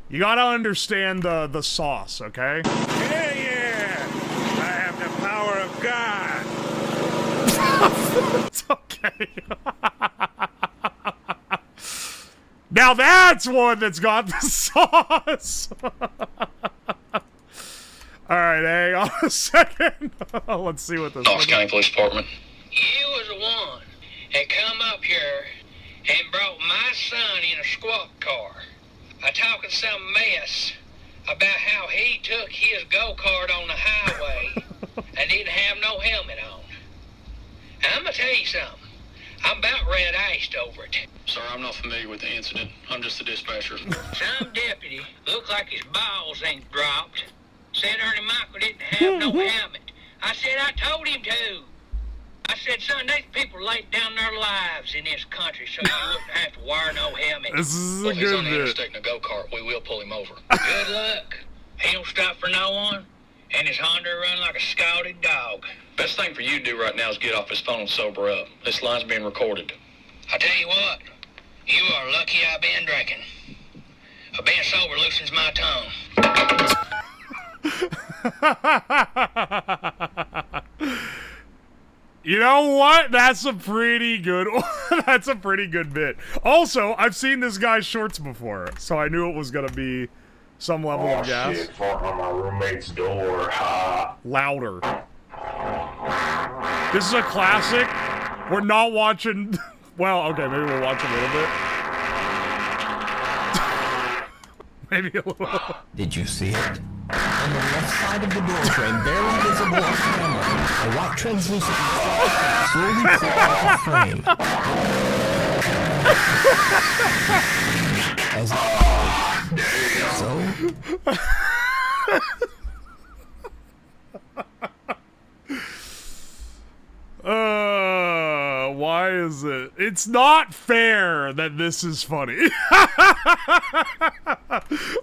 You gotta understand the sauce, okay? Yeah! I have the power of God! It's okay. Now that's one that's got the sauce. Alright, hang on a second. Let's see what this Knox is. County Police Department. You was the one that come up here and brought my son in a squad car. Talking some mess about how he took his go-kart on the highway and didn't have no helmet on. And I'm gonna tell you something. I'm about red-iced over it. Sir, I'm not familiar with the incident. I'm just the dispatcher. Some deputy looked like his balls ain't dropped. Said Ernie Michael didn't have no helmet. I said I told him to. I said, son, these people laid down their lives in this country so you wouldn't have to wear no helmet. This is Well, a if he's good on the bit. interstate in a go-kart, we will pull him over. Good luck. He don't stop for no one, and his Honda run like a scalded dog. Best thing for you to do right now is get off his phone and sober up. This line's being recorded. I tell you what, you are lucky I've been drinking. Being sober loosens my tongue. You know what? That's a pretty good that's a pretty good bit. Also, I've seen this guy's shorts before, so I knew it was gonna be some level of gas. Shit, farting on my roommate's door. Ha. Louder. This is a classic. We're not watching well, okay, maybe we'll watch a little bit. Maybe a little. Did you see it? On the left side of the door frame, barely visible on camera, a white translucent slowly crawled off the frame. As Why is it? It's not fair that this is funny.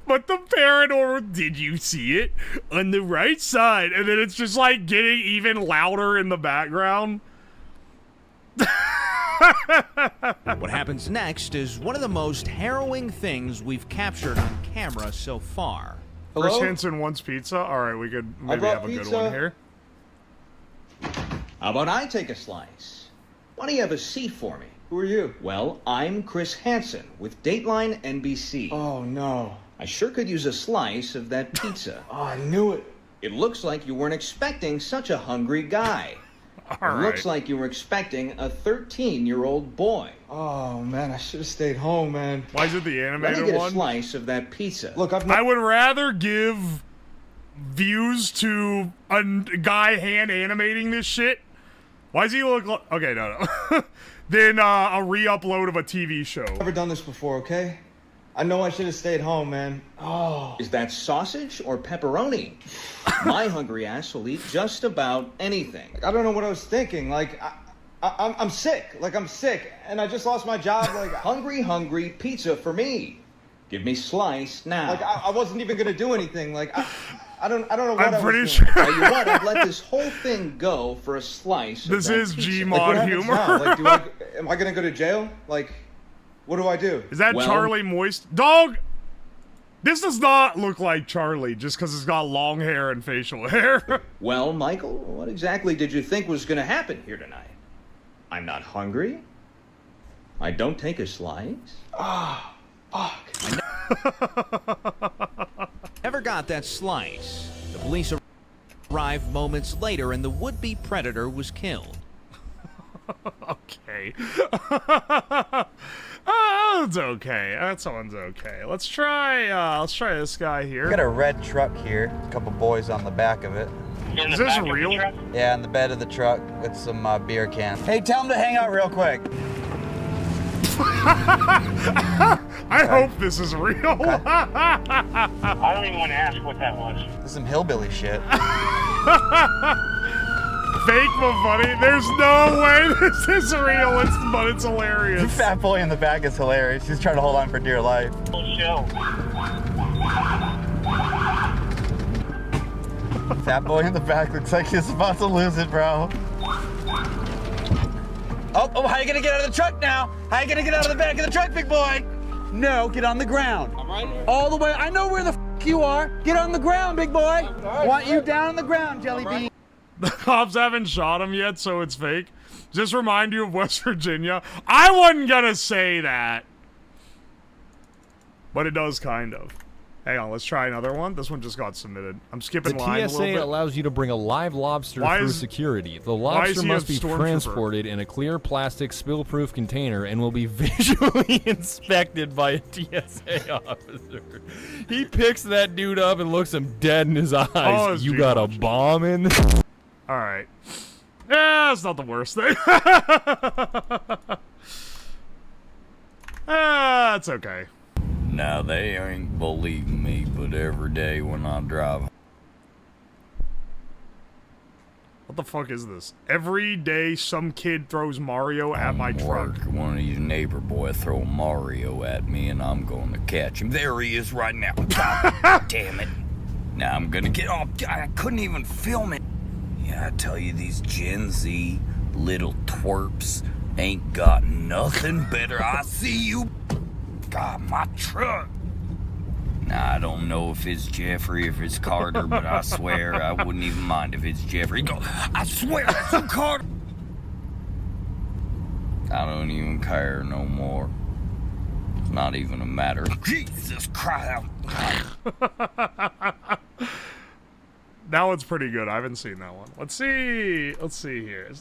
But the paranormal, did you see it? On the right side. And then it's just like getting even louder in the background. What happens next is one of the most harrowing things we've captured on camera so far. Chris Henson wants pizza? Alright, we could maybe have a good one here. How about I take a slice? Why don't you have a seat for me? Who are you? Well, I'm Chris Hansen with Dateline NBC. Oh, no. I sure could use a slice of that pizza. Oh, I knew it. It looks like you weren't expecting such a hungry guy. It looks like you were expecting a 13-year-old boy. Oh, man, I should have stayed home, man. Why is it the animated Let me get one? a slice of that pizza. Look, I would rather give views to a guy hand animating this shit. Why does he look like... Okay, no. Then a re-upload of a TV show. Never done this before, okay? I know I should have stayed home, man. Oh. Is that sausage or pepperoni? My hungry ass will eat just about anything. I don't know what I was thinking. Like, I'm sick. Like, I'm sick. And I just lost my job. Like, hungry pizza for me. Give me slice now. Like, I wasn't even going to do anything. Like, I don't know what I'm pretty sure. sure. Tell you what, I'd let this whole thing go for a slice. This of that is pizza. Gmod Like, what happens humor. now? Like, am I gonna go to jail? Like, what do I do? Is that Charlie Moist? Dog! This does not look like Charlie just because it's got long hair and facial hair. Well, Michael, what exactly did you think was gonna happen here tonight? I'm not hungry. I don't take a slice. Ah, fuck. Never got that slice. The police arrived moments later and the would-be predator was killed. Okay. That's okay. That one's okay. Let's try this guy here. We got a red truck here. A couple boys on the back of it. Is this real? Yeah, in the bed of the truck with some beer cans. Hey, tell them to hang out real quick. I hope this is real. Okay. I don't even want to ask what that was. This is some hillbilly shit. Fake but funny. There's no way this is real, but it's hilarious. The fat boy in the back is hilarious. He's trying to hold on for dear life. Fat boy in the back looks like he's about to lose it, bro. Oh, how you gonna get out of the truck now? How you gonna get out of the back of the truck, big boy? No, get on the ground. I'm right here. All the way. I know where the f you are. Get on the ground, big boy. Want you down on the ground, Jelly Bean. The cops haven't shot him yet, so it's fake. Does this remind you of West Virginia? I wasn't gonna say that. But it does, kind of. Hang on, let's try another one. This one just got submitted. I'm skipping line a little bit. The TSA allows you to bring a live lobster through security. The lobster must be transported in a clear plastic spill-proof container and will be visually inspected by a TSA officer. He picks that dude up and looks him dead in his eyes. Oh, you got a bomb in there? All right. Yeah, it's not the worst thing. It's okay. Now, they ain't believing me, but every day when I drive. What the fuck is this? Every day some kid throws Mario at my truck. One of these neighbor boys throw Mario at me, and I'm going to catch him. There he is right now. God damn it. Now I'm gonna get off. I couldn't even film it. Yeah, I tell you, these Gen Z little twerps ain't got nothing better. I see you. God, my truck. Now, I don't know if it's Jeffrey or if it's Carter, but I swear I wouldn't even mind if it's Jeffrey. Go, I swear it's you, Carter. I don't even care no more. It's not even a matter of Jesus Christ. That one's pretty good. I haven't seen that one. Let's see. Let's see here.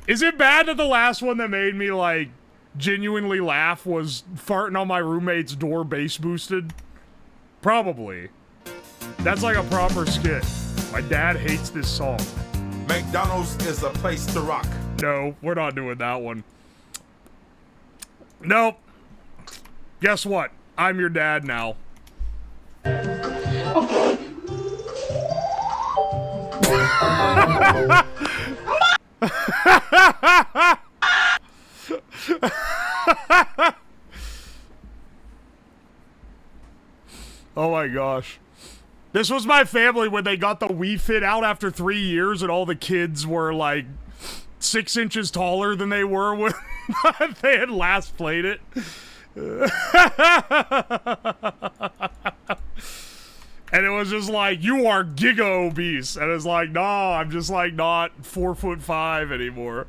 Is it bad that the last one that made me, like, genuinely laugh was farting on my roommate's door bass boosted? Probably. That's like a proper skit. My dad hates this song. McDonald's is a place to rock. No, we're not doing that one. Nope. Guess what? I'm your dad now. Oh my gosh. This was my family when they got the Wii Fit out after 3 years and all the kids were like 6 inches taller than they were when they had last played it. And it was just like, you are giga obese. And it's like, no, I'm just like not 4'5" anymore.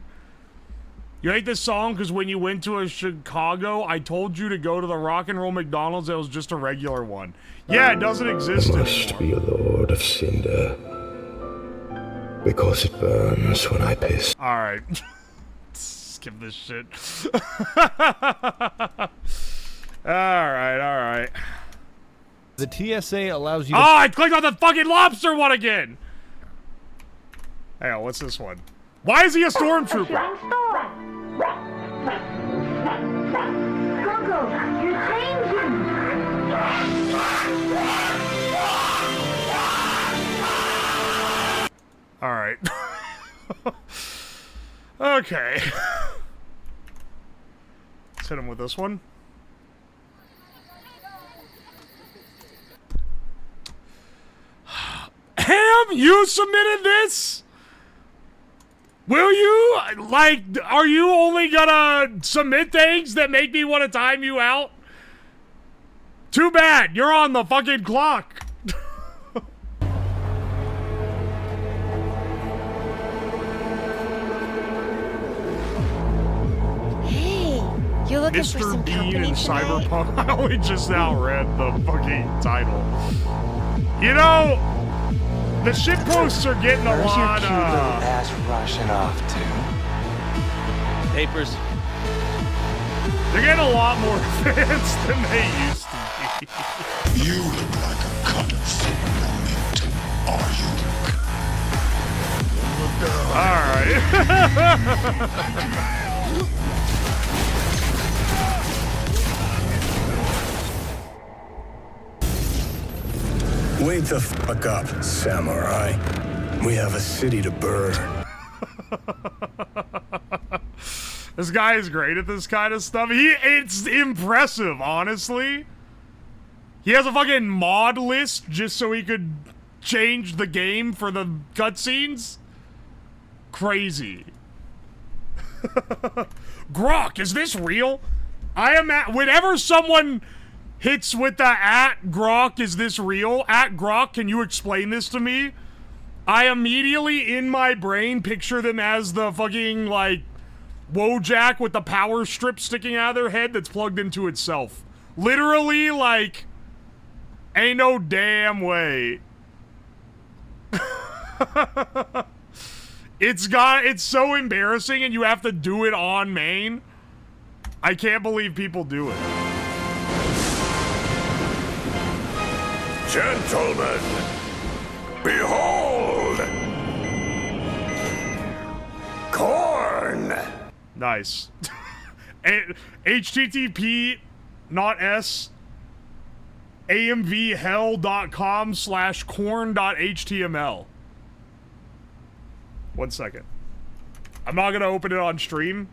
You hate this song because when you went to a Chicago, I told you to go to the Rock and Roll McDonald's. It was just a regular one. Yeah, it doesn't exist anymore. Must be a lord of cinder, because it burns when I piss. All right, skip this shit. All right. The TSA allows you to... Oh, I clicked on the fucking lobster one again! Hang on, what's this one? Why is he a stormtrooper? Alright. Okay. Let's hit him with this one. Ham, you submitted this? Will you? Like, are you only gonna submit things that make me want to time you out? Too bad, you're on the fucking clock. Hey, you looking for some Mr. Bean company and tonight? Cyberpunk. I only just now read the fucking title. You know, the shit posts are getting a lot Where's your cute little ass rushing off to? Papers. They're getting a lot more fans than they used to be. You look like a cut of cement. Are you? Wake the fuck up, samurai. We have a city to burn. This guy is great at this kind of stuff. It's impressive, honestly. He has a fucking mod list just so he could change the game for the cutscenes. Crazy. Grok, is this real? I am at whenever someone hits with the @ Grok, is this real? @ Grok, can you explain this to me? I immediately, in my brain, picture them as the fucking, like, Wojak with the power strip sticking out of their head that's plugged into itself. Literally, like, ain't no damn way. It's so embarrassing and you have to do it on main. I can't believe people do it. Gentlemen, behold! Corn! Nice. HTTP, not S, amvhell.com/corn.html. 1 second. I'm not gonna open it on stream.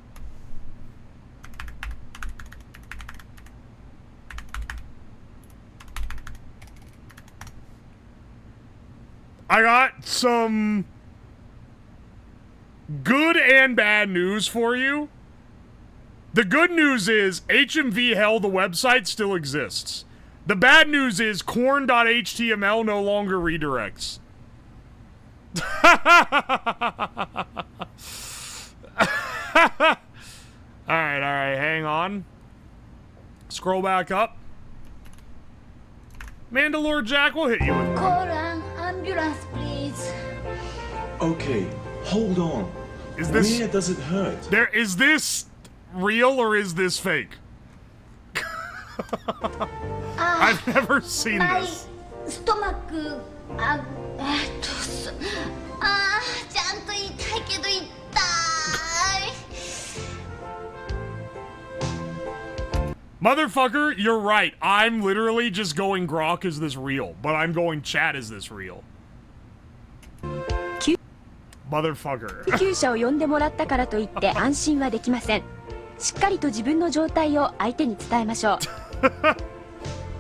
I got some good and bad news for you. The good news is HMV Hell, the website, still exists. The bad news is corn.html no longer redirects. Alright, hang on. Scroll back up. Mandalore Jack will hit you with Call an ambulance, please. Okay, hold on. Is this... Where does it hurt? Is this real or is this fake? I've never seen this. Stomach, ちゃんと痛いけど痛い。Motherfucker, you're right. I'm literally just going Grok, is this real? But I'm going chat, is this real? Motherfucker. 救急車を呼んでもらったからといって安心はできません。しっかりと自分の状態を相手に伝えましょう。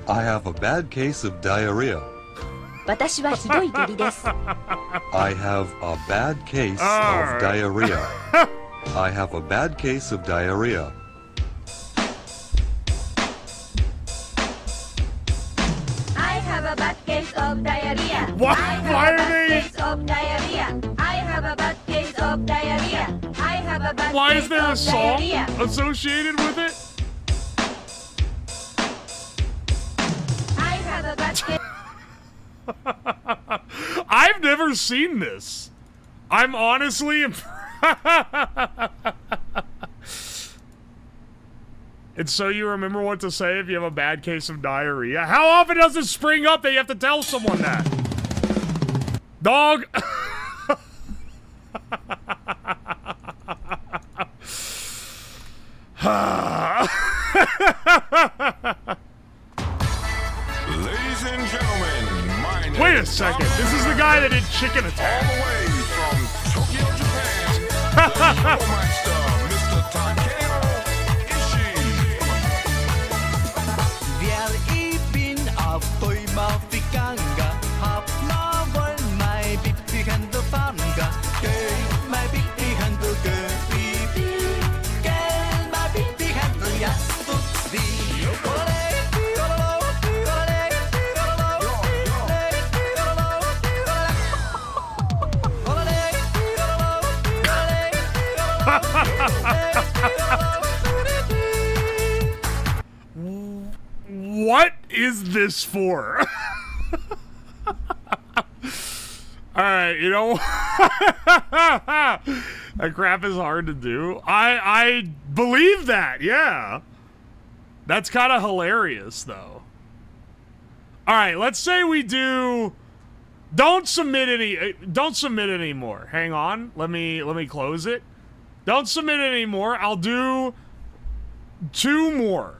I have a bad case of diarrhea. 私はひどい下痢です。I have a bad case of diarrhea. I have a bad case of diarrhea. I have a bad case of diarrhea. Why are they? Why is there a song associated with it? I have a bad case. I've never seen this. I'm honestly It's so you remember what to say if you have a bad case of diarrhea. How often does it spring up that you have to tell someone that? Dog. Ladies and gentlemen, my name Wait a second. This is the guy that did Chicken Attack. all the way from Tokyo, Japan, the Master, Mr. Takeo Ishii. Vel ibin av toimaffikanga hap naval mai bippihan do fanga gay mai bippihan do bibi gay mai bippihan do yasu di What is this for? Alright, you know, that crap is hard to do. I believe that, yeah. That's kind of hilarious, though. Alright, let's say we do... Don't submit any more. Hang on. Let me close it. Don't submit any more. I'll do 2 more.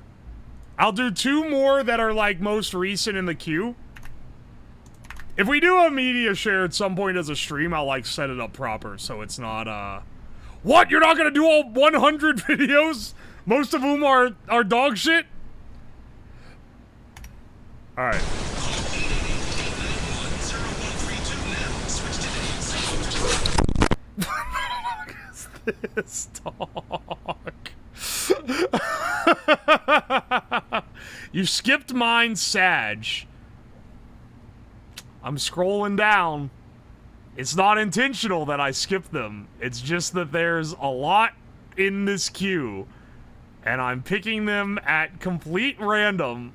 I'll do 2 more that are, like, most recent in the queue. If we do a media share at some point as a stream, I'll, like, set it up proper so it's not, What? You're not gonna do all 100 videos? Most of whom are dog shit? Alright. What is this dog? You skipped mine, Sag. I'm scrolling down. It's not intentional that I skip them. It's just that there's a lot in this queue, and I'm picking them at complete random.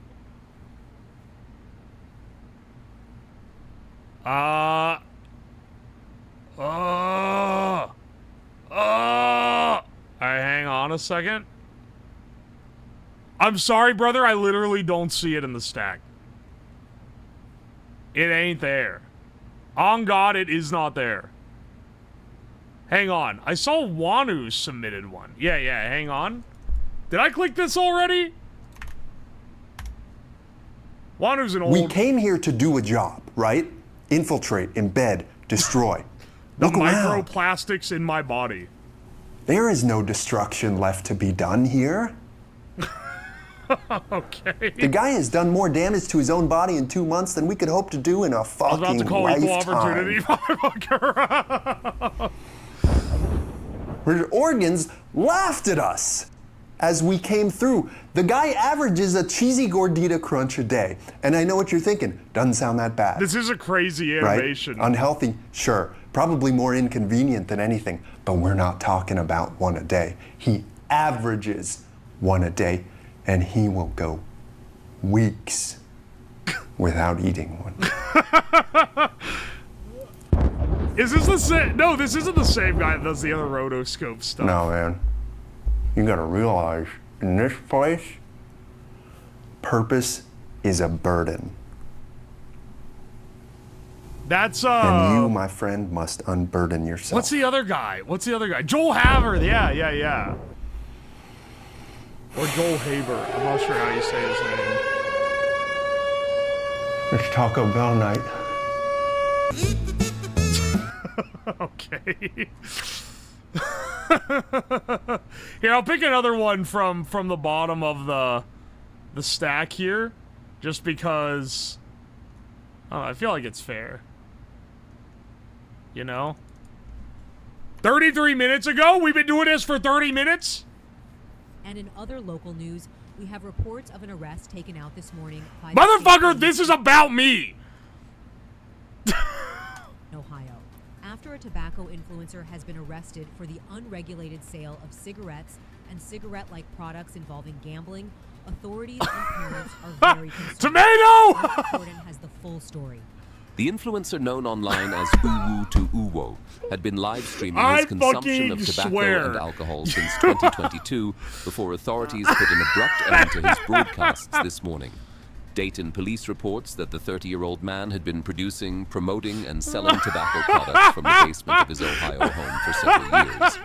Alright, hang on a second. I'm sorry, brother, I literally don't see it in the stack. It ain't there. On God, it is not there. Hang on. I saw Wanu submitted one. Yeah, hang on. Did I click this already? Wanu's an old... We came here to do a job, right? Infiltrate, embed, destroy. The Look around. microplastics in my body. There is no destruction left to be done here. Okay. The guy has done more damage to his own body in 2 months than we could hope to do in a fucking I was about to call equal opportunity. Her organs laughed at us as we came through. The guy averages a cheesy gordita crunch a day. And I know what you're thinking. Doesn't sound that bad. This is a crazy animation. Right? Unhealthy, sure. Probably more inconvenient than anything. But we're not talking about one a day. He averages one a day. And he will go weeks without eating one. Is this the same? No, this isn't the same guy that does the other rotoscope stuff. No, man. You gotta realize, in this place, purpose is a burden. That's, And you, my friend, must unburden yourself. What's the other guy? Joel Haver. Yeah. Or Joel Haber. I'm not sure how you say his name. It's Taco Bell night. Okay. Here, I'll pick another one from the bottom of the stack here, just because I feel like it's fair. You know? 33 minutes ago? We've been doing this for 30 minutes? And in other local news, we have reports of an arrest taken out this morning by Motherfucker, this is about me! Ohio, after a tobacco influencer has been arrested for the unregulated sale of cigarettes and cigarette-like products involving gambling, authorities and parents are very concerned. Tomato! Jordan has the full story. The influencer known online as Uwu to Uwo had been live streaming his consumption of tobacco and alcohol since 2022 before authorities put an abrupt end to his broadcasts this morning. Dayton police reports that the 30-year-old man had been producing, promoting, and selling tobacco products from the basement of his Ohio home for several years.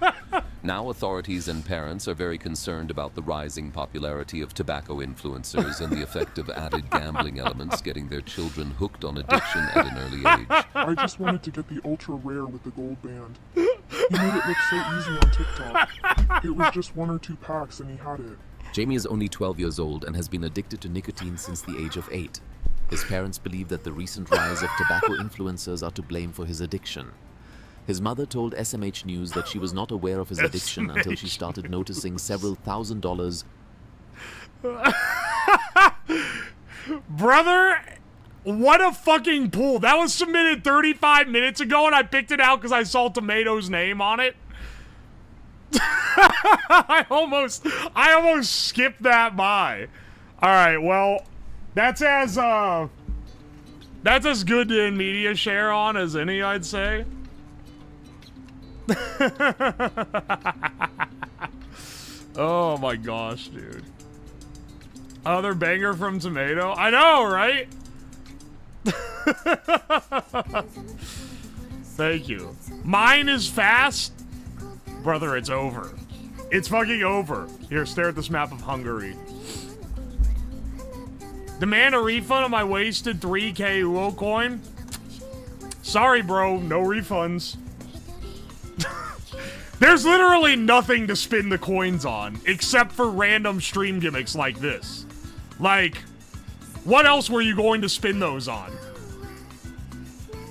Now authorities and parents are very concerned about the rising popularity of tobacco influencers and the effect of added gambling elements getting their children hooked on addiction at an early age. I just wanted to get the ultra rare with the gold band. He made it look so easy on TikTok. It was just 1 or 2 packs and he had it. Jamie is only 12 years old and has been addicted to nicotine since the age of 8. His parents believe that the recent rise of tobacco influencers are to blame for his addiction. His mother told SMH News that she was not aware of his addiction until she started noticing several $1,000s. Brother, what a fucking pull. That was submitted 35 minutes ago and I picked it out because I saw Tomato's name on it. I almost skipped that by. Alright, well, that's as good to media share on as any, I'd say. Oh my gosh, dude. Another banger from Tomato. I know, right? Thank you. Mine is fast. Brother, it's over. It's fucking over. Here, stare at this map of Hungary. Demand a refund on my wasted 3K UO coin? Sorry, bro. No refunds. There's literally nothing to spin the coins on, except for random stream gimmicks like this. Like, what else were you going to spin those on?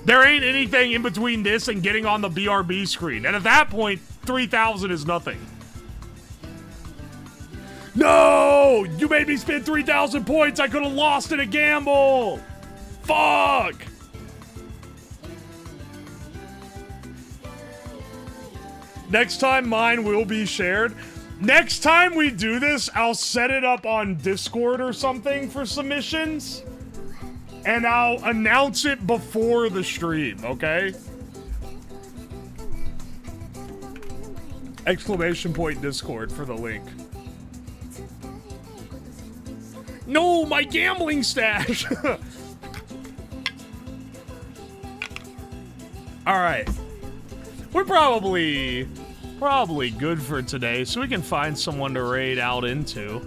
There ain't anything in between this and getting on the BRB screen. And at that point, 3,000 is nothing. No! You made me spend 3,000 points. I could have lost in a gamble. Fuck! Next time mine will be shared. Next time we do this, I'll set it up on Discord or something for submissions. And I'll announce it before the stream, okay? Exclamation point Discord for the link. No, my gambling stash! Alright. We're probably good for today, so we can find someone to raid out into.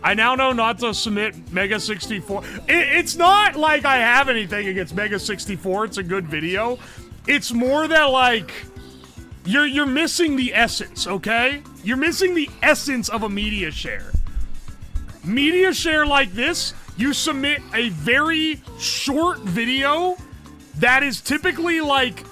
I now know not to submit Mega 64. It's not like I have anything against Mega 64. It's a good video. It's more that, like, you're missing the essence, okay? You're missing the essence of a media share. Media share like this, you submit a very short video that is typically like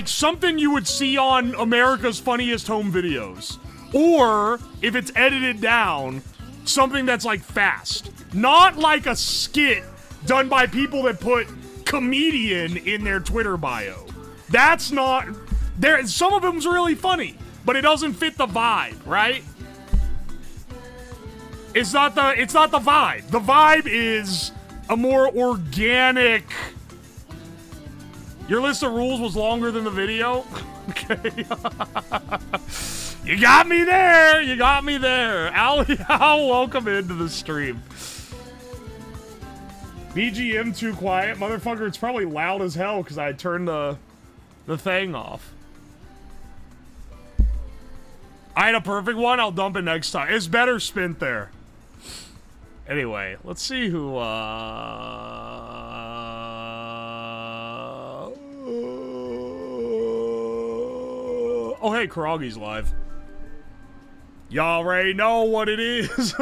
something you would see on America's Funniest Home Videos. Or, if it's edited down, something that's like fast. Not like a skit done by people that put comedian in their Twitter bio. That's not... Some of them's really funny, but it doesn't fit the vibe, right? It's not the vibe. The vibe is a more organic... Your list of rules was longer than the video? Okay. You got me there! You got me there! Al, welcome into the stream. BGM too quiet? Motherfucker, it's probably loud as hell because I turned the thing off. I had a perfect one, I'll dump it next time. It's better spent there. Anyway, let's see who, Oh, hey, Karagi's live. Y'all already know what it is.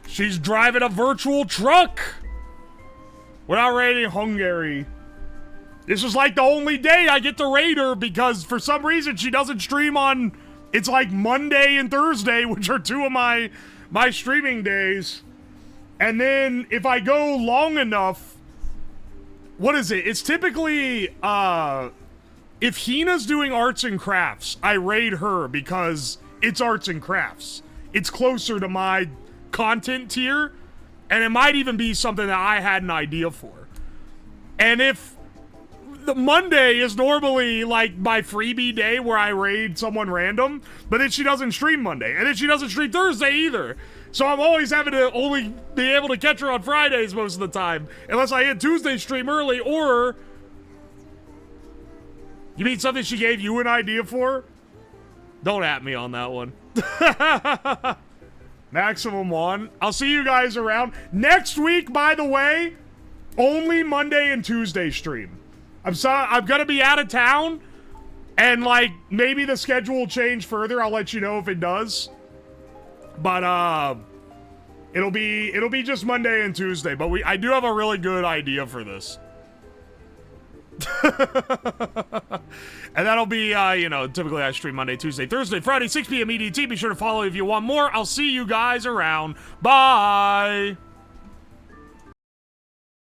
She's driving a virtual truck. We're not raiding Hungary. This is like the only day I get to raid her because for some reason she doesn't stream on... It's like Monday and Thursday, which are two of my streaming days. And then if I go long enough... What is it? It's typically... If Hina's doing arts and crafts, I raid her because it's arts and crafts. It's closer to my content tier, and it might even be something that I had an idea for. And if the Monday is normally like my freebie day where I raid someone random, but then she doesn't stream Monday, and then she doesn't stream Thursday either. So I'm always having to only be able to catch her on Fridays most of the time, unless I hit Tuesday stream early, or... You mean something she gave you an idea for? Don't at me on that one. Maximum one. I'll see you guys around. Next week, by the way, only Monday and Tuesday stream. I'm gonna be out of town, and like maybe the schedule will change further. I'll let you know if it does. But it'll be just Monday and Tuesday. But I do have a really good idea for this. And that'll be, you know, typically I stream Monday, Tuesday, Thursday, Friday, 6 p.m. EDT. Be sure to follow if you want more. I'll see you guys around. Bye!